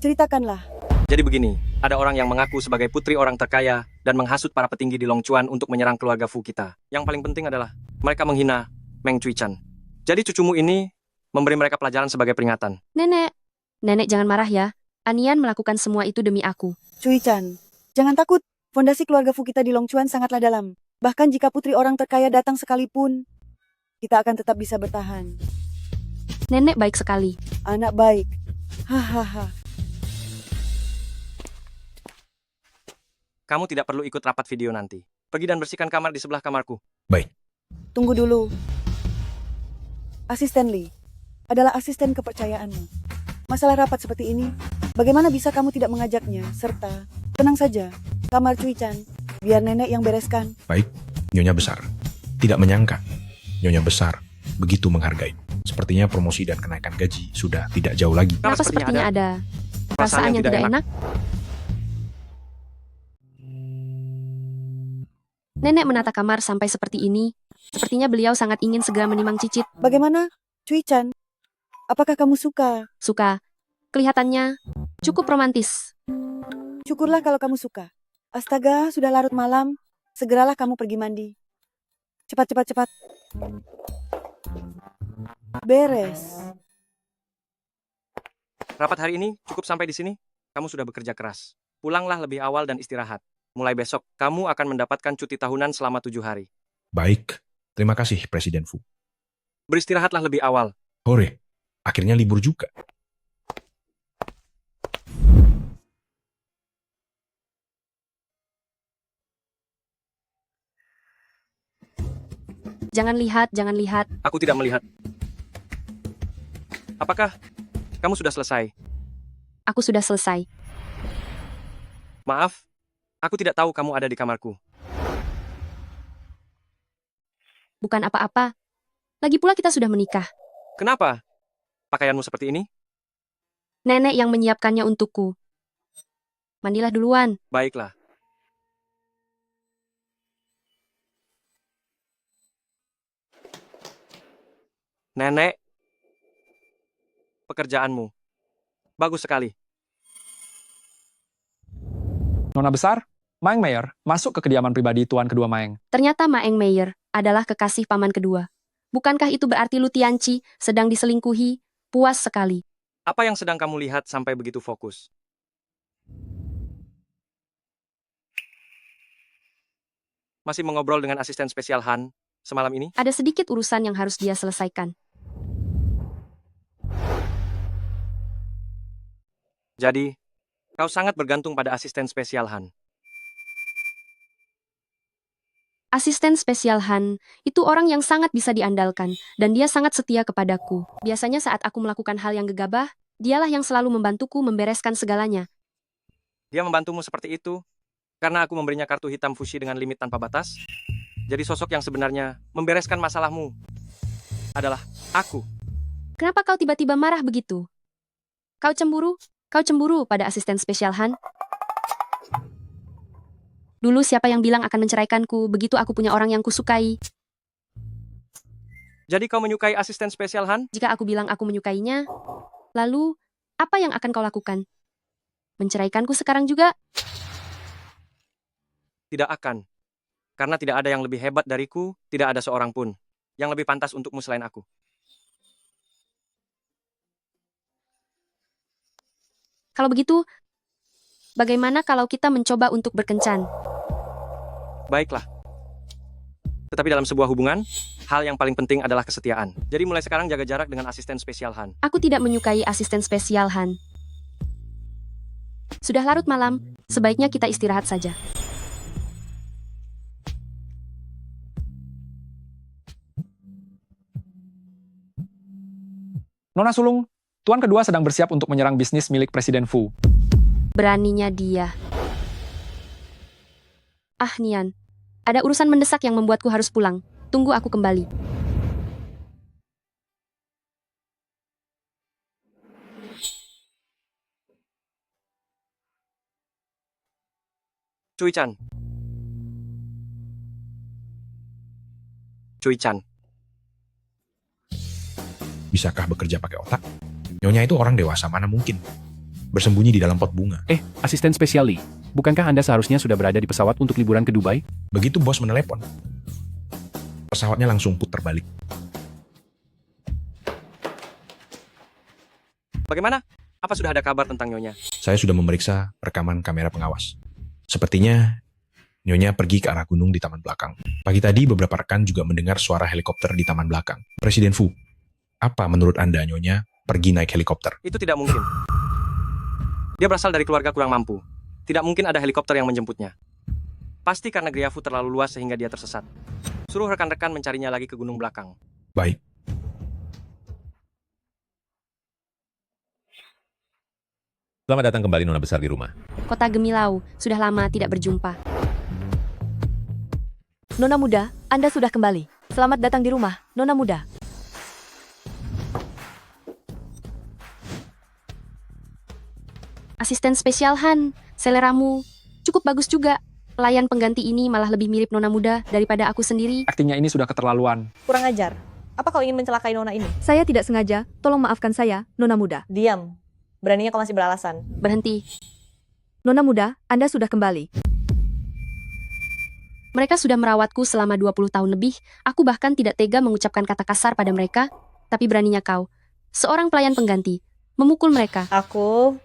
O: Ceritakanlah.
F: Jadi begini, ada orang yang mengaku sebagai putri orang terkaya dan menghasut para petinggi di Longchuan untuk menyerang keluarga Fu kita. Yang paling penting adalah mereka menghina Meng Cui-chan. Jadi cucumu ini memberi mereka pelajaran sebagai peringatan.
A: Nenek jangan marah ya. Anian melakukan semua itu demi aku.
O: Cui-chan, jangan takut. Fondasi keluarga Fu kita di Longchuan sangatlah dalam. Bahkan jika putri orang terkaya datang sekalipun, kita akan tetap bisa bertahan.
A: Nenek baik sekali.
O: Anak baik. Hahaha.
F: Kamu tidak perlu ikut rapat video nanti. Pergi dan bersihkan kamar di sebelah kamarku.
C: Baik.
O: Tunggu dulu. Asisten Lee adalah asisten kepercayaanmu. Masalah rapat seperti ini, bagaimana bisa kamu tidak mengajaknya? Serta, tenang saja, kamar Cui-chan, biar nenek yang bereskan.
C: Baik, Nyonya besar. Tidak menyangka, Nyonya besar begitu menghargai. Sepertinya promosi dan kenaikan gaji sudah tidak jauh lagi.
A: Kenapa sepertinya ada perasaan yang tidak enak? Nenek menata kamar sampai seperti ini. Sepertinya beliau sangat ingin segera menimang cicit.
O: Bagaimana, Cui-chan? Apakah kamu suka?
A: Suka. Kelihatannya cukup romantis.
O: Syukurlah kalau kamu suka. Astaga, sudah larut malam. Segeralah kamu pergi mandi. Cepat, cepat, cepat. Beres.
F: Rapat hari ini cukup sampai di sini. Kamu sudah bekerja keras. Pulanglah lebih awal dan istirahat. Mulai besok, kamu akan mendapatkan cuti tahunan selama 7 hari.
C: Baik, terima kasih Presiden Fu.
F: Beristirahatlah lebih awal.
C: Hore, akhirnya libur juga.
A: Jangan lihat, jangan lihat.
F: Aku tidak melihat. Apakah kamu sudah selesai?
A: Aku sudah selesai.
F: Maaf, aku tidak tahu kamu ada di kamarku.
A: Bukan apa-apa. Lagi pula kita sudah menikah.
F: Kenapa? Pakaianmu seperti ini?
A: Nenek yang menyiapkannya untukku. Mandilah duluan.
F: Baiklah. Nenek, pekerjaanmu bagus sekali.
D: Nona besar, Maeng Mayer masuk ke kediaman pribadi tuan kedua Maeng.
A: Ternyata Maeng Mayer adalah kekasih paman kedua. Bukankah itu berarti Lu Tianqi sedang diselingkuhi? Puas sekali.
F: Apa yang sedang kamu lihat sampai begitu fokus? Masih mengobrol dengan asisten spesial Han semalam ini?
A: Ada sedikit urusan yang harus dia selesaikan.
F: Jadi, kau sangat bergantung pada asisten spesial Han.
A: Asisten spesial Han itu orang yang sangat bisa diandalkan, dan dia sangat setia kepadaku. Biasanya saat aku melakukan hal yang gegabah, dialah yang selalu membantuku membereskan segalanya.
F: Dia membantumu seperti itu karena aku memberinya kartu hitam fushi dengan limit tanpa batas. Jadi sosok yang sebenarnya membereskan masalahmu adalah aku.
A: Kenapa kau tiba-tiba marah begitu? Kau cemburu? Kau cemburu pada asisten spesial Han? Dulu siapa yang bilang akan menceraikanku begitu aku punya orang yang kusukai?
F: Jadi kau menyukai asisten spesial Han?
A: Jika aku bilang aku menyukainya, lalu apa yang akan kau lakukan? Menceraikanku sekarang juga?
F: Tidak akan. Karena tidak ada yang lebih hebat dariku, tidak ada seorang pun yang lebih pantas untukmu selain aku.
A: Kalau begitu, bagaimana kalau kita mencoba untuk berkencan?
F: Baiklah. Tetapi dalam sebuah hubungan, hal yang paling penting adalah kesetiaan. Jadi mulai sekarang jaga jarak dengan asisten spesial Han.
A: Aku tidak menyukai asisten spesial Han. Sudah larut malam, sebaiknya kita istirahat saja.
D: Nona Sulung, Tuan kedua sedang bersiap untuk menyerang bisnis milik Presiden Fu.
A: Beraninya dia. Ah, Nian. Ada urusan mendesak yang membuatku harus pulang. Tunggu aku kembali.
F: Cui-chan. Cui-chan.
C: Bisakah bekerja pakai otak? Nyonya itu orang dewasa, mana mungkin bersembunyi di dalam pot bunga.
L: Asisten spesial Lee, bukankah Anda seharusnya sudah berada di pesawat untuk liburan ke Dubai?
C: Begitu bos menelepon, pesawatnya langsung putar balik.
F: Bagaimana? Apa sudah ada kabar tentang Nyonya?
C: Saya sudah memeriksa rekaman kamera pengawas. Sepertinya Nyonya pergi ke arah gunung di taman belakang. Pagi tadi beberapa rekan juga mendengar suara helikopter di taman belakang. Presiden Fu, apa menurut Anda Nyonya pergi naik helikopter?
F: Itu tidak mungkin. Dia berasal dari keluarga kurang mampu. Tidak mungkin ada helikopter yang menjemputnya. Pasti karena Gria Fu terlalu luas sehingga dia tersesat. Suruh rekan-rekan mencarinya lagi ke gunung belakang.
C: Baik.
U: Selamat datang kembali Nona Besar di rumah.
A: Kota Gemilau, sudah lama tidak berjumpa.
V: Nona muda, Anda sudah kembali. Selamat datang di rumah, Nona muda.
A: Asisten spesial Han, seleramu cukup bagus juga. Pelayan pengganti ini malah lebih mirip Nona muda daripada aku sendiri.
D: Aktingnya ini sudah keterlaluan.
V: Kurang ajar. Apa kau ingin mencelakai Nona ini? Saya tidak sengaja. Tolong maafkan saya, Nona muda. Diam. Beraninya kau masih beralasan.
A: Berhenti.
V: Nona muda, Anda sudah kembali.
A: Mereka sudah merawatku selama 20 tahun lebih. Aku bahkan tidak tega mengucapkan kata kasar pada mereka. Tapi beraninya kau, seorang pelayan pengganti, memukul mereka.
V: Aku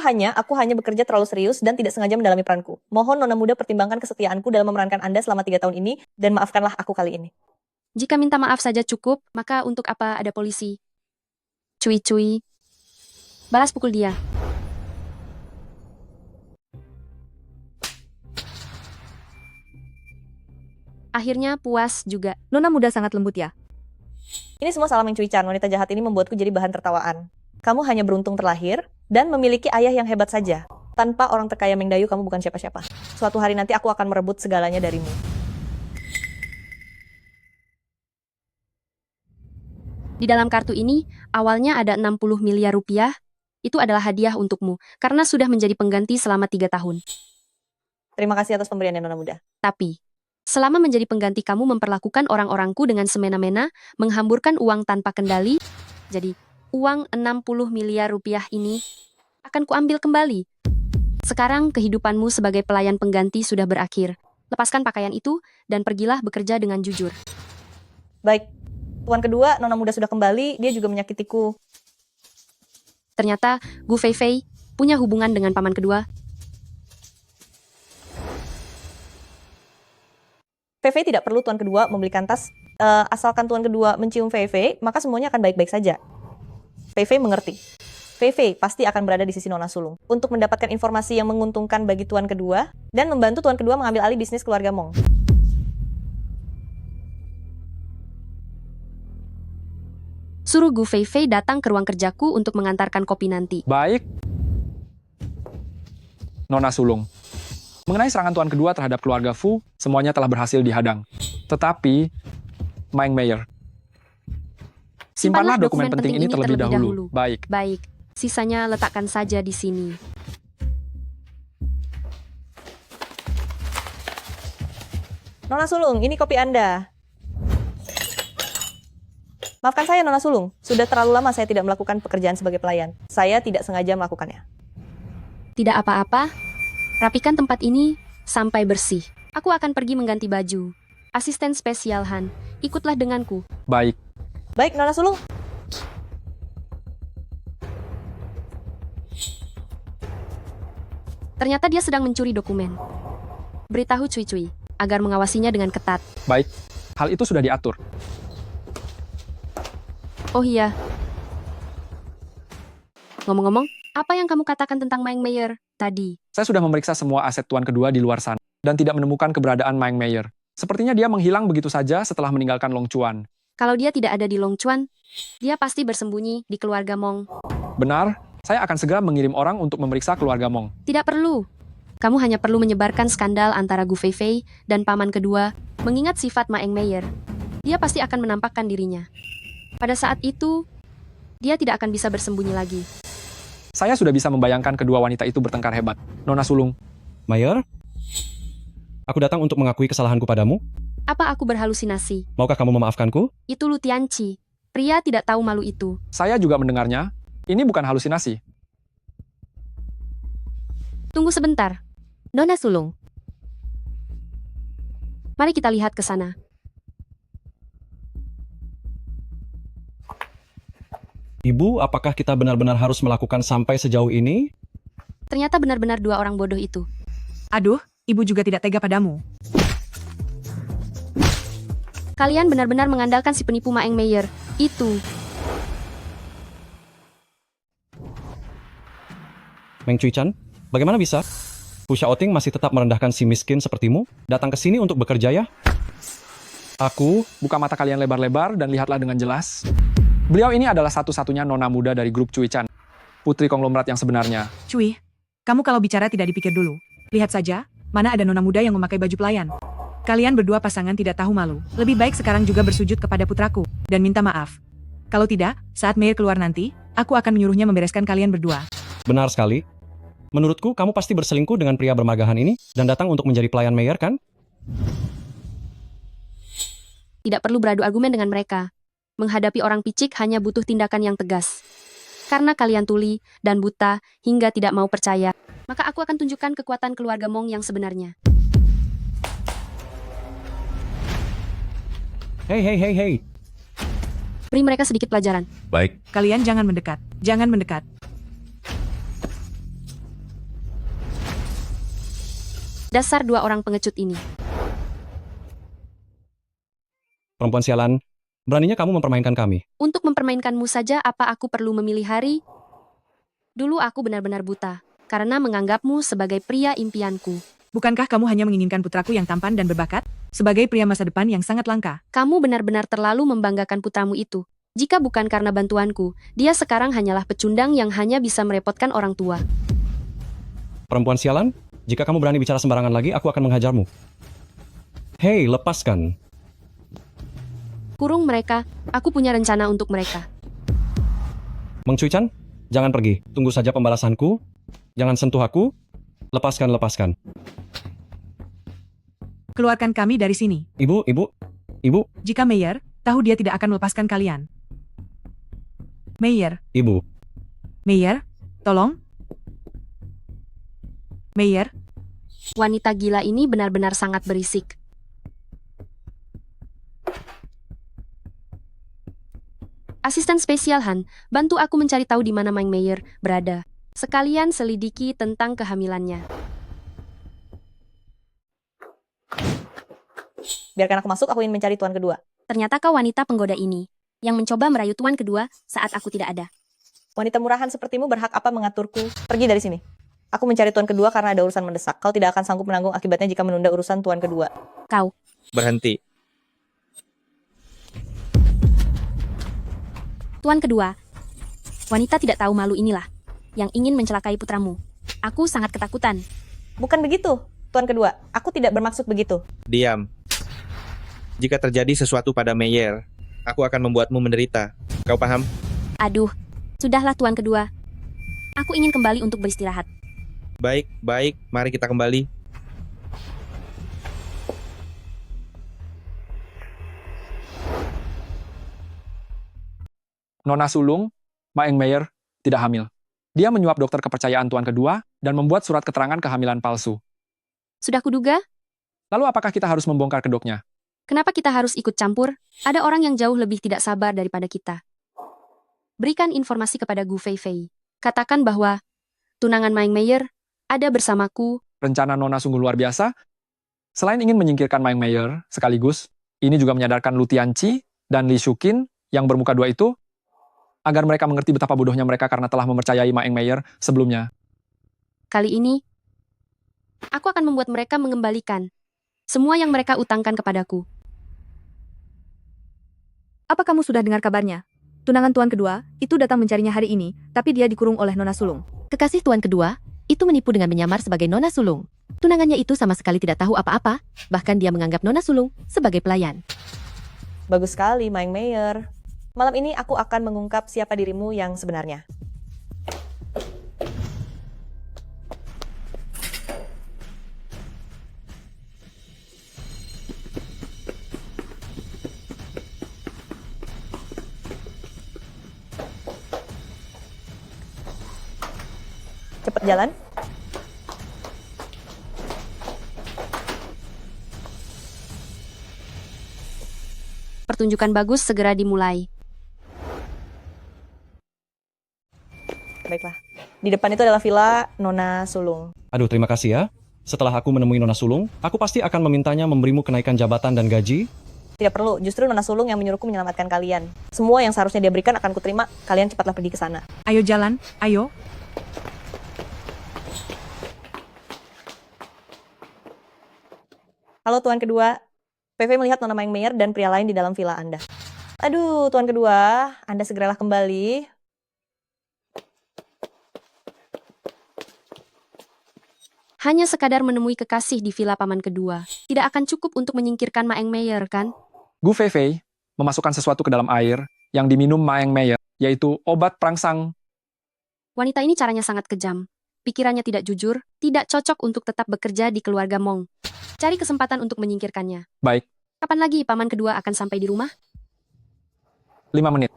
V: hanya bekerja terlalu serius dan tidak sengaja mendalami peranku. Mohon Nona muda pertimbangkan kesetiaanku dalam memerankan Anda selama 3 tahun ini, dan maafkanlah aku kali ini.
A: Jika minta maaf saja cukup, maka untuk apa ada polisi? Cui-cui. Balas pukul dia. Akhirnya puas juga.
V: Nona muda sangat lembut ya. Ini semua salah Meng Cui-chan. Wanita jahat ini membuatku jadi bahan tertawaan. Kamu hanya beruntung terlahir dan memiliki ayah yang hebat saja. Tanpa orang terkaya Meng Dayu, kamu bukan siapa-siapa. Suatu hari nanti aku akan merebut segalanya darimu.
A: Di dalam kartu ini, awalnya ada 60 miliar rupiah. Itu adalah hadiah untukmu, karena sudah menjadi pengganti selama 3 tahun.
V: Terima kasih atas pemberiannya, Nona muda.
A: Tapi, selama menjadi pengganti kamu memperlakukan orang-orangku dengan semena-mena, menghamburkan uang tanpa kendali, jadi uang 60 miliar rupiah ini akan kuambil kembali. Sekarang kehidupanmu sebagai pelayan pengganti sudah berakhir. Lepaskan pakaian itu dan pergilah bekerja dengan jujur.
V: Baik, Tuan kedua, Nona muda sudah kembali, dia juga menyakitiku.
A: Ternyata Gu Feifei punya hubungan dengan paman kedua.
V: Feifei tidak perlu Tuan kedua membelikan tas. Asalkan Tuan kedua mencium Feifei, maka semuanya akan baik-baik saja. Feifei mengerti. Fei Fei pasti akan berada di sisi Nona Sulung untuk mendapatkan informasi yang menguntungkan bagi tuan kedua dan membantu tuan kedua mengambil alih bisnis keluarga Mong.
A: Suruh Gu Fei Fei datang ke ruang kerjaku untuk mengantarkan kopi nanti.
D: Baik. Nona Sulung. Mengenai serangan tuan kedua terhadap keluarga Fu, semuanya telah berhasil dihadang. Tetapi, Maeng Mayer. Simpanlah dokumen penting ini terlebih dahulu. Baik.
A: Baik. Sisanya letakkan saja di sini.
V: Nona Sulung, ini kopi Anda. Maafkan saya, Nona Sulung. Sudah terlalu lama saya tidak melakukan pekerjaan sebagai pelayan. Saya tidak sengaja melakukannya.
A: Tidak apa-apa. Rapikan tempat ini sampai bersih. Aku akan pergi mengganti baju. Asisten spesial Han, ikutlah denganku.
D: Baik.
V: Baik, Nona Sulung.
A: Ternyata dia sedang mencuri dokumen. Beritahu Cui Cui agar mengawasinya dengan ketat.
D: Baik. Hal itu sudah diatur.
A: Oh iya. Ngomong-ngomong, apa yang kamu katakan tentang Maeng Mayer tadi?
D: Saya sudah memeriksa semua aset tuan kedua di luar sana dan tidak menemukan keberadaan Maeng Mayer. Sepertinya dia menghilang begitu saja setelah meninggalkan Long Chuan.
A: Kalau dia tidak ada di Long Chuan, dia pasti bersembunyi di keluarga Mong.
D: Benar, saya akan segera mengirim orang untuk memeriksa keluarga Mong.
A: Tidak perlu. Kamu hanya perlu menyebarkan skandal antara Gu Fei Fei dan paman kedua, mengingat sifat Maeng Mayer. Dia pasti akan menampakkan dirinya. Pada saat itu, dia tidak akan bisa bersembunyi lagi.
D: Saya sudah bisa membayangkan kedua wanita itu bertengkar hebat. Nona Sulung.
H: Mayer? Aku datang untuk mengakui kesalahanku padamu.
A: Apa aku berhalusinasi?
H: Maukah kamu memaafkanku?
A: Itu Lu Tianqi. Pria tidak tahu malu itu.
D: Saya juga mendengarnya. Ini bukan halusinasi.
A: Tunggu sebentar.
K: Nona Sulung.
A: Mari kita lihat ke sana.
H: Ibu, apakah kita benar-benar harus melakukan sampai sejauh ini?
A: Ternyata benar-benar dua orang bodoh itu.
G: Aduh, ibu juga tidak tega padamu.
A: Kalian benar-benar mengandalkan si penipu Maeng Mayer. Itu.
H: Meng Cui-chan, bagaimana bisa? Fu Xiaoting masih tetap merendahkan si miskin sepertimu? Datang ke sini untuk bekerja ya? Aku...
D: Buka mata kalian lebar-lebar dan lihatlah dengan jelas. Beliau ini adalah satu-satunya nona muda dari grup Cui Chan. Putri konglomerat yang sebenarnya.
G: Cui, kamu kalau bicara tidak dipikir dulu. Lihat saja, mana ada nona muda yang memakai baju pelayan. Kalian berdua pasangan tidak tahu malu. Lebih baik sekarang juga bersujud kepada putraku, dan minta maaf. Kalau tidak, saat Meir keluar nanti, aku akan menyuruhnya membereskan kalian berdua.
H: Benar sekali. Menurutku, kamu pasti berselingkuh dengan pria bermagahan ini, dan datang untuk menjadi pelayan Meir, kan?
A: Tidak perlu beradu argumen dengan mereka. Menghadapi orang picik hanya butuh tindakan yang tegas. Karena kalian tuli dan buta hingga tidak mau percaya, maka aku akan tunjukkan kekuatan keluarga Mong yang sebenarnya.
H: Hei.
A: Beri mereka sedikit pelajaran.
U: Baik.
G: Kalian jangan mendekat. Jangan mendekat.
A: Dasar dua orang pengecut ini.
H: Perempuan sialan, beraninya kamu mempermainkan kami.
A: Untuk mempermainkanmu saja, apa aku perlu memilih hari? Dulu aku benar-benar buta, karena menganggapmu sebagai pria impianku.
G: Bukankah kamu hanya menginginkan putraku yang tampan dan berbakat? Sebagai pria masa depan yang sangat langka.
A: Kamu benar-benar terlalu membanggakan putramu itu. Jika bukan karena bantuanku, dia sekarang hanyalah pecundang yang hanya bisa merepotkan orang tua.
H: Perempuan sialan, jika kamu berani bicara sembarangan lagi, aku akan menghajarmu. Hei, lepaskan.
A: Kurung mereka, aku punya rencana untuk mereka.
H: Meng Cui-chan, jangan pergi. Tunggu saja pembalasanku. Jangan sentuh aku. Lepaskan.
G: Keluarkan kami dari sini.
H: Ibu.
G: Jika Meyer tahu dia tidak akan melepaskan kalian. Meyer.
H: Ibu.
G: Meyer, tolong. Meyer.
A: Wanita gila ini benar-benar sangat berisik. Asisten spesial Han, bantu aku mencari tahu di mana Maeng Mayer berada. Sekalian selidiki tentang kehamilannya.
V: Biarkan aku masuk, aku ingin mencari tuan kedua.
K: Ternyata kau wanita penggoda ini, yang mencoba merayu tuan kedua saat aku tidak ada.
V: Wanita murahan sepertimu berhak apa mengaturku? Pergi dari sini. Aku mencari tuan kedua karena ada urusan mendesak. Kau tidak akan sanggup menanggung akibatnya jika menunda urusan tuan kedua.
K: Kau.
R: Berhenti.
K: Tuan kedua. Wanita tidak tahu malu inilah yang ingin mencelakai putramu. Aku sangat ketakutan.
V: Bukan begitu, tuan kedua. Aku tidak bermaksud begitu.
R: Diam. Jika terjadi sesuatu pada Meyer, aku akan membuatmu menderita. Kau paham?
K: Aduh, sudahlah tuan kedua. Aku ingin kembali untuk beristirahat.
R: Baik, mari kita kembali.
D: Nona sulung, Maeng Meyer, tidak hamil. Dia menyuap dokter kepercayaan tuan kedua dan membuat surat keterangan kehamilan palsu.
A: Sudah kuduga?
D: Lalu apakah kita harus membongkar kedoknya?
A: Kenapa kita harus ikut campur? Ada orang yang jauh lebih tidak sabar daripada kita. Berikan informasi kepada Gu Feifei. Katakan bahwa tunangan Maeng Meyer ada bersamaku.
D: Rencana Nona sungguh luar biasa. Selain ingin menyingkirkan Maeng Meyer, sekaligus, ini juga menyadarkan Lu Tianqi dan Li Shuqin yang bermuka dua itu, agar mereka mengerti betapa bodohnya mereka karena telah mempercayai Maeng Meyer sebelumnya.
A: Kali ini, aku akan membuat mereka mengembalikan semua yang mereka utangkan kepadaku.
E: Apa kamu sudah dengar kabarnya? Tunangan tuan kedua, itu datang mencarinya hari ini, tapi dia dikurung oleh Nona Sulung.
I: Kekasih tuan kedua, itu menipu dengan menyamar sebagai Nona Sulung. Tunangannya itu sama sekali tidak tahu apa-apa, bahkan dia menganggap Nona Sulung sebagai pelayan.
V: Bagus sekali, Maeng Meyer. Malam ini aku akan mengungkap siapa dirimu yang sebenarnya. Cepat jalan.
A: Pertunjukan bagus segera dimulai.
V: Baiklah. Di depan itu adalah villa Nona Sulung.
H: Aduh, terima kasih ya. Setelah aku menemui Nona Sulung, aku pasti akan memintanya memberimu kenaikan jabatan dan gaji.
V: Tidak perlu, justru Nona Sulung yang menyuruhku menyelamatkan kalian. Semua yang seharusnya dia berikan akan kuterima. Kalian cepatlah pergi ke sana.
G: Ayo jalan, ayo.
V: Halo tuan kedua. PV melihat Nona Maeng Meyer dan pria lain di dalam villa Anda. Aduh, tuan kedua, Anda segeralah kembali.
A: Hanya sekadar menemui kekasih di villa paman kedua. Tidak akan cukup untuk menyingkirkan Maeng Meyer, kan?
D: Gu Feifei memasukkan sesuatu ke dalam air yang diminum Maeng Meyer, yaitu obat perangsang.
A: Wanita ini caranya sangat kejam. Pikirannya tidak jujur, tidak cocok untuk tetap bekerja di keluarga Mong. Cari kesempatan untuk menyingkirkannya.
D: Baik.
A: Kapan lagi paman kedua akan sampai di rumah?
D: 5 menit.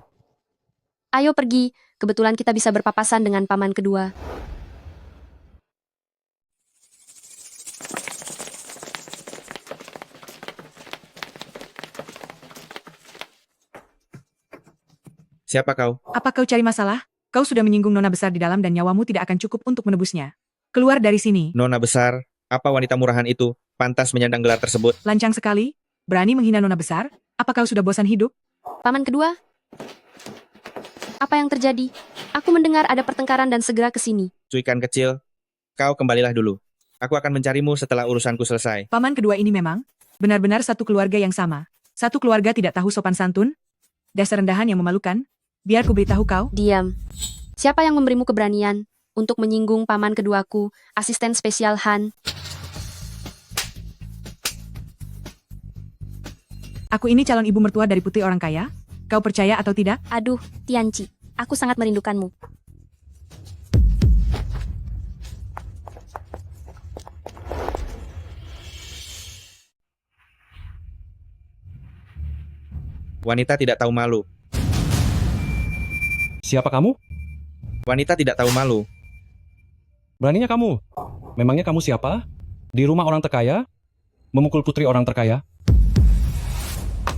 A: Ayo pergi, kebetulan kita bisa berpapasan dengan paman kedua.
R: Siapa kau?
G: Apa kau cari masalah? Kau sudah menyinggung Nona besar di dalam dan nyawamu tidak akan cukup untuk menebusnya. Keluar dari sini.
R: Nona besar? Apa wanita murahan itu pantas menyandang gelar tersebut?
G: Lancang sekali. Berani menghina Nona besar? Apa kau sudah bosan hidup?
A: Paman kedua? Apa yang terjadi? Aku mendengar ada pertengkaran dan segera ke sini.
R: Cuikan kecil, kau kembalilah dulu. Aku akan mencarimu setelah urusanku selesai.
G: Paman kedua ini memang benar-benar satu keluarga yang sama. Satu keluarga tidak tahu sopan santun. Dasar rendahan yang memalukan. Biar ku beritahu kau.
A: Diam. Siapa yang memberimu keberanian untuk menyinggung paman keduaku, asisten spesial Han?
G: Aku ini calon ibu mertua dari putri orang kaya. Kau percaya atau tidak?
K: Aduh, Tianqi, aku sangat merindukanmu.
R: Wanita tidak tahu malu.
H: Siapa kamu?
R: Wanita tidak tahu malu.
H: Beraninya kamu? Memangnya kamu siapa? Di rumah orang terkaya? Memukul putri orang terkaya?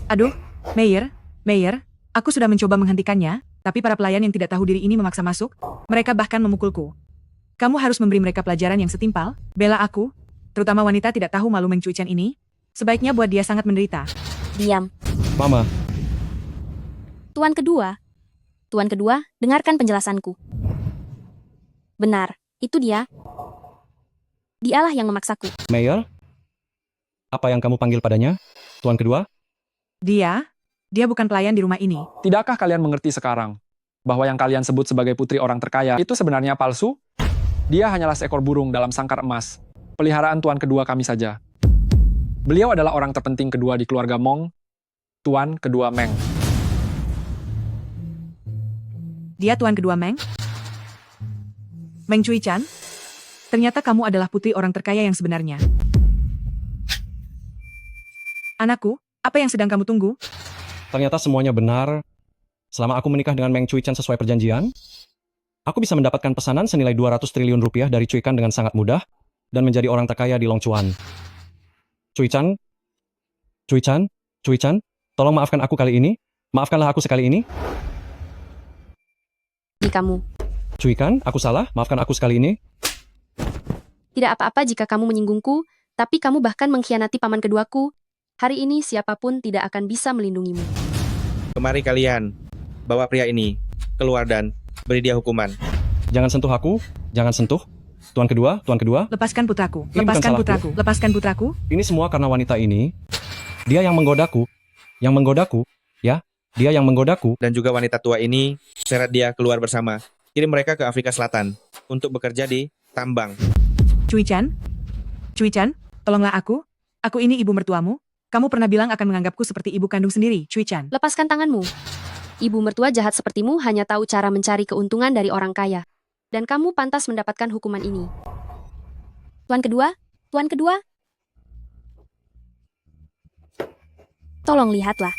G: Aduh, Meyer, aku sudah mencoba menghentikannya, tapi para pelayan yang tidak tahu diri ini memaksa masuk. Mereka bahkan memukulku. Kamu harus memberi mereka pelajaran yang setimpal. Bela aku, terutama wanita tidak tahu malu Meng Cuican ini. Sebaiknya buat dia sangat menderita.
K: Diam.
H: Mama.
K: Tuan kedua, Tuan kedua, dengarkan penjelasanku. Benar, itu dia. Dialah yang memaksaku.
H: Mayor? Apa yang kamu panggil padanya? Tuan kedua?
G: Dia bukan pelayan di rumah ini.
D: Tidakkah kalian mengerti sekarang bahwa yang kalian sebut sebagai putri orang terkaya itu sebenarnya palsu? Dia hanyalah seekor burung dalam sangkar emas, peliharaan tuan kedua kami saja. Beliau adalah orang terpenting kedua di keluarga Mong, Tuan kedua Meng.
G: Dia tuan kedua Meng? Meng Cui-chan? Ternyata kamu adalah putri orang terkaya yang sebenarnya. Anakku, apa yang sedang kamu tunggu?
H: Ternyata semuanya benar. Selama aku menikah dengan Meng Cui-chan sesuai perjanjian, aku bisa mendapatkan pesanan senilai 200 triliun rupiah dari Cui-kan dengan sangat mudah dan menjadi orang terkaya di Longchuan. Cui-chan? Cui-chan? Cui-chan? Tolong maafkan aku kali ini. Maafkanlah aku sekali ini.
A: Di kamu.
H: Cui-kan, aku salah. Maafkan aku sekali ini.
A: Tidak apa-apa jika kamu menyinggungku, tapi kamu bahkan mengkhianati paman keduaku. Hari ini siapapun tidak akan bisa melindungimu.
R: Kemari kalian, bawa pria ini keluar dan beri dia hukuman.
H: Jangan sentuh aku. Jangan sentuh. Tuan kedua, tuan kedua.
G: Lepaskan putraku.
H: Ini bukan
G: Lepaskan
H: salahku.
G: putraku. Lepaskan putraku.
H: Ini semua karena wanita ini. Dia yang menggodaku. Yang menggodaku. Ya, dia yang menggodaku.
R: Dan juga wanita tua ini, seret dia keluar bersama. Kirim mereka ke Afrika Selatan untuk bekerja di tambang.
G: Cui-chan? Cui-chan, tolonglah aku. Aku ini ibu mertuamu. Kamu pernah bilang akan menganggapku seperti ibu kandung sendiri, Cui-chan.
A: Lepaskan tanganmu. Ibu mertua jahat sepertimu hanya tahu cara mencari keuntungan dari orang kaya. Dan kamu pantas mendapatkan hukuman ini.
K: Tuan kedua, Tuan kedua. Tolong lihatlah.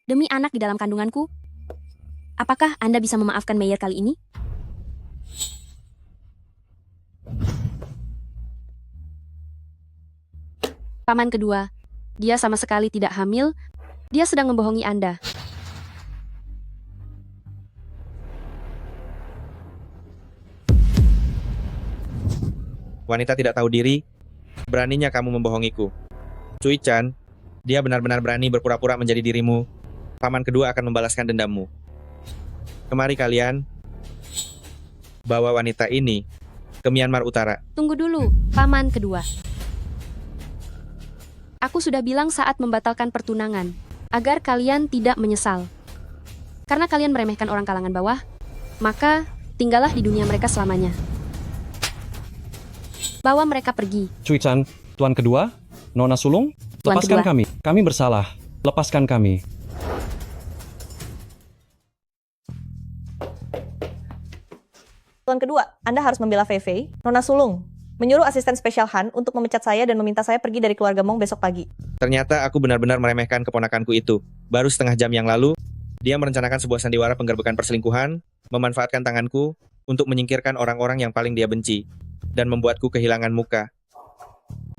K: Demi anak di dalam kandunganku, apakah Anda bisa memaafkan Mayer kali ini?
A: Paman kedua, dia sama sekali tidak hamil. Dia sedang membohongi Anda.
R: Wanita tidak tahu diri, beraninya kamu membohongiku. Cui-chan, dia benar-benar berani berpura-pura menjadi dirimu. Paman kedua akan membalaskan dendammu. Kemari kalian, bawa wanita ini ke Myanmar Utara.
A: Tunggu dulu, paman kedua. Aku sudah bilang saat membatalkan pertunangan, agar kalian tidak menyesal. Karena kalian meremehkan orang kalangan bawah, maka tinggallah di dunia mereka selamanya. Bawa mereka pergi.
H: Cui-chan, tuan kedua, Nona Sulung,
A: Tuan
H: lepaskan
A: kedua.
H: kami. Kami bersalah. Lepaskan kami.
V: Tuan kedua, Anda harus membela Fei Fei. Nona Sulung menyuruh asisten spesial Han untuk memecat saya dan meminta saya pergi dari keluarga Mong besok pagi.
R: Ternyata aku benar-benar meremehkan keponakanku itu. Baru setengah jam yang lalu, dia merencanakan sebuah sandiwara penggerbekan perselingkuhan, memanfaatkan tanganku untuk menyingkirkan orang-orang yang paling dia benci, dan membuatku kehilangan muka.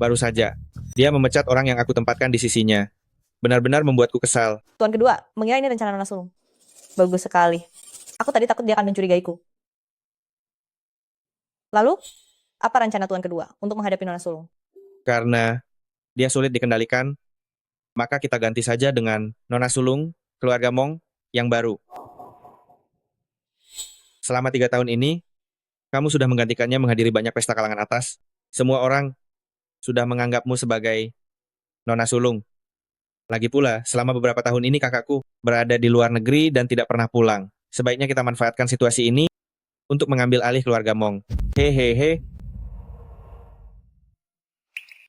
R: Baru saja, dia memecat orang yang aku tempatkan di sisinya. Benar-benar membuatku kesal.
V: Tuan kedua, mengira ini rencana Nona Sulung. Bagus sekali. Aku tadi takut dia akan mencurigaiku. Lalu, apa rencana Tuan kedua untuk menghadapi Nona Sulung?
R: Karena dia sulit dikendalikan, maka kita ganti saja dengan Nona Sulung, keluarga Mong, yang baru. Selama 3 tahun ini, kamu sudah menggantikannya menghadiri banyak pesta kalangan atas. Semua orang sudah menganggapmu sebagai Nona Sulung. Lagi pula, selama beberapa tahun ini kakakku berada di luar negeri dan tidak pernah pulang. Sebaiknya kita manfaatkan situasi ini untuk mengambil alih keluarga Mong. Hehehe.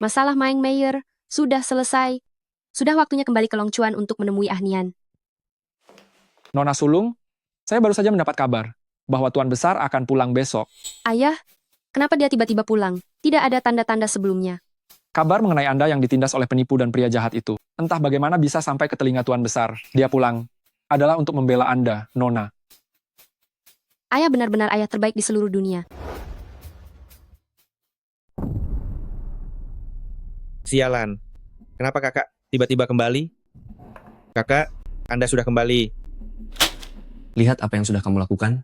A: Masalah Maeng Mayer sudah selesai. Sudah waktunya kembali ke Longchuan untuk menemui Ahnian.
D: Nona Sulung, saya baru saja mendapat kabar bahwa Tuan Besar akan pulang besok.
A: Ayah, kenapa dia tiba-tiba pulang? Tidak ada tanda-tanda sebelumnya.
D: Kabar mengenai Anda yang ditindas oleh penipu dan pria jahat itu. Entah bagaimana bisa sampai ke telinga Tuan Besar. Dia pulang adalah untuk membela Anda, Nona.
A: Ayah benar-benar ayah terbaik di seluruh dunia.
R: Sialan. Kenapa kakak tiba-tiba kembali? Kakak, Anda sudah kembali.
B: Lihat apa yang sudah kamu lakukan.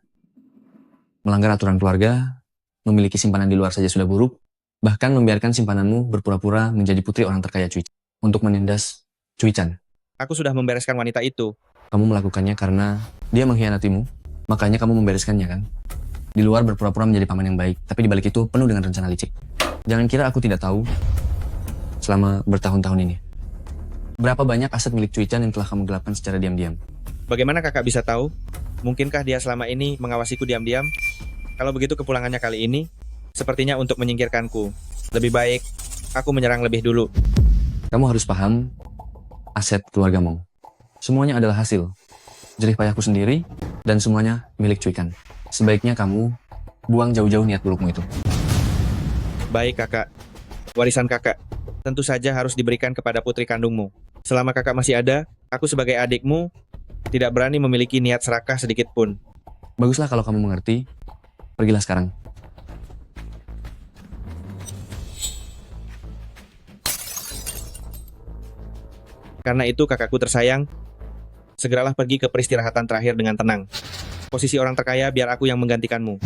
B: Melanggar aturan keluarga, memiliki simpanan di luar saja sudah buruk, bahkan membiarkan simpananmu berpura-pura menjadi putri orang terkaya Cui untuk menindas Cui-chan.
R: Aku sudah membereskan wanita itu.
B: Kamu melakukannya karena dia mengkhianatimu, makanya kamu membereskannya kan? Di luar berpura-pura menjadi paman yang baik, tapi di balik itu penuh dengan rencana licik. Jangan kira aku tidak tahu selama bertahun-tahun ini. Berapa banyak aset milik Cui Chan yang telah kamu gelapkan secara diam-diam?
R: Bagaimana kakak bisa tahu? Mungkinkah dia selama ini mengawasiku diam-diam? Kalau begitu kepulangannya kali ini, sepertinya untuk menyingkirkanku. Lebih baik, aku menyerang lebih dulu.
B: Kamu harus paham, aset keluarga Mong. Semuanya adalah hasil jerih payahku sendiri, dan semuanya milik Cui Chan. Sebaiknya kamu buang jauh-jauh niat burukmu itu.
R: Baik kakak, warisan kakak tentu saja harus diberikan kepada putri kandungmu. Selama kakak masih ada, aku sebagai adikmu tidak berani memiliki niat serakah sedikit pun.
B: Baguslah kalau kamu mengerti. Pergilah sekarang.
R: Karena itu kakakku tersayang, segeralah pergi ke peristirahatan terakhir dengan tenang. Posisi orang terkaya biar aku yang menggantikanmu.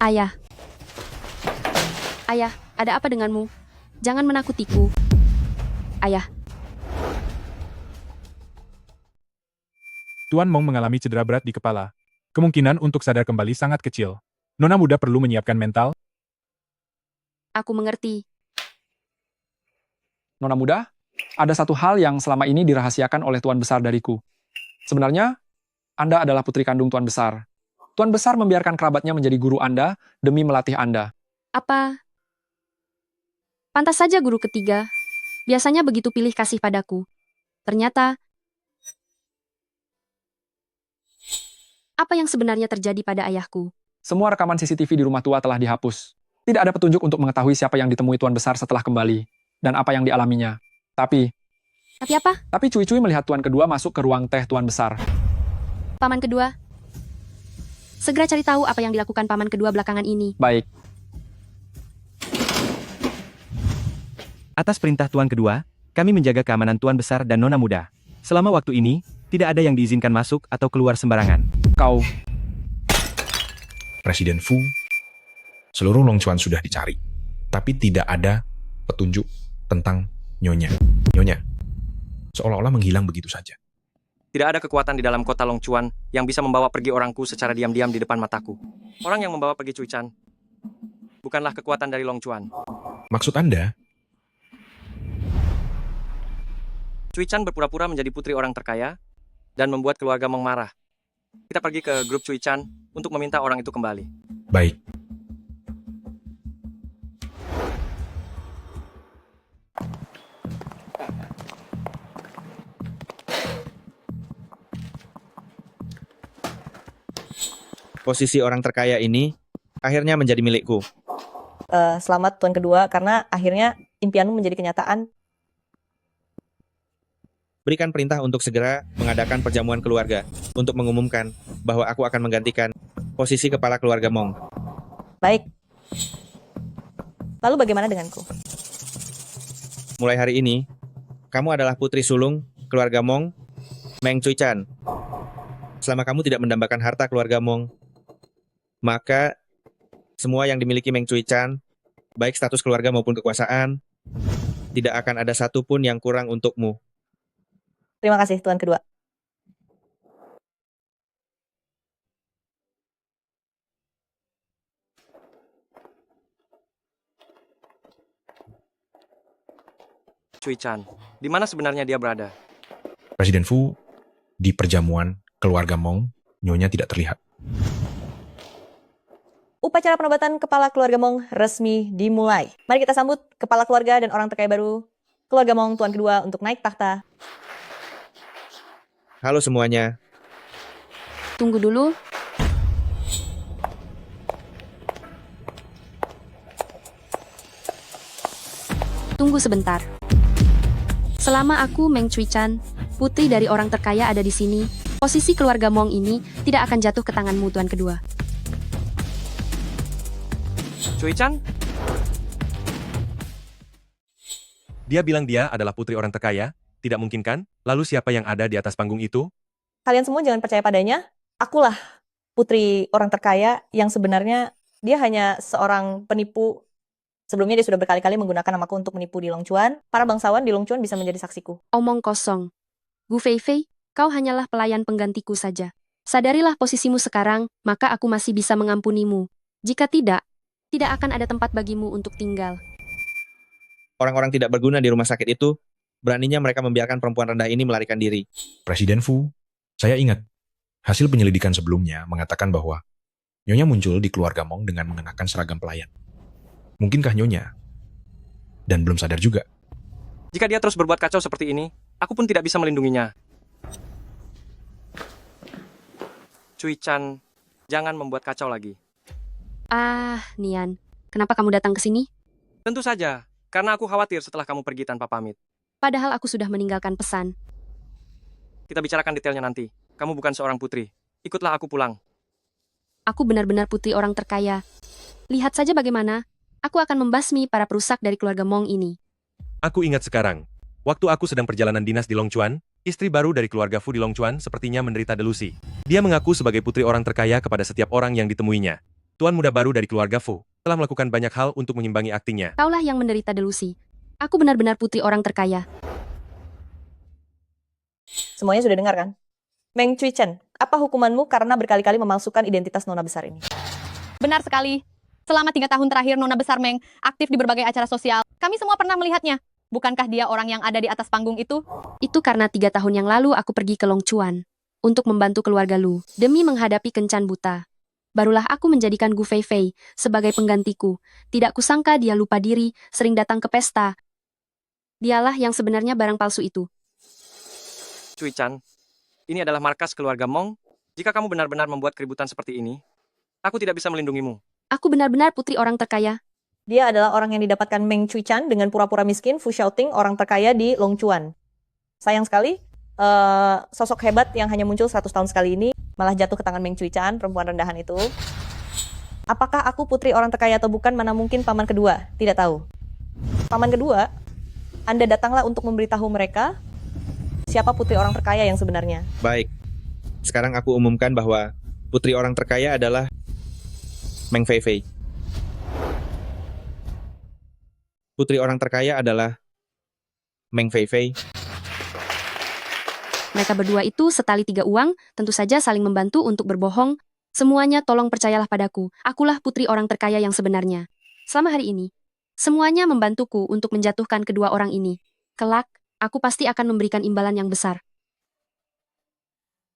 A: Ayah. Ayah, ada apa denganmu? Jangan menakutiku. Ayah.
N: Tuan Mong mengalami cedera berat di kepala. Kemungkinan untuk sadar kembali sangat kecil. Nona muda perlu menyiapkan mental.
A: Aku mengerti.
D: Nona muda, ada satu hal yang selama ini dirahasiakan oleh Tuan Besar dariku. Sebenarnya, Anda adalah putri kandung Tuan Besar. Tuan Besar membiarkan kerabatnya menjadi guru Anda demi melatih Anda.
A: Apa? Pantas saja guru ketiga. Biasanya begitu pilih kasih padaku. Ternyata, apa yang sebenarnya terjadi pada ayahku?
D: Semua rekaman CCTV di rumah tua telah dihapus. Tidak ada petunjuk untuk mengetahui siapa yang ditemui Tuan Besar setelah kembali, dan apa yang dialaminya. Tapi
A: apa?
D: Tapi Cui-Cui melihat Tuan kedua masuk ke ruang teh Tuan Besar.
A: Paman kedua. Segera cari tahu apa yang dilakukan paman kedua belakangan ini.
D: Baik.
T: Atas perintah Tuan kedua, kami menjaga keamanan Tuan Besar dan Nona muda. Selama waktu ini, tidak ada yang diizinkan masuk atau keluar sembarangan.
D: Kau.
C: Presiden Fu, seluruh Longchuan sudah dicari. Tapi tidak ada petunjuk tentang Nyonya. Nyonya, seolah-olah menghilang begitu saja.
F: Tidak ada kekuatan di dalam kota Longchuan yang bisa membawa pergi orangku secara diam-diam di depan mataku. Orang yang membawa pergi Cui Chan bukanlah kekuatan dari Longchuan.
C: Maksud Anda?
F: Cui Chan berpura-pura menjadi putri orang terkaya dan membuat keluarga Mong marah. Kita pergi ke grup Cui Chan untuk meminta orang itu kembali.
C: Baik.
R: Posisi orang terkaya ini akhirnya menjadi milikku.
V: Selamat Tuan kedua, karena akhirnya impianmu menjadi kenyataan.
R: Berikan perintah untuk segera mengadakan perjamuan keluarga untuk mengumumkan bahwa aku akan menggantikan posisi kepala keluarga Mong.
V: Baik. Lalu bagaimana denganku?
R: Mulai hari ini, kamu adalah putri sulung keluarga Mong, Meng Cui Chan. Selama kamu tidak mendambakan harta keluarga Mong, maka semua yang dimiliki Meng Cui Chan, baik status keluarga maupun kekuasaan, tidak akan ada satupun yang kurang untukmu.
V: Terima kasih Tuan kedua.
F: Cui Chan, di mana sebenarnya dia berada?
C: Presiden Fu, di perjamuan keluarga Mong, Nyonya tidak terlihat.
V: Upacara penobatan kepala keluarga Mong resmi dimulai. Mari kita sambut kepala keluarga dan orang terkaya baru keluarga Mong Tuan kedua untuk naik tahta.
R: Halo semuanya.
A: Tunggu dulu. Tunggu sebentar. Selama aku Meng Cui Chan, putri dari orang terkaya ada di sini, posisi keluarga Mong ini tidak akan jatuh ke tanganmu Tuan kedua.
F: Cui Chan?
T: Dia bilang dia adalah putri orang terkaya, tidak mungkin kan? Lalu siapa yang ada di atas panggung itu?
V: Kalian semua jangan percaya padanya. Akulah putri orang terkaya yang sebenarnya Dia hanya seorang penipu. Sebelumnya dia sudah berkali-kali menggunakan namaku untuk menipu di Longchuan. Para bangsawan di Longchuan bisa menjadi saksiku.
A: Omong kosong. Gu Feifei, kau hanyalah pelayan penggantiku saja. Sadarilah posisimu sekarang, maka aku masih bisa mengampunimu. Jika tidak, tidak akan ada tempat bagimu untuk tinggal.
R: Orang-orang tidak berguna di rumah sakit itu, beraninya mereka membiarkan perempuan rendah ini melarikan diri.
C: Presiden Fu, saya ingat, hasil penyelidikan sebelumnya mengatakan bahwa Nyonya muncul di keluarga Mong dengan mengenakan seragam pelayan. Mungkinkah Nyonya? Dan belum sadar juga.
F: Jika dia terus berbuat kacau seperti ini, aku pun tidak bisa melindunginya. Cui Chan, jangan membuat kacau lagi.
A: Nian, kenapa kamu datang ke sini?
F: Tentu saja, karena aku khawatir setelah kamu pergi tanpa pamit.
A: Padahal aku sudah meninggalkan pesan.
F: Kita bicarakan detailnya nanti. Kamu bukan seorang putri. Ikutlah aku pulang.
A: Aku benar-benar putri orang terkaya. Lihat saja bagaimana aku akan membasmi para perusak dari keluarga Mong ini.
U: Aku ingat sekarang. Waktu aku sedang perjalanan dinas di Longchuan, istri baru dari keluarga Fu di Longchuan sepertinya menderita delusi. Dia mengaku sebagai putri orang terkaya kepada setiap orang yang ditemuinya. Tuan muda baru dari keluarga Fu telah melakukan banyak hal untuk mengimbangi aktingnya.
A: Kaulah yang menderita delusi. Aku benar-benar putri orang terkaya.
V: Semuanya sudah dengar kan? Meng Cui Chen, apa hukumanmu karena berkali-kali memalsukan identitas nona besar ini?
S: Benar sekali. Selama 3 tahun terakhir Nona Besar Meng aktif di berbagai acara sosial. Kami semua pernah melihatnya. Bukankah dia orang yang ada di atas panggung itu?
A: Itu karena 3 tahun yang lalu aku pergi ke Longchuan untuk membantu keluarga Lu demi menghadapi kencan buta. Barulah aku menjadikan Gu Feifei sebagai penggantiku. Tidak kusangka dia lupa diri, sering datang ke pesta. Dialah yang sebenarnya barang palsu itu.
F: Cui Chan, ini adalah markas keluarga Mong. Jika kamu benar-benar membuat keributan seperti ini, aku tidak bisa melindungimu.
A: Aku benar-benar putri orang terkaya.
V: Dia adalah orang yang didapatkan Meng Cui Chan dengan pura-pura miskin, Fu Xiaoting, orang terkaya di Longchuan. Sayang sekali, sosok hebat yang hanya muncul 100 tahun sekali ini malah jatuh ke tangan Meng Cui Chan, perempuan rendahan itu. Apakah aku putri orang terkaya atau bukan, mana mungkin paman kedua? Tidak tahu. Paman kedua, Anda datanglah untuk memberitahu mereka siapa putri orang terkaya yang sebenarnya.
R: Baik, sekarang aku umumkan bahwa putri orang terkaya adalah Meng Feifei. Putri orang terkaya adalah Meng Feifei.
A: Mereka berdua itu setali 3 uang, tentu saja saling membantu untuk berbohong. Semuanya tolong percayalah padaku, akulah putri orang terkaya yang sebenarnya. Selama hari ini, semuanya membantuku untuk menjatuhkan kedua orang ini. Kelak, aku pasti akan memberikan imbalan yang besar.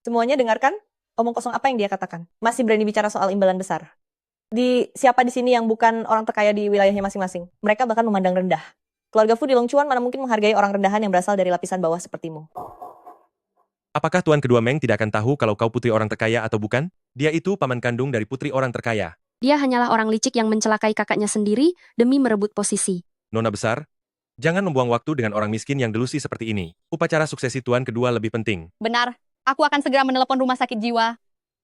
V: Semuanya dengarkan? Omong kosong apa yang dia katakan? Masih berani bicara soal imbalan besar? Siapa di sini yang bukan orang terkaya di wilayahnya masing-masing? Mereka bahkan memandang rendah. Keluarga Fu di Longchuan mana mungkin menghargai orang rendahan yang berasal dari lapisan bawah sepertimu.
U: Apakah Tuan kedua Meng tidak akan tahu kalau kau putri orang terkaya atau bukan? Dia itu paman kandung dari putri orang terkaya.
A: Dia hanyalah orang licik yang mencelakai kakaknya sendiri demi merebut posisi.
U: Nona besar, jangan membuang waktu dengan orang miskin yang delusi seperti ini. Upacara suksesi Tuan kedua lebih penting.
S: Benar, aku akan segera menelepon rumah sakit jiwa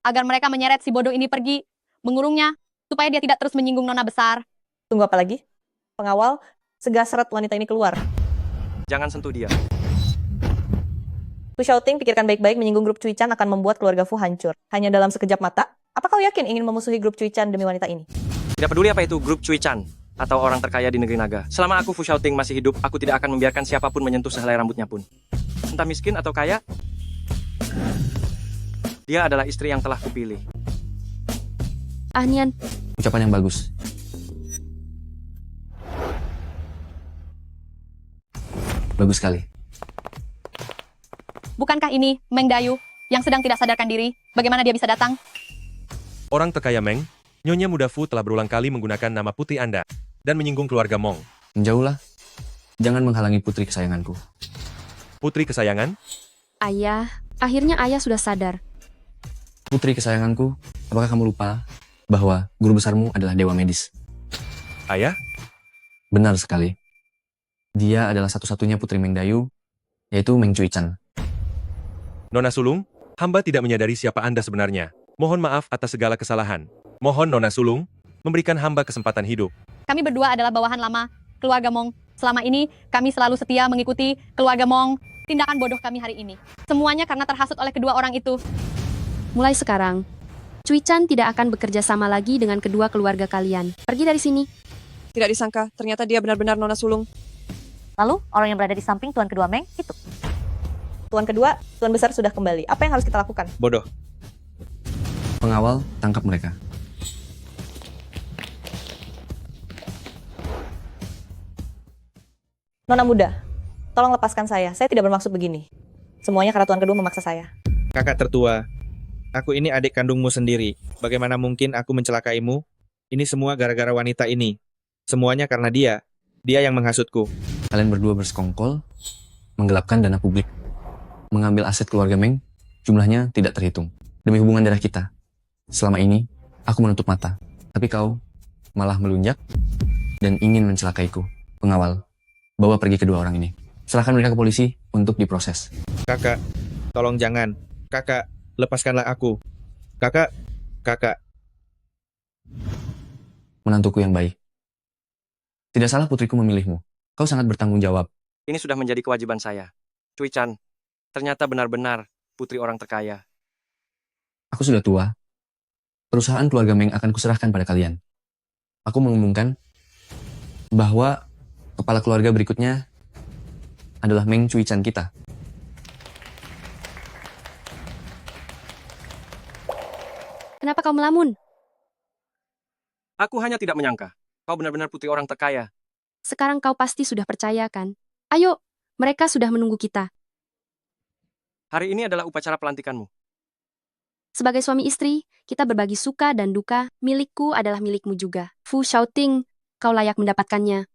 S: agar mereka menyeret si bodoh ini pergi, mengurungnya, supaya dia tidak terus menyinggung Nona besar.
V: Tunggu apa lagi? Pengawal, segera seret wanita ini keluar.
F: Jangan sentuh dia.
V: Fu Xiaoting, pikirkan baik-baik, menyinggung grup Cui Chan akan membuat keluarga Fu hancur. Hanya dalam sekejap mata, apa kau yakin ingin memusuhi grup Cui Chan demi wanita ini?
F: Tidak peduli apa itu grup Cui Chan atau orang terkaya di negeri naga. Selama aku Fu Xiaoting masih hidup, aku tidak akan membiarkan siapapun menyentuh sehelai rambutnya pun. Entah miskin atau kaya, dia adalah istri yang telah kupilih.
A: Nian.
B: Ucapan yang bagus. Bagus sekali.
S: Bukankah ini Meng Dayu yang sedang tidak sadarkan diri? Bagaimana dia bisa datang?
U: Orang terkaya Meng, Nyonya muda Fu telah berulang kali menggunakan nama putri Anda dan menyinggung keluarga Mong.
B: Menjauhlah. Jangan menghalangi putri kesayanganku.
U: Putri kesayangan?
A: Ayah, akhirnya ayah sudah sadar.
B: Putri kesayanganku, apakah kamu lupa bahwa guru besarmu adalah dewa medis?
U: Ayah?
B: Benar sekali. Dia adalah satu-satunya putri Meng Dayu, yaitu Meng Cui Chan.
U: Nona Sulung, hamba tidak menyadari siapa Anda sebenarnya. Mohon maaf atas segala kesalahan. Mohon Nona Sulung, memberikan hamba kesempatan hidup.
S: Kami berdua adalah bawahan lama, keluarga Mong. Selama ini, kami selalu setia mengikuti keluarga Mong. Tindakan bodoh kami hari ini. Semuanya karena terhasut oleh kedua orang itu.
A: Mulai sekarang, Cui Chan tidak akan bekerja sama lagi dengan kedua keluarga kalian. Pergi dari sini.
V: Tidak disangka, ternyata dia benar-benar nona sulung.
S: Lalu, orang yang berada di samping tuan kedua Meng itu.
V: Tuan kedua, tuan besar sudah kembali. Apa yang harus kita lakukan?
R: Bodoh.
B: Pengawal, tangkap mereka.
V: Nona muda, tolong lepaskan saya. Saya tidak bermaksud begini. Semuanya karena tuan kedua memaksa saya.
R: Kakak tertua, aku ini adik kandungmu sendiri. Bagaimana mungkin aku mencelakaimu? Ini semua gara-gara wanita ini. Semuanya karena dia. Dia yang menghasutku.
B: Kalian berdua bersekongkol, menggelapkan dana publik, mengambil aset keluarga Meng, jumlahnya tidak terhitung. Demi hubungan darah kita. Selama ini, aku menutup mata. Tapi kau malah melunjak dan ingin mencelakaiku. Pengawal, bawa pergi kedua orang ini. Serahkan mereka ke polisi untuk diproses.
R: Kakak, tolong jangan. Kakak, lepaskanlah aku. Kakak.
B: Menantuku yang baik. Tidak salah putriku memilihmu. Kau sangat bertanggung jawab.
F: Ini sudah menjadi kewajiban saya. Cui Chan, ternyata benar-benar putri orang terkaya.
B: Aku sudah tua. Perusahaan keluarga Meng akan kuserahkan pada kalian. Aku mengumumkan bahwa kepala keluarga berikutnya adalah Meng Cui Chan kita.
A: Kenapa kau melamun?
F: Aku hanya tidak menyangka. Kau benar-benar putri orang terkaya.
A: Sekarang kau pasti sudah percaya kan? Ayo, mereka sudah menunggu kita.
F: Hari ini adalah upacara pelantikanmu.
A: Sebagai suami istri, kita berbagi suka dan duka. Milikku adalah milikmu juga. Fu Xiaoting, kau layak mendapatkannya.